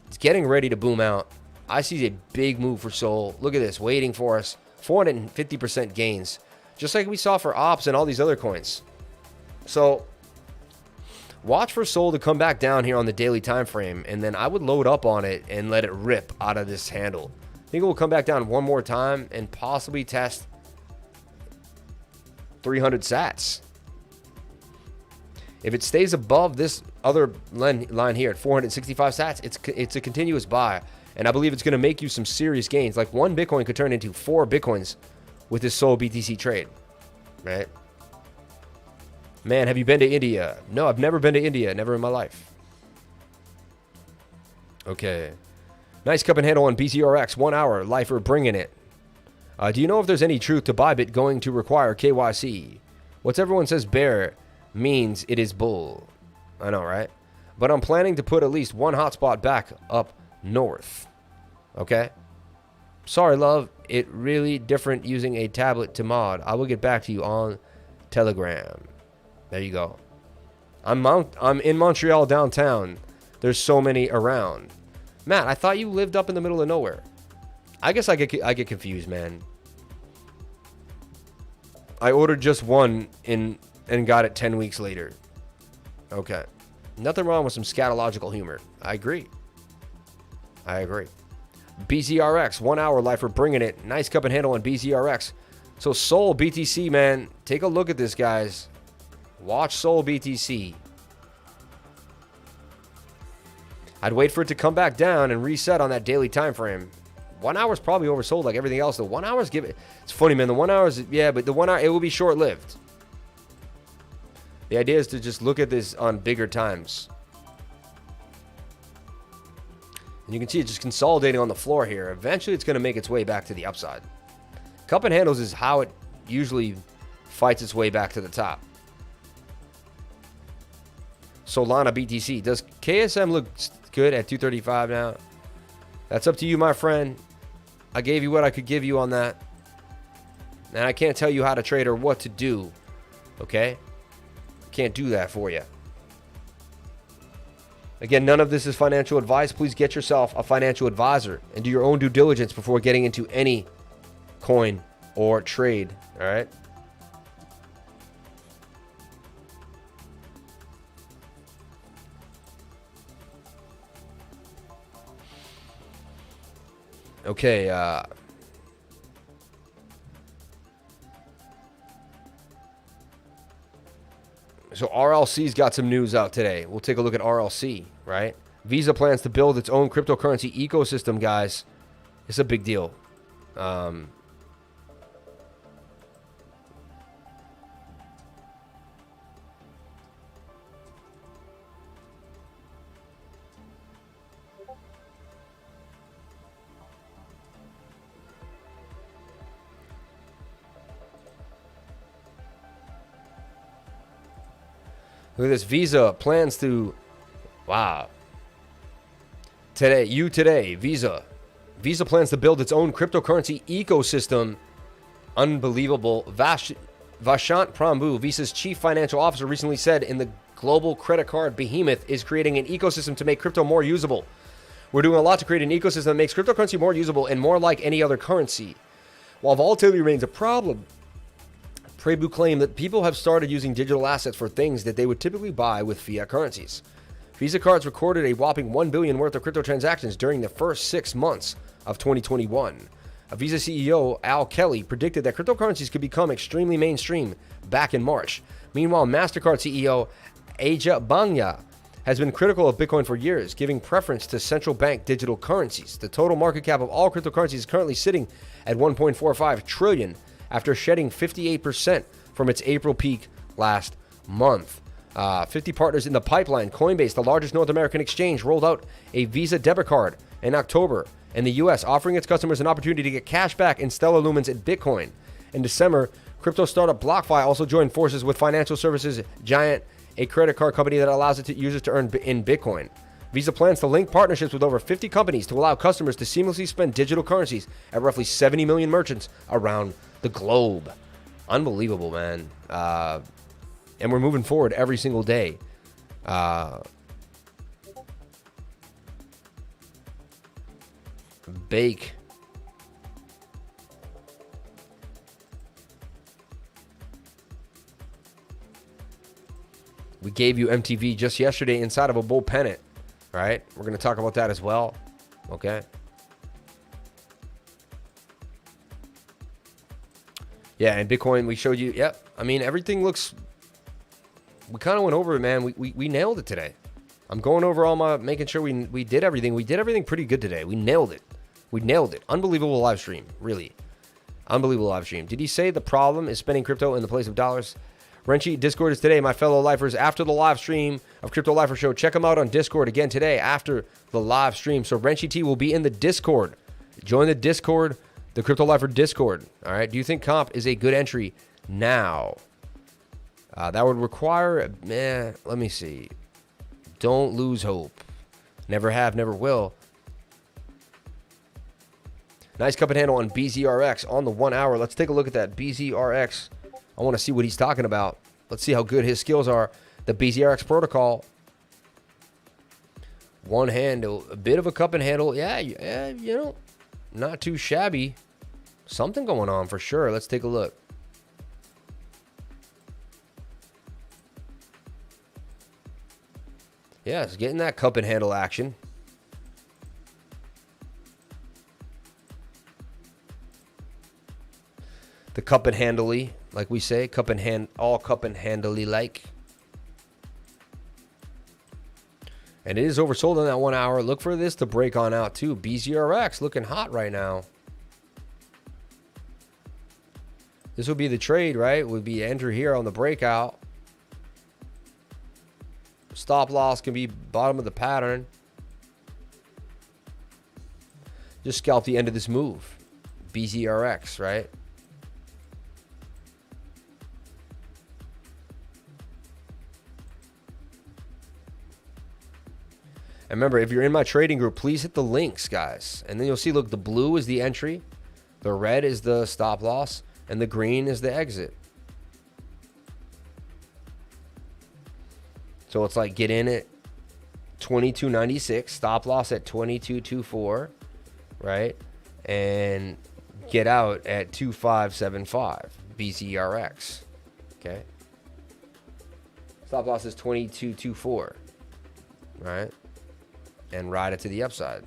It's getting ready to boom out. I see a big move for Sol. Look at this, waiting for us. 450% gains. Just like we saw for Ops and all these other coins. So watch for Sol to come back down here on the daily time frame, and then I would load up on it and let it rip out of this handle. I think it will come back down one more time and possibly test 300 sats. If it stays above this other line here at 465 sats, it's a continuous buy, and I believe it's going to make you some serious gains. Like, 1 Bitcoin could turn into 4 Bitcoins with this Sol BTC trade, right? Man, have you been to India? No, I've never been to India. Never in my life. Okay. Nice cup and handle on BCRX. 1 hour. Lifer bringing it. Do you know if there's any truth to Bybit going to require KYC? What's everyone says bear means it is bull. I know, right? But I'm planning to put at least 1 hotspot back up north. Okay? Sorry, love. It really different using a tablet to mod. I will get back to you on Telegram. There you go. I'm in Montreal downtown. There's so many around. Matt, I thought you lived up in the middle of nowhere. I guess I get confused, man. I ordered just one and got it 10 weeks later. Okay. Nothing wrong with some scatological humor. I agree. BZRX, 1 hour lifer bringing it. Nice cup and handle on BZRX. So Sol BTC, man, take a look at this, guys. Watch Sol BTC. I'd wait for it to come back down and reset on that daily time frame. 1 hour is probably oversold like everything else. The 1 hour's it's funny, man. The 1 hour is, yeah, but the 1 hour, it will be short-lived. The idea is to just look at this on bigger times. And you can see it just consolidating on the floor here. Eventually, it's going to make its way back to the upside. Cup and handles is how it usually fights its way back to the top. Solana BTC. Does KSM look good at 235 now? That's up to you, my friend. I gave you what I could give you on that. And I can't tell you how to trade or what to do. Okay? Can't do that for you. Again, none of this is financial advice. Please get yourself a financial advisor and do your own due diligence before getting into any coin or trade. All right? Okay, so RLC's got some news out today. We'll take a look at RLC, right? Visa plans to build its own cryptocurrency ecosystem, guys. It's a big deal. Look at this. Visa plans to... Wow. Today, Visa. Visa plans to build its own cryptocurrency ecosystem. Unbelievable. Vashant Prabhu, Visa's chief financial officer, recently said in the global credit card behemoth is creating an ecosystem to make crypto more usable. We're doing a lot to create an ecosystem that makes cryptocurrency more usable and more like any other currency. While volatility remains a problem, Prabhu claimed that people have started using digital assets for things that they would typically buy with fiat currencies. Visa cards recorded a whopping $1 billion worth of crypto transactions during the first 6 months of 2021. A Visa CEO, Al Kelly, predicted that cryptocurrencies could become extremely mainstream back in March. Meanwhile, MasterCard CEO Aja Banya has been critical of Bitcoin for years, giving preference to central bank digital currencies. The total market cap of all cryptocurrencies is currently sitting at $1.45 trillion after shedding 58% from its April peak last month. 50 partners in the pipeline. Coinbase, the largest North American exchange, rolled out a Visa debit card in October in the U.S., offering its customers an opportunity to get cash back in Stellar Lumens and Bitcoin. In December, crypto startup BlockFi also joined forces with financial services giant, a credit card company that allows users to earn in Bitcoin. Visa plans to link partnerships with over 50 companies to allow customers to seamlessly spend digital currencies at roughly 70 million merchants around the globe. Unbelievable, man. And we're moving forward every single day. Bake. We gave you MTV just yesterday inside of a bull pennant. All right, we're going to talk about that as well. Okay. Yeah, and Bitcoin, we showed you. Yep. I mean, everything looks... We kind of went over it, man. We nailed it today. I'm going over all my... Making sure we did everything. We did everything pretty good today. We nailed it. We nailed it. Unbelievable live stream. Really. Unbelievable live stream. Did he say the problem is spending crypto in the place of dollars? Renchi, Discord is today, my fellow lifers. After the live stream of Crypto Lifer Show, check him out on Discord again today after the live stream. So Renchi T will be in the Discord. Join the Discord, the Crypto Lifer Discord. All right. Do you think comp is a good entry now? That would require, let me see. Don't lose hope. Never have, never will. Nice cup and handle on BZRX on the 1 hour. Let's take a look at that BZRX I want to see what he's talking about. Let's see how good his skills are. The BZRX protocol. One handle, a bit of a cup and handle. Yeah, you know, not too shabby. Something going on for sure. Let's take a look. Yeah, it's getting that cup and handle action. The cup and handly, like we say, cup and hand, all cup and handly like. And it is oversold on that 1 hour. Look for this to break on out too. BZRX looking hot right now. This would be the trade, right? Would be enter here on the breakout. Stop loss can be bottom of the pattern. Just scalp the end of this move. BZRX, right? And remember, if you're in my trading group, please hit the links, guys. And then you'll see, look, the blue is the entry, the red is the stop loss, and the green is the exit. So it's like get in at 22.96, stop loss at 22.24, right? And get out at 25.75, BZRX, okay? Stop loss is 22.24, right? And ride it to the upside.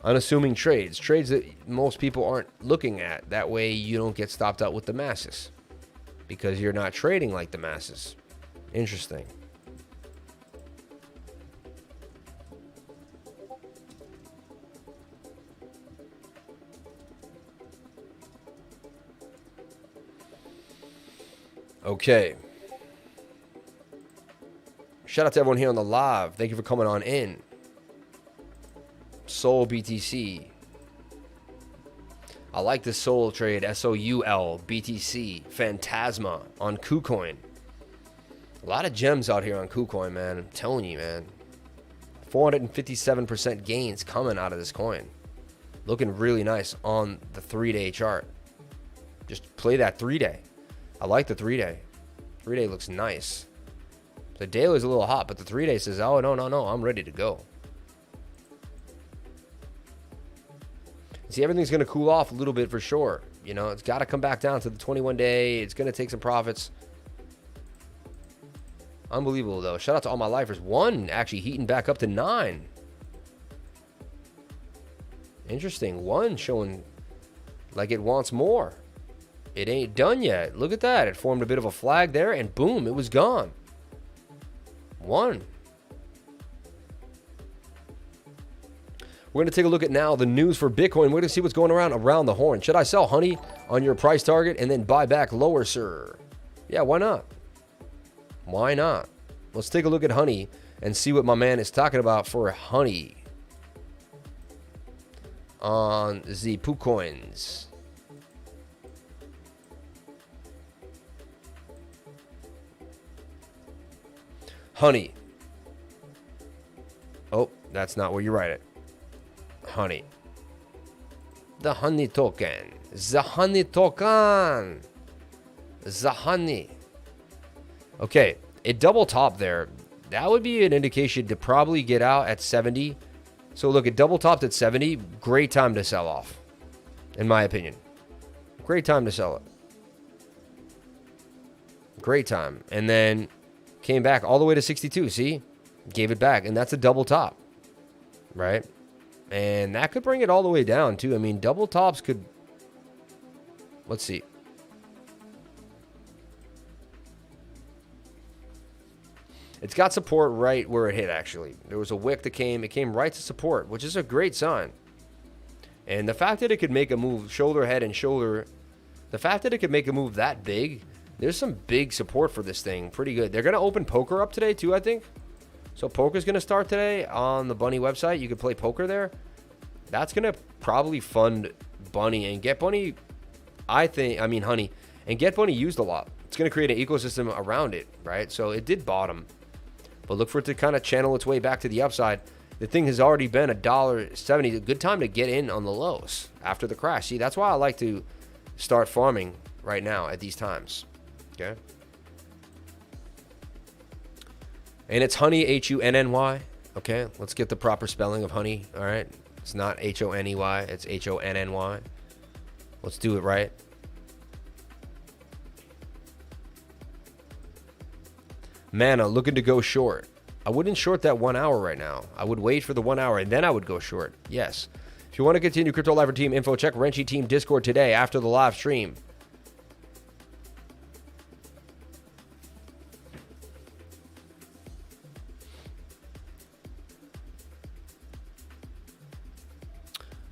Unassuming trades that most people aren't looking at. That way you don't get stopped out with the masses because you're not trading like the masses. Interesting. Okay. Shout out to everyone here on the live. Thank you for coming on in. Soul BTC. I like this Soul trade. SOUL BTC. Phantasma on KuCoin. A lot of gems out here on KuCoin, man. I'm telling you, man. 457% gains coming out of this coin. Looking really nice on the 3-day chart. Just play that 3-day. I like the 3-day. 3-day looks nice. The daily is a little hot, but the 3-day says, oh, no, I'm ready to go. See, everything's going to cool off a little bit for sure. You know, it's got to come back down to the 21-day. It's going to take some profits. Unbelievable, though. Shout out to all my lifers. One actually heating back up to 9. Interesting. One showing like it wants more. It ain't done yet. Look at that. It formed a bit of a flag there, and boom, it was gone. One. We're going to take a look at now the news for Bitcoin. We're going to see what's going around the horn. Should I sell honey on your price target and then buy back lower, sir? Yeah, why not? Why not? Let's take a look at honey and see what my man is talking about for honey on the KuCoins. Honey. Oh, that's not where you write it. Honey. The honey token. The honey token. The honey. Okay, it double topped there. That would be an indication to probably get out at 70. So look, it double topped at 70. Great time to sell off, in my opinion. Great time to sell it. Great time. And then came back all the way to 62. See? Gave it back. And that's a double top. Right? And that could bring it all the way down, too. I mean, double tops could... Let's see. It's got support right where it hit, actually. There was a wick that came. It came right to support, which is a great sign. And the fact that it could make a move, shoulder, head, and shoulder... The fact that it could make a move that big... There's some big support for this thing. Pretty good. They're going to open poker up today, too, I think. So poker's going to start today on the Bunny website. You can play poker there. That's going to probably fund Bunny and Get Bunny, Honey, and Get Bunny used a lot. It's going to create an ecosystem around it, right? So it did bottom. But look for it to kind of channel its way back to the upside. The thing has already been $1.70. A good time to get in on the lows after the crash. See, that's why I like to start farming right now at these times. Okay. And it's honey, H-U-N-N-Y. Okay, let's get the proper spelling of honey. All right, it's not H-O-N-E-Y, it's H-O-N-N-Y. Let's do it right. Mana looking to go short. I wouldn't short that 1 hour right now. I would wait for the 1 hour and then I would go short. Yes. If you want to continue Crypto Lifer team info, check Renchi team Discord today after the live stream.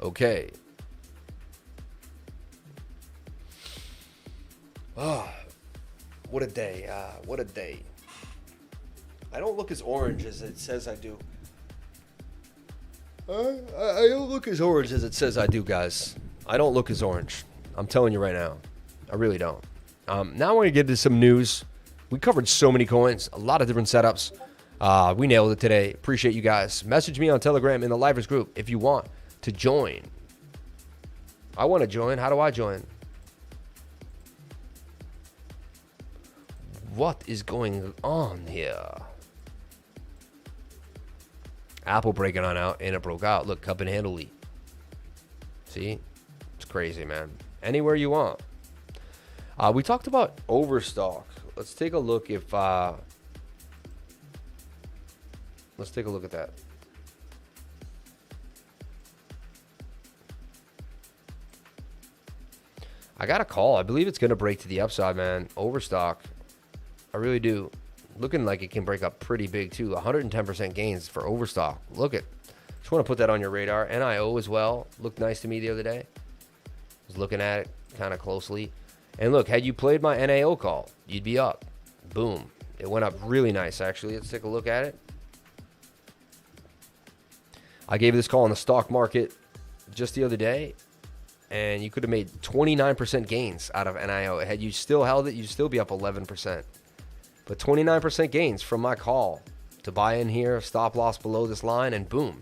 Okay. Oh, what a day. What a day. I don't look as orange as it says I do. I don't look as orange as it says I do, guys. I don't look as orange. I'm telling you right now. I really don't. Now I want to get into some news. We covered so many coins, a lot of different setups. We nailed it today. Appreciate you guys. Message me on Telegram in the Livers group if you want to join. I want to join. How do I join? What is going on here? Apple breaking on out and it broke out. Look, cup and handily. See? It's crazy, man. Anywhere you want. We talked about overstock. Let's take a look if let's take a look at that. I got a call. I believe it's going to break to the upside, man. Overstock. I really do. Looking like it can break up pretty big, too. 110% gains for overstock. Look at. Just want to put that on your radar. NIO as well. Looked nice to me the other day. Was looking at it kind of closely. And look, had you played my NIO call, you'd be up. Boom. It went up really nice, actually. Let's take a look at it. I gave this call on the stock market just the other day. And you could have made 29% gains out of NIO. Had you still held it, you'd still be up 11%. But 29% gains from my call to buy in here, stop loss below this line, and boom,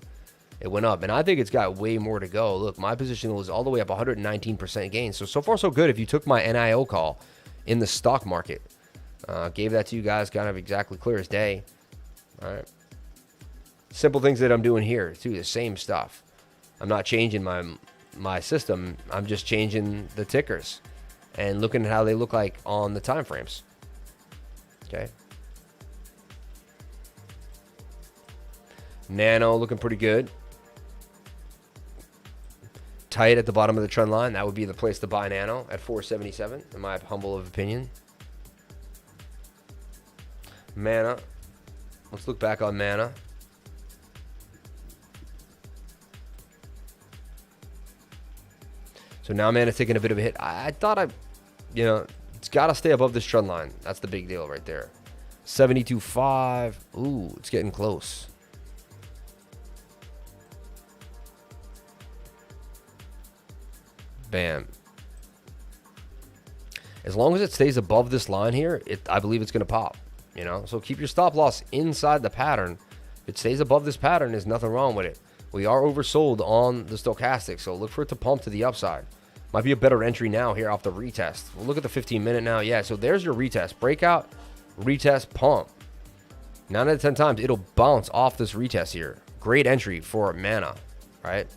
it went up. And I think it's got way more to go. Look, my position was all the way up 119% gains. So far, so good. If you took my NIO call in the stock market, gave that to you guys kind of exactly clear as day. All right. Simple things that I'm doing here, too, the same stuff. I'm not changing my system. I'm just changing the tickers and looking at how they look like on the time frames. Okay. Nano looking pretty good. Tight at the bottom of the trend line. That would be the place to buy Nano at 477, in my humble opinion. Mana. Let's look back on Mana. So now Mana's taking a bit of a hit. I thought it's got to stay above this trend line. That's the big deal right there. 72.5. Ooh, it's getting close. Bam. As long as it stays above this line here, I believe it's going to pop. So keep your stop loss inside the pattern. If it stays above this pattern, there's nothing wrong with it. We are oversold on the stochastic, so look for it to pump to the upside. Might be a better entry now here off the retest. We'll look at the 15-minute now. Yeah, so there's your retest. Breakout, retest, pump. 9 out of 10 times, it'll bounce off this retest here. Great entry for Mana, right?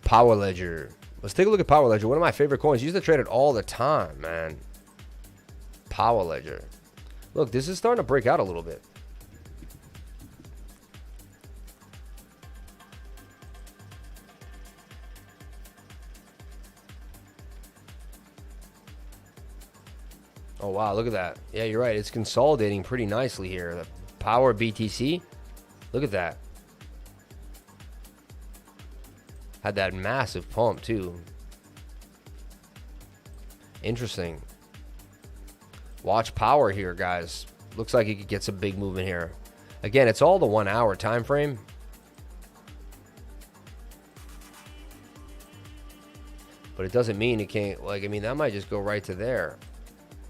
Power Ledger. Let's take a look at Power Ledger. One of my favorite coins. Used to trade it all the time, man. Power Ledger. Look, this is starting to break out a little bit. Oh, wow, look at that. Yeah, you're right. It's consolidating pretty nicely here. The Power BTC. Look at that. Had that massive pump, too. Interesting. Watch Power here, guys. Looks like it could get some big movement here. Again, it's all the 1 hour time frame. But it doesn't mean it can't, like, I mean, that might just go right to there.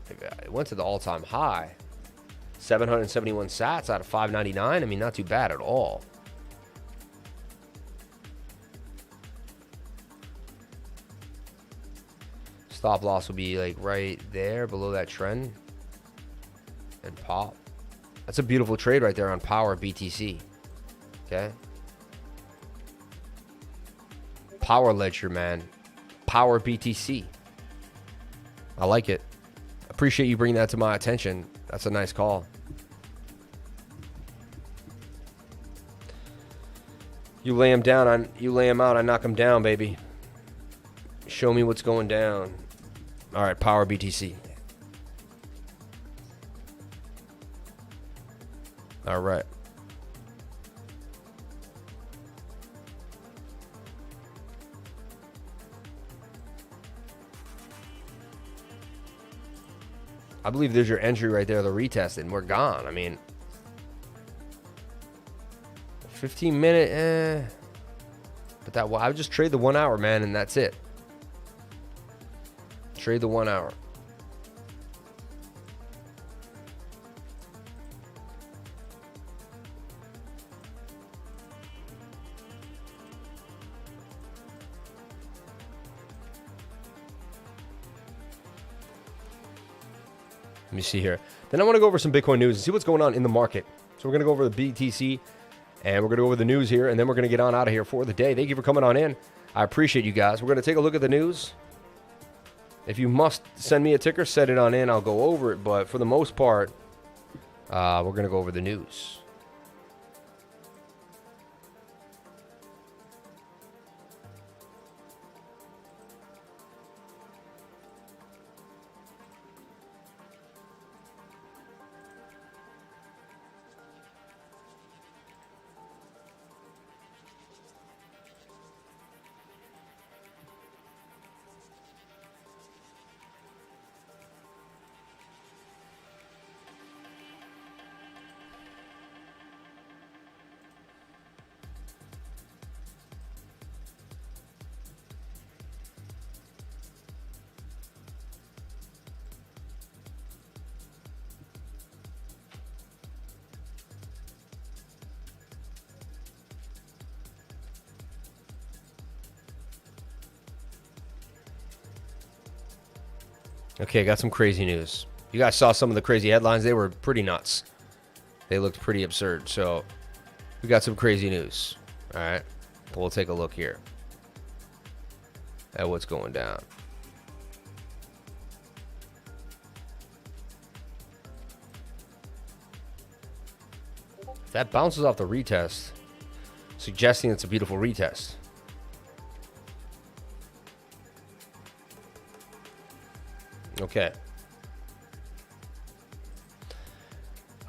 It went to the all-time high. 771 sats out of 599. I mean, not too bad at all. Stop loss will be like right there below that trend. And pop. That's a beautiful trade right there on Power BTC. Okay. Power ledger, man. Power BTC. I like it. Appreciate you bringing that to my attention. That's a nice call. You lay him down, you lay him out, I knock him down, baby. Show me what's going down. All right, Power BTC. All right. I believe there's your entry right there, the retest, and we're gone. I mean, 15-minute, but that I would just trade the 1 hour, man, and that's it. Trade the 1 hour. Let me see here. Then I want to go over some Bitcoin news and see what's going on in the market. So we're going to go over the BTC and we're going to go over the news here, and then we're going to get on out of here for the day. Thank you for coming on in. I appreciate you guys. We're going to take a look at the news. If you must send me a ticker, set it on in. I'll go over it. But for the most part, we're going to go over the news. Okay, got some crazy news. You guys saw some of the crazy headlines. They were pretty nuts. They looked pretty absurd. So we got some crazy news. All right. But we'll take a look here at what's going down. That bounces off the retest, suggesting it's a beautiful retest. Okay.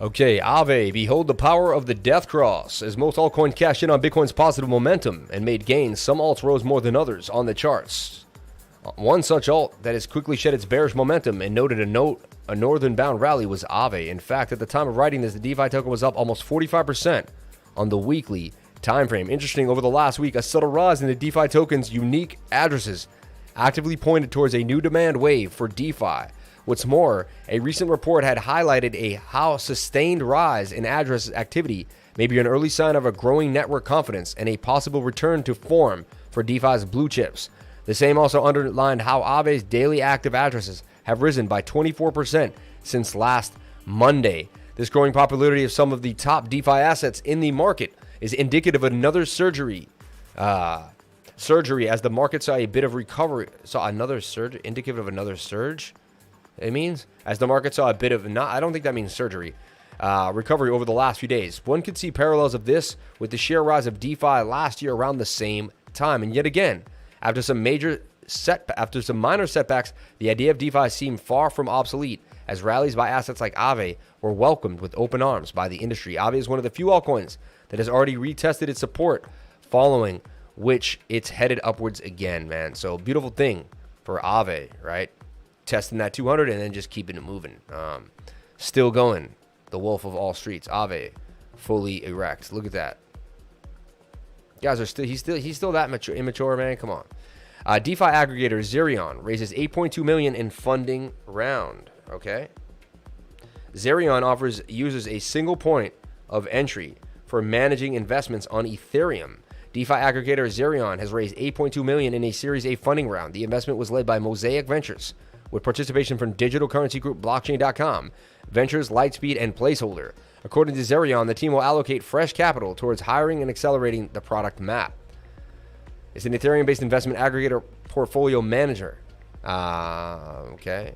Okay, Aave, behold the power of the death cross. As most altcoins cashed in on Bitcoin's positive momentum and made gains, some alts rose more than others on the charts. One such alt that has quickly shed its bearish momentum and noted a northern-bound rally was Aave. In fact, at the time of writing this, the DeFi token was up almost 45% on the weekly time frame. Interesting, over the last week, a subtle rise in the DeFi token's unique addresses actively pointed towards a new demand wave for DeFi. What's more, a recent report had highlighted how sustained rise in address activity may be an early sign of a growing network confidence and a possible return to form for DeFi's blue chips. The same also underlined how Aave's daily active addresses have risen by 24% since last Monday. This growing popularity of some of the top DeFi assets in the market is indicative of another surgery as the market saw a bit of recovery. Saw another surge, indicative of another surge. It means as the market saw a bit of I don't think that means surgery. Recovery over the last few days. One could see parallels of this with the share rise of DeFi last year around the same time. And yet again, after some minor setbacks, the idea of DeFi seemed far from obsolete, as rallies by assets like Aave were welcomed with open arms by the industry. Aave is one of the few altcoins that has already retested its support, following which it's headed upwards again, man. So beautiful thing for Aave, right? Testing that 200 and then just keeping it moving. Still going. The wolf of all streets. Aave, fully erect. Look at that. Guys are still. He's still that immature, man. Come on. DeFi aggregator Zerion raises $8.2 million in funding round. Okay. Zerion offers users a single point of entry for managing investments on Ethereum. DeFi aggregator Zerion has raised $8.2 million in a Series A funding round. The investment was led by Mosaic Ventures, with participation from digital currency group Blockchain.com, Ventures, Lightspeed, and Placeholder. According to Zerion, the team will allocate fresh capital towards hiring and accelerating the product map. It's an Ethereum-based investment aggregator portfolio manager. Okay.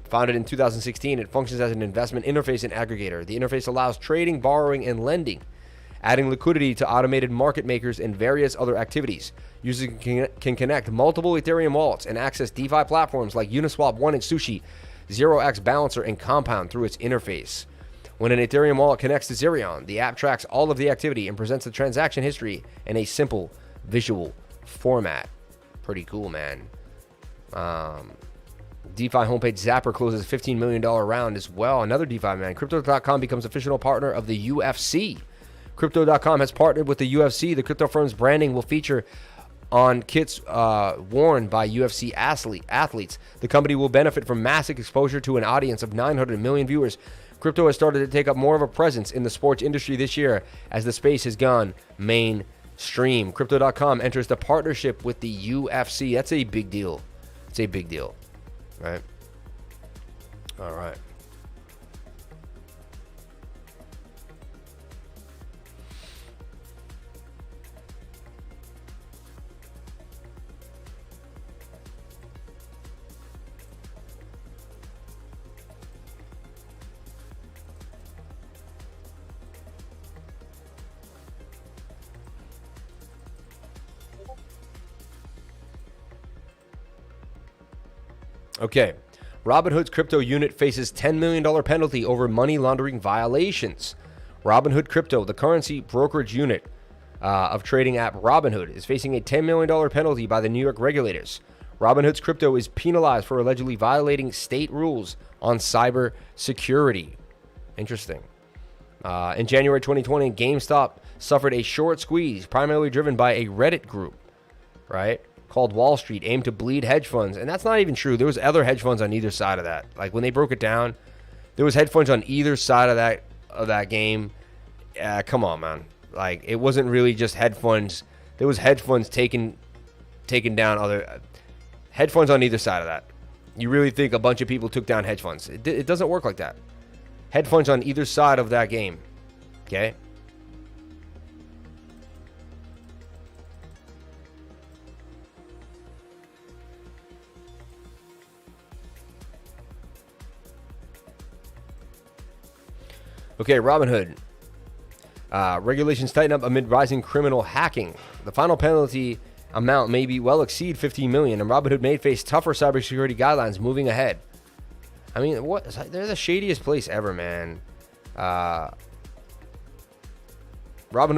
Founded in 2016, it functions as an investment interface and aggregator. The interface allows trading, borrowing, and lending, adding liquidity to automated market makers and various other activities. Users can connect multiple Ethereum wallets and access DeFi platforms like Uniswap, One and Sushi, 0x Balancer, and Compund through its interface. When an Ethereum wallet connects to Zerion, the app tracks all of the activity and presents the transaction history in a simple visual format. Pretty cool, man. DeFi homepage Zapper closes $15 million round as well. Another DeFi man. Crypto.com becomes official partner of the UFC. Crypto.com has partnered with the UFC. The crypto firm's branding will feature on kits worn by UFC athletes. The company will benefit from massive exposure to an audience of 900 million viewers. Crypto has started to take up more of a presence in the sports industry this year as the space has gone mainstream. Crypto.com enters the partnership with the UFC. That's a big deal. It's a big deal. Right. All right. Okay. Robinhood's crypto unit faces $10 million penalty over money laundering violations. Robinhood Crypto, the currency brokerage unit of trading app Robinhood, is facing a $10 million penalty by the New York regulators. Robinhood's crypto is penalized for allegedly violating state rules on cyber security. Interesting. In January 2020, GameStop suffered a short squeeze, primarily driven by a Reddit group, right, called Wall Street, aimed to bleed hedge funds. And that's not even true. There was other hedge funds on either side of that. Like, when they broke it down, there was hedge funds on either side of that game. Come on, man. Like, it wasn't really just hedge funds. There was hedge funds taking down other hedge funds on either side of that. You really think a bunch of people took down hedge funds? It doesn't work like that. Hedge funds on either side of that game. Okay? Okay, Robinhood. Regulations tighten up amid rising criminal hacking. The final penalty amount may well exceed $15 million, and Robinhood may face tougher cybersecurity guidelines moving ahead. I mean, they're the shadiest place ever, man. Robinhood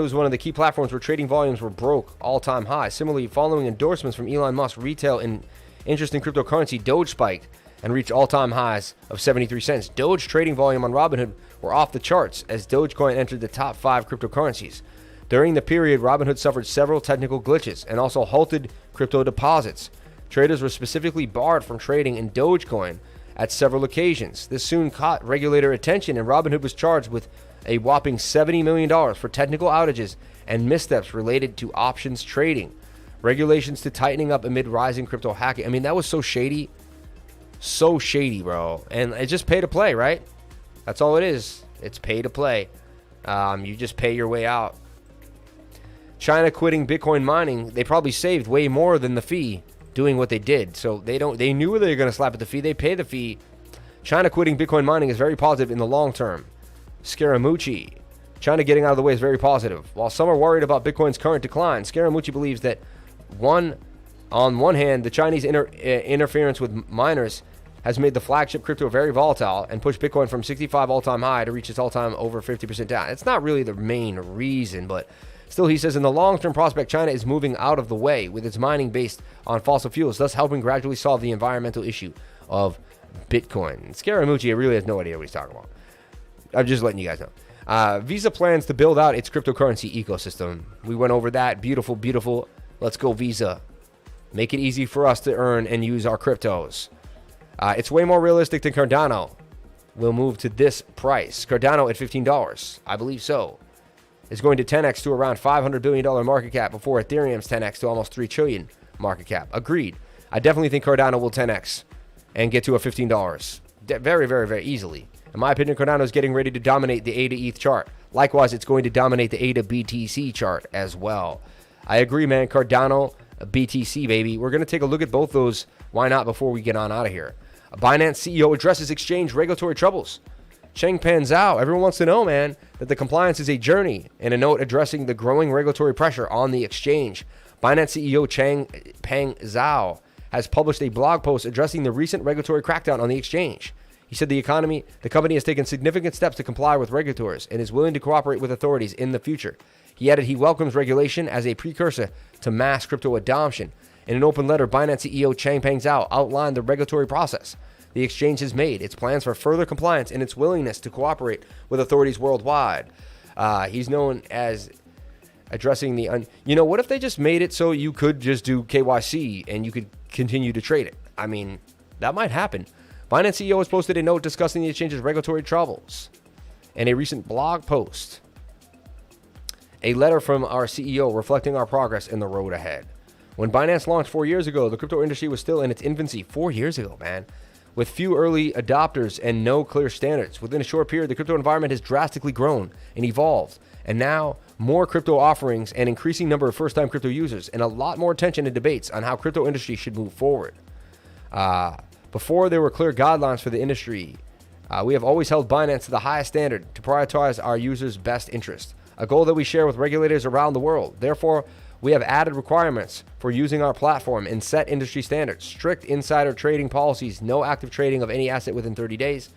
was one of the key platforms where trading volumes were broke all-time high. Similarly, following endorsements from Elon Musk, retail and interest in cryptocurrency, Doge spiked and reached all-time highs of 73 cents. Doge trading volume on Robinhood were off the charts as Dogecoin entered the top 5 cryptocurrencies. During the period, Robinhood suffered several technical glitches and also halted crypto deposits. Traders were specifically barred from trading in Dogecoin at several occasions. This soon caught regulator attention, and Robinhood was charged with a whopping $70 million for technical outages and missteps related to options trading. Regulations to tightening up amid rising crypto hacking. I mean, that was so shady. So shady, bro. And it's just pay to play, right? That's all it is. It's pay to play. You just pay your way out. China quitting Bitcoin mining. They probably saved way more than the fee doing what they did. So they knew they were going to slap at the fee. They pay the fee. China quitting Bitcoin mining is very positive in the long term. Scaramucci. China getting out of the way is very positive. While some are worried about Bitcoin's current decline, Scaramucci believes that on one hand, the Chinese interference with miners has made the flagship crypto very volatile and pushed Bitcoin from 65 all-time high to reach its all-time over 50% down. It's not really the main reason, but still, he says in the long-term prospect, China is moving out of the way with its mining based on fossil fuels, thus helping gradually solve the environmental issue of Bitcoin. Scaramucci really has no idea what he's talking about. I'm just letting you guys know. Visa plans to build out its cryptocurrency ecosystem. We went over that. Beautiful, beautiful. Let's go, Visa. Make it easy for us to earn and use our cryptos. It's way more realistic than Cardano. We'll move to this price. Cardano at $15. I believe so. It's going to 10x to around $500 billion market cap before Ethereum's 10x to almost $3 trillion market cap. Agreed. I definitely think Cardano will 10x and get to a $15. Very, very, very easily. In my opinion, Cardano is getting ready to dominate the ADA ETH chart. Likewise, it's going to dominate the ADA BTC chart as well. I agree, man. Cardano, BTC, baby. We're going to take a look at both those. Why not before we get on out of here? A Binance CEO addresses exchange regulatory troubles. Changpeng Zhao, everyone wants to know, man, that the compliance is a journey. In a note addressing the growing regulatory pressure on the exchange, Binance CEO Changpeng Zhao has published a blog post addressing the recent regulatory crackdown on the exchange. He said the company has taken significant steps to comply with regulators and is willing to cooperate with authorities in the future. He added he welcomes regulation as a precursor to mass crypto adoption. In an open letter, Binance CEO Changpeng Zhao outlined the regulatory process the exchange has made, its plans for further compliance, and its willingness to cooperate with authorities worldwide. He's known as addressing the... what if they just made it so you could just do KYC and you could continue to trade it? I mean, that might happen. Binance CEO has posted a note discussing the exchange's regulatory troubles in a recent blog post. A letter from our CEO reflecting our progress in the road ahead. When Binance launched 4 years ago, the crypto industry was still in its infancy. 4 years ago, man. With few early adopters and no clear standards. Within a short period, the crypto environment has drastically grown and evolved. And now, more crypto offerings, an increasing number of first-time crypto users, and a lot more attention and debates on how crypto industry should move forward. Before there were clear guidelines for the industry, we have always held Binance to the highest standard to prioritize our users' best interest, a goal that we share with regulators around the world. Therefore, we have added requirements for using our platform and set industry standards, strict insider trading policies, no active trading of any asset within 30 days,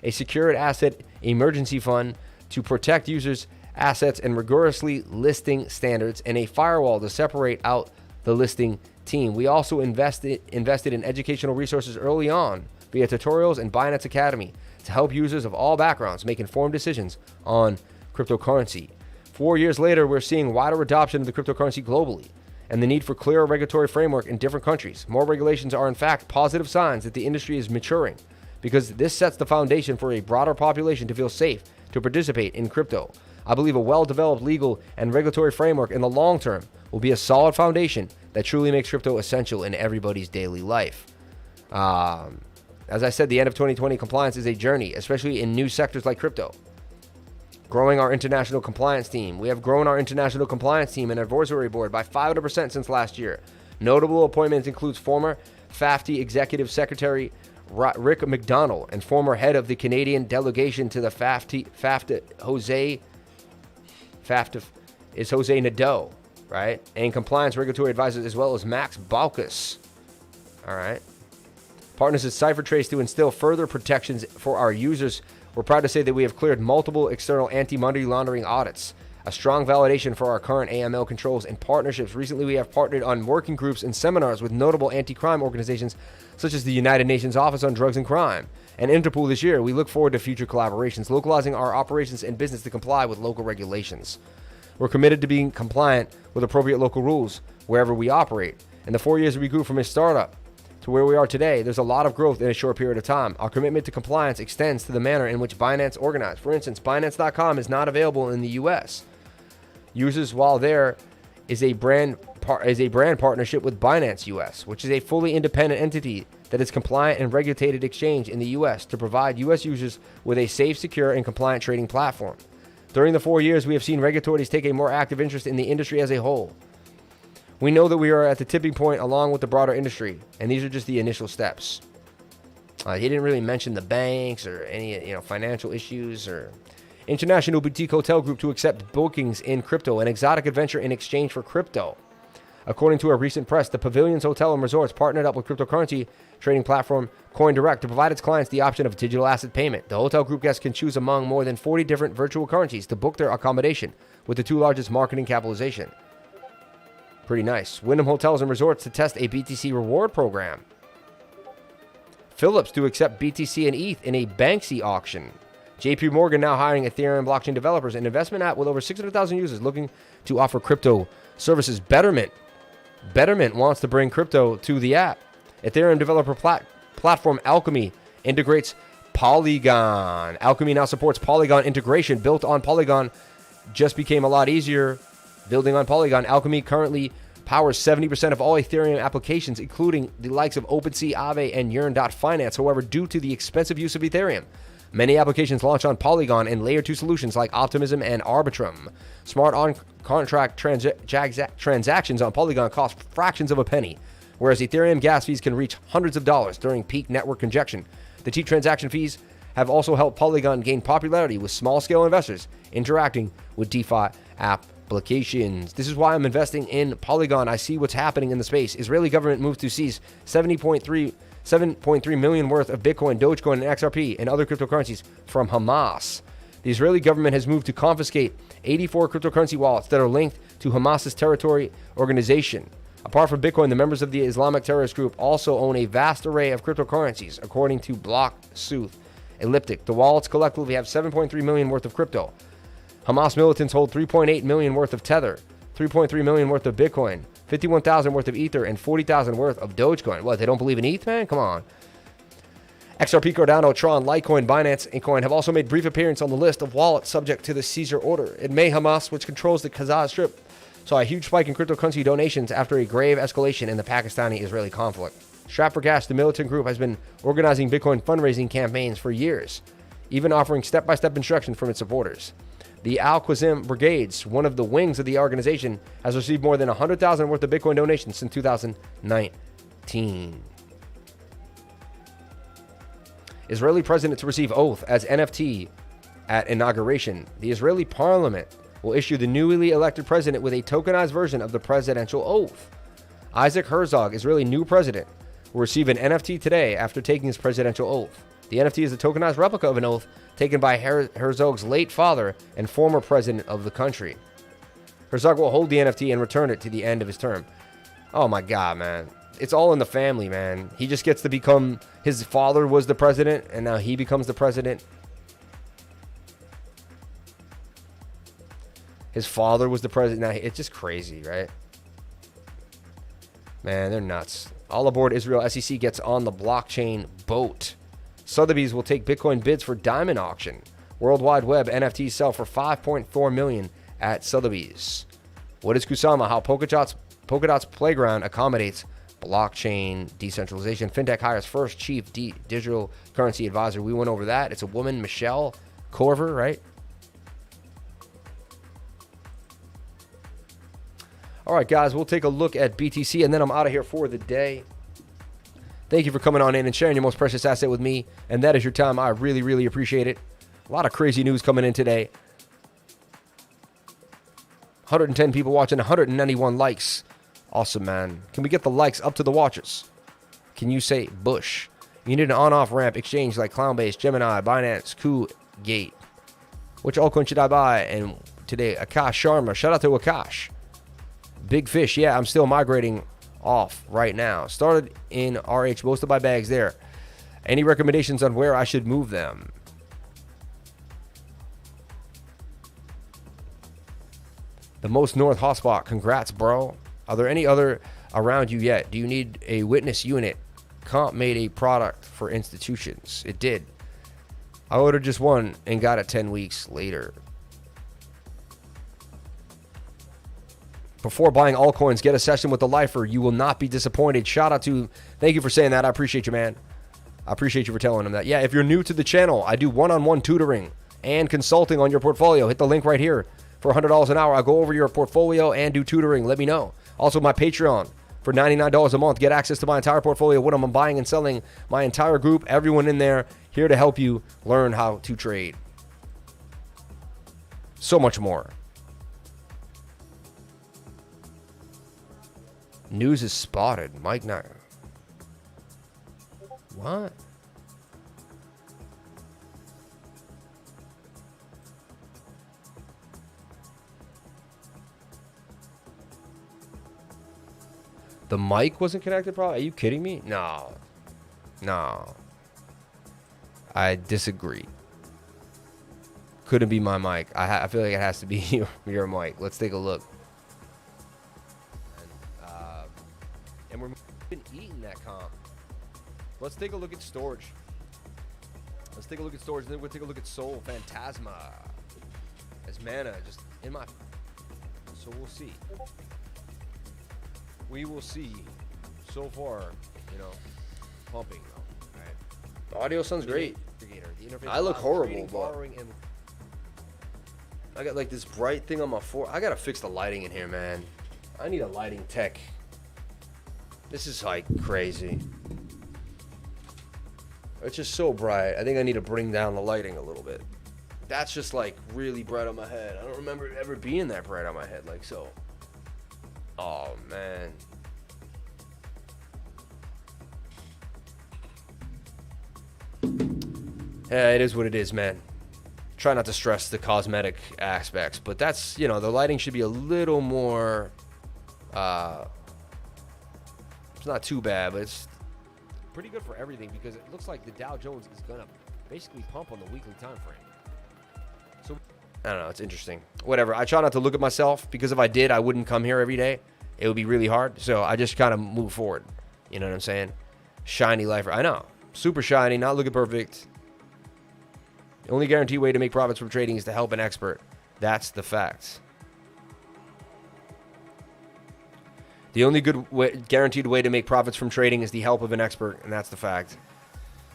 a secured asset emergency fund to protect users' assets and rigorously listing standards, and a firewall to separate out the listing team. We also invested in educational resources early on via tutorials and Binance Academy to help users of all backgrounds make informed decisions on cryptocurrency. 4 years later, we're seeing wider adoption of the cryptocurrency globally and the need for clearer regulatory framework in different countries. More regulations are in fact positive signs that the industry is maturing because this sets the foundation for a broader population to feel safe to participate in crypto. I believe a well-developed legal and regulatory framework in the long term will be a solid foundation that truly makes crypto essential in everybody's daily life. As I said, the end of 2020 compliance is a journey, especially in new sectors like crypto. Growing our international compliance team. We have grown our international compliance team and advisory board by 500% since last year. Notable appointments includes former FAFTI Executive Secretary Rick McDonald and former head of the Canadian delegation to the FAFTA Jose Nadeau, right? And compliance regulatory advisors as well as Max Balkus. All right. Partners at CipherTrace to instill further protections for our users. We're proud to say that we have cleared multiple external anti-money laundering audits, a strong validation for our current AML controls and partnerships. Recently, we have partnered on working groups and seminars with notable anti-crime organizations such as the United Nations Office on Drugs and Crime and Interpol this year. We look forward to future collaborations, localizing our operations and business to comply with local regulations. We're committed to being compliant with appropriate local rules wherever we operate. In the 4 years we grew from a startup to where we are today, there's a lot of growth in a short period of time. Our commitment to compliance extends to the manner in which Binance organized. For instance, Binance.com is not available in the US. Users while there is a brand partnership with Binance US, which is a fully independent entity that is compliant and regulated exchange in the US to provide US users with a safe, secure, and compliant trading platform. During the 4 years, we have seen regulators take a more active interest in the industry as a whole. We know that we are at the tipping point along with the broader industry, and these are just the initial steps. He didn't really mention the banks or any financial issues or international boutique hotel group to accept bookings in crypto, an exotic adventure in exchange for crypto. According to a recent press, the Pavilions Hotel and Resorts partnered up with cryptocurrency trading platform CoinDirect to provide its clients the option of digital asset payment. The hotel group guests can choose among more than 40 different virtual currencies to book their accommodation, with the two largest marketing capitalization. Pretty nice. Wyndham Hotels and Resorts to test a BTC reward program. Phillips to accept BTC and ETH in a Banksy auction. JP Morgan now hiring Ethereum blockchain developers, an investment app with over 600,000 users looking to offer crypto services. Betterment Betterment wants to bring crypto to the app. Ethereum developer platform Alchemy integrates Polygon. Alchemy now supports Polygon integration. Built on Polygon just became a lot easier. Building on Polygon, Alchemy currently powers 70% of all Ethereum applications, including the likes of OpenSea, Aave, and Yearn.finance. However, due to the expensive use of Ethereum, many applications launch on Polygon and Layer 2 solutions like Optimism and Arbitrum. Smart on-contract transactions on Polygon cost fractions of a penny, whereas Ethereum gas fees can reach hundreds of dollars during peak network congestion. The cheap transaction fees have also helped Polygon gain popularity with small-scale investors interacting with DeFi applications. This is why I'm investing in Polygon. I see what's happening in the space. Israeli government moves to seize 7.3 million worth of Bitcoin, Dogecoin, and XRP and other cryptocurrencies from Hamas. The Israeli government has moved to confiscate 84 cryptocurrency wallets that are linked to Hamas's terrorist organization. Apart from Bitcoin, the members of the Islamic terrorist group also own a vast array of cryptocurrencies, according to BlockSooth Elliptic. The wallets collectively have 7.3 million worth of crypto. Hamas militants hold 3.8 million worth of Tether, 3.3 million worth of Bitcoin, 51,000 worth of Ether, and 40,000 worth of Dogecoin. What, they don't believe in ETH, man? Come on. XRP, Cardano, Tron, Litecoin, Binance, and Coin have also made brief appearance on the list of wallets subject to the seizure order. In May, Hamas, which controls the Gaza Strip, saw a huge spike in cryptocurrency donations after a grave escalation in the Pakistani-Israeli conflict. Strapped for cash, the militant group has been organizing Bitcoin fundraising campaigns for years, even offering step-by-step instruction from its supporters. The Al-Qasim Brigades, one of the wings of the organization, has received more than 100,000 worth of Bitcoin donations since 2019. Israeli president to receive oath as NFT at inauguration. The Israeli parliament will issue the newly elected president with a tokenized version of the presidential oath. Isaac Herzog, Israeli new president, will receive an NFT today after taking his presidential oath. The NFT is a tokenized replica of an oath taken by Herzog's late father and former president of the country. Herzog will hold the NFT and return it to the end of his term. Oh my God, man. It's all in the family, man. He just gets to become, his father was the president, and now he becomes the president. His father was the president. Now it's just crazy, right? Man, they're nuts. All aboard Israel. SEC gets on the blockchain boat. Sotheby's will take Bitcoin bids for diamond auction. World Wide Web NFTs sell for $5.4 million at Sotheby's. What is Kusama? How Polkadot's playground accommodates blockchain decentralization. Fintech hires first chief digital currency advisor. We went over that. It's a woman, Michelle Corver, right? All right, guys, we'll take a look at BTC, and then I'm out of here for the day. Thank you for coming on in and sharing your most precious asset with me, and that is your time. I really, really appreciate it. A lot of crazy news coming in today. 110 people watching, 191 likes. Awesome, man. Can we get the likes up to the watchers? Can you say Bush? You need an on-off ramp exchange like Clownbase, Gemini, Binance, KuGate. Which altcoin should I buy? And today, Akash Sharma. Shout out to Akash. Big Fish. Yeah, I'm still migrating off right now. Started in RH. Most of my bags there. Any recommendations on where I should move them? The most north hotspot. Congrats, bro. Are there any other around you yet? Do you need a witness unit? Comp made a product for institutions. It did. I ordered just one and got it 10 weeks later. Before buying altcoins, get a session with the lifer. You will not be disappointed. Shout out to, thank you for saying that. I appreciate you, man. I appreciate you for telling them that. Yeah, if you're new to the channel, I do one-on-one tutoring and consulting on your portfolio. Hit the link right here for $100 an hour. I'll go over your portfolio and do tutoring. Let me know. Also, my Patreon for $99 a month. Get access to my entire portfolio, what I'm buying and selling, my entire group, everyone in there, here to help you learn how to trade. So much more. News is spotted. Mike Knight. What? The mic wasn't connected, probably? Are you kidding me? No. No. I disagree. Couldn't be my mic. I feel like it has to be your mic. Let's take a look. Let's take a look at STORJ. Let's take a look at STORJ, and then we'll take a look at Soul Phantasma. As mana, just in my... So we'll see. We will see. So far, you know, pumping though. Right. The audio sounds great. The I look horrible, trading, but borrowing, and I got like this bright thing on my forehead. I gotta fix the lighting in here, man. I need a lighting tech. This is like crazy. It's just so bright. I think I need to bring down the lighting a little bit. That's just like really bright on my head. I don't remember it ever being that bright on my head like so. Oh man. Yeah, it is what it is, man. Try not to stress the cosmetic aspects, but that's, you know, the lighting should be a little more, it's not too bad, but it's pretty good for everything because it looks like the Dow Jones is gonna basically pump on the weekly time frame. So I don't know, it's interesting. Whatever, I try not to look at myself because if I did, I wouldn't come here every day. It would be really hard, so I just kind of move forward. You know what I'm saying? Shiny lifer, I know. Super shiny, not looking perfect. The only guaranteed way to make profits from trading is to help an expert. That's the fact. The only guaranteed way to make profits from trading is the help of an expert, and that's the fact.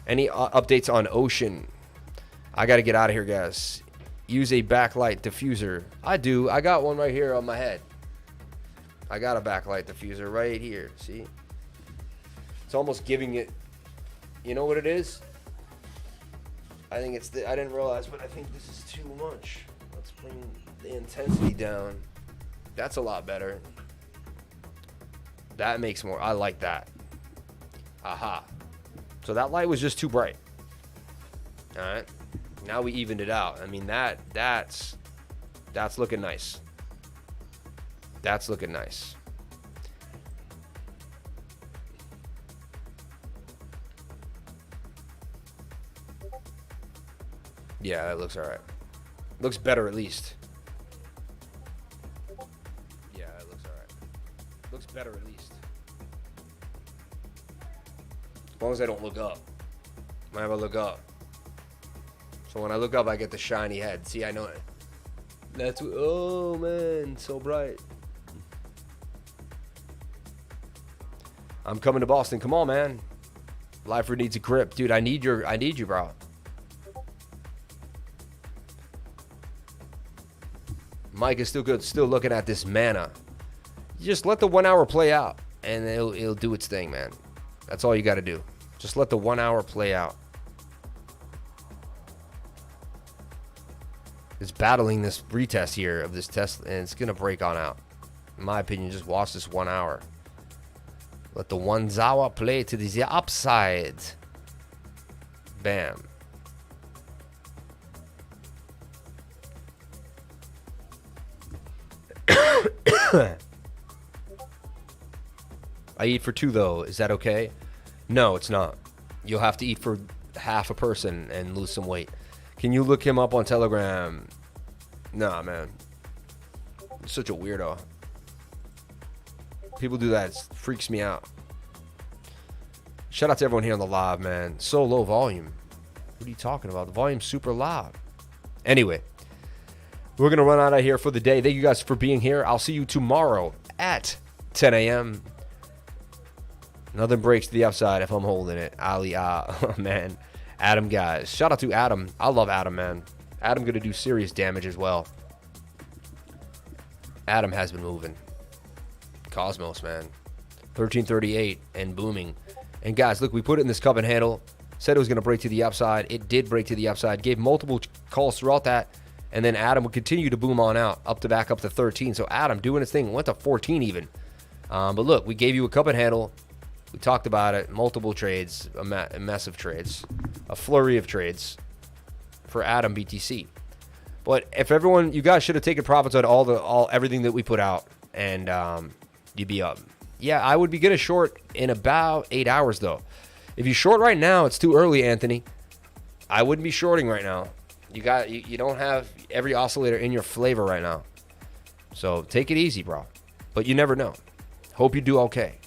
Any updates on Ocean? I got to get out of here, guys. Use a backlight diffuser. I do. I got one right here on my head. I got a backlight diffuser right here. See? It's almost giving it... You know what it is? I think it's I didn't realize, but I think this is too much. Let's bring the intensity down. That's a lot better. That makes more. I like that. Aha. So that light was just too bright. All right. Now we evened it out. I mean, that's looking nice. That's looking nice. Yeah, that looks all right. Looks better at least. Yeah, it looks all right. Looks better at least. As long as I don't look up. Whenever I look up. So when I look up, I get the shiny head. See, I know it. That's what, oh man, so bright. I'm coming to Boston. Come on, man. Lifer needs a grip, dude. I need you, bro. Mike is still good. Still looking at this mana. You just let the 1 hour play out, and it'll do its thing, man. That's all you got to do. Just let the 1 hour play out. It's battling this retest here of this test, and it's gonna break on out. In my opinion, just watch this 1 hour. Let the 1 hour play to the upside. Bam. I eat for 2 though. Is that okay? No, it's not. You'll have to eat for half a person and lose some weight. Can you look him up on Telegram? Nah, man. You're such a weirdo. People do that. It freaks me out. Shout out to everyone here on the live, man. So low volume. What are you talking about? The volume's super loud. Anyway, we're going to run out of here for the day. Thank you guys for being here. I'll see you tomorrow at 10 a.m. Nothing breaks to the upside if I'm holding it. Ali, oh, man. Adam, guys. Shout out to Adam. I love Adam, man. Adam going to do serious damage as well. Adam has been moving. Cosmos, man. 1338 and booming. And guys, look, we put it in this cup and handle. Said it was going to break to the upside. It did break to the upside. Gave multiple calls throughout that. And then Adam would continue to boom on out. Back up to 13. So Adam doing his thing. Went to 14 even. But look, we gave you a cup and handle. We talked about it. Multiple trades. A mess of trades. A flurry of trades for Adam BTC. But if everyone, you guys should have taken profits on everything that we put out. And you'd be up. Yeah, I would be getting short in about 8 hours though. If you short right now, it's too early, Anthony. I wouldn't be shorting right now. You don't have every oscillator in your flavor right now. So take it easy, bro. But you never know. Hope you do okay.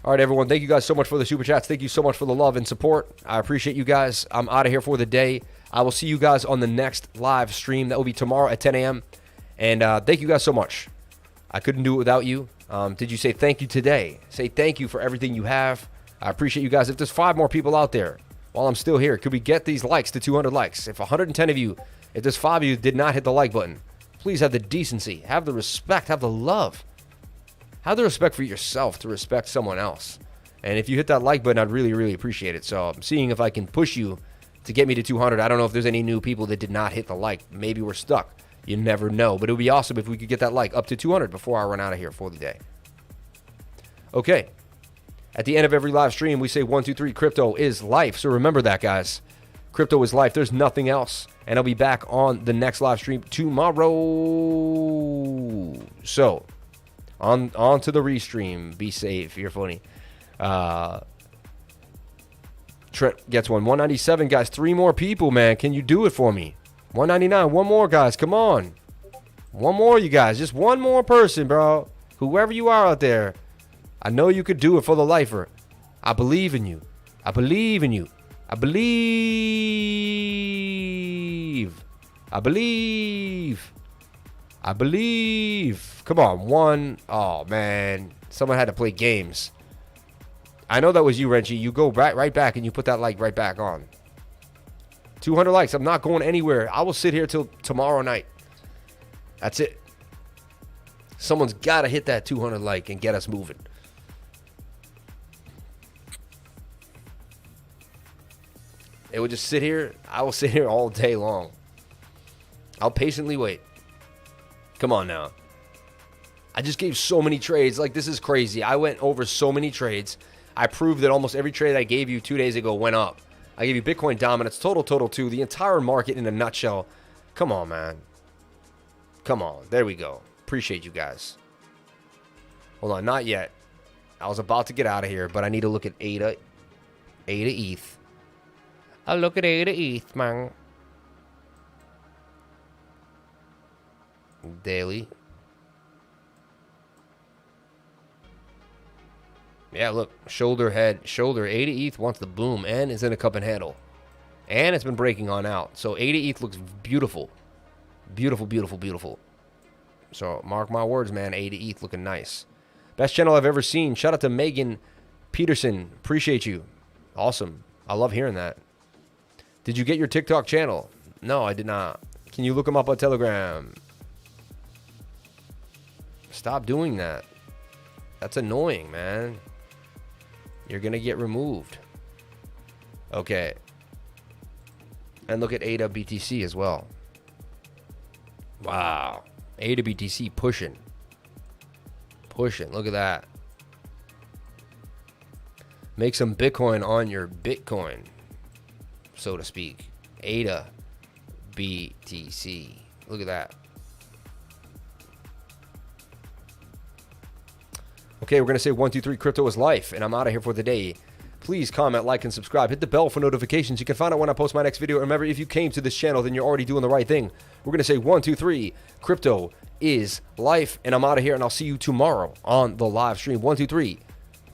All right, everyone. Thank you guys so much for the super chats. Thank you so much for the love and support. I appreciate you guys. I'm out of here for the day. I will see you guys on the next live stream. That will be tomorrow at 10 a.m. And thank you guys so much. I couldn't do it without you. Did you say thank you today? Say thank you for everything you have. I appreciate you guys. If there's 5 more people out there while I'm still here, could we get these likes to 200 likes? If 110 of you, if there's 5 of you did not hit the like button, please have the decency, have the respect, have the love. Have the respect for yourself to respect someone else. And if you hit that like button, I'd really, really appreciate it. So I'm seeing if I can push you to get me to 200. I don't know if there's any new people that did not hit the like. Maybe we're stuck. You never know. But it would be awesome if we could get that like up to 200 before I run out of here for the day. Okay. At the end of every live stream, we say 1, 2, 3, crypto is life. So remember that, guys. Crypto is life. There's nothing else. And I'll be back on the next live stream tomorrow. So, on to the restream. Be safe. You're funny. Trent gets one. 197, guys. 3 more people, man. Can you do it for me? 199. 1 more, guys. Come on. 1 more, you guys. Just 1 more person, bro. Whoever you are out there. I know you could do it for the lifer. I believe in you. I believe in you. I believe. I believe. I believe. Come on. 1. Oh, man. Someone had to play games. I know that was you, Renchi. You go right back and you put that like right back on. 200 likes. I'm not going anywhere. I will sit here till tomorrow night. That's it. Someone's got to hit that 200 like and get us moving. It would just sit here. I will sit here all day long. I'll patiently wait. Come on now. I just gave so many trades. Like, this is crazy. I went over so many trades. I proved that almost every trade I gave you 2 days ago went up. I gave you Bitcoin dominance, total 2, the entire market in a nutshell. Come on, man. Come on. There we go. Appreciate you guys. Hold on, not yet. I was about to get out of here, but I need to look at ADA ETH. I'll look at ADA ETH, man. Daily. Yeah, look. Shoulder, head, shoulder. ADA ETH wants the boom and is in a cup and handle. And it's been breaking on out. So ADA ETH looks beautiful. Beautiful, beautiful, beautiful. So mark my words, man. ADA ETH looking nice. Best channel I've ever seen. Shout out to Megan Peterson. Appreciate you. Awesome. I love hearing that. Did you get your TikTok channel? No, I did not. Can you look them up on Telegram? Stop doing that. That's annoying, man. You're going to get removed. Okay. And look at ADA BTC as well. Wow. ADA BTC pushing. Pushing. Look at that. Make some Bitcoin on your Bitcoin, so to speak. ADA BTC. Look at that. Okay, we're going to say 1, 2, 3, crypto is life, and I'm out of here for the day. Please comment, like, and subscribe. Hit the bell for notifications. You can find out when I post my next video. Remember, if you came to this channel, then you're already doing the right thing. We're going to say 1, 2, 3, crypto is life, and I'm out of here, and I'll see you tomorrow on the live stream. 1, 2, 3,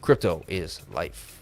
crypto is life.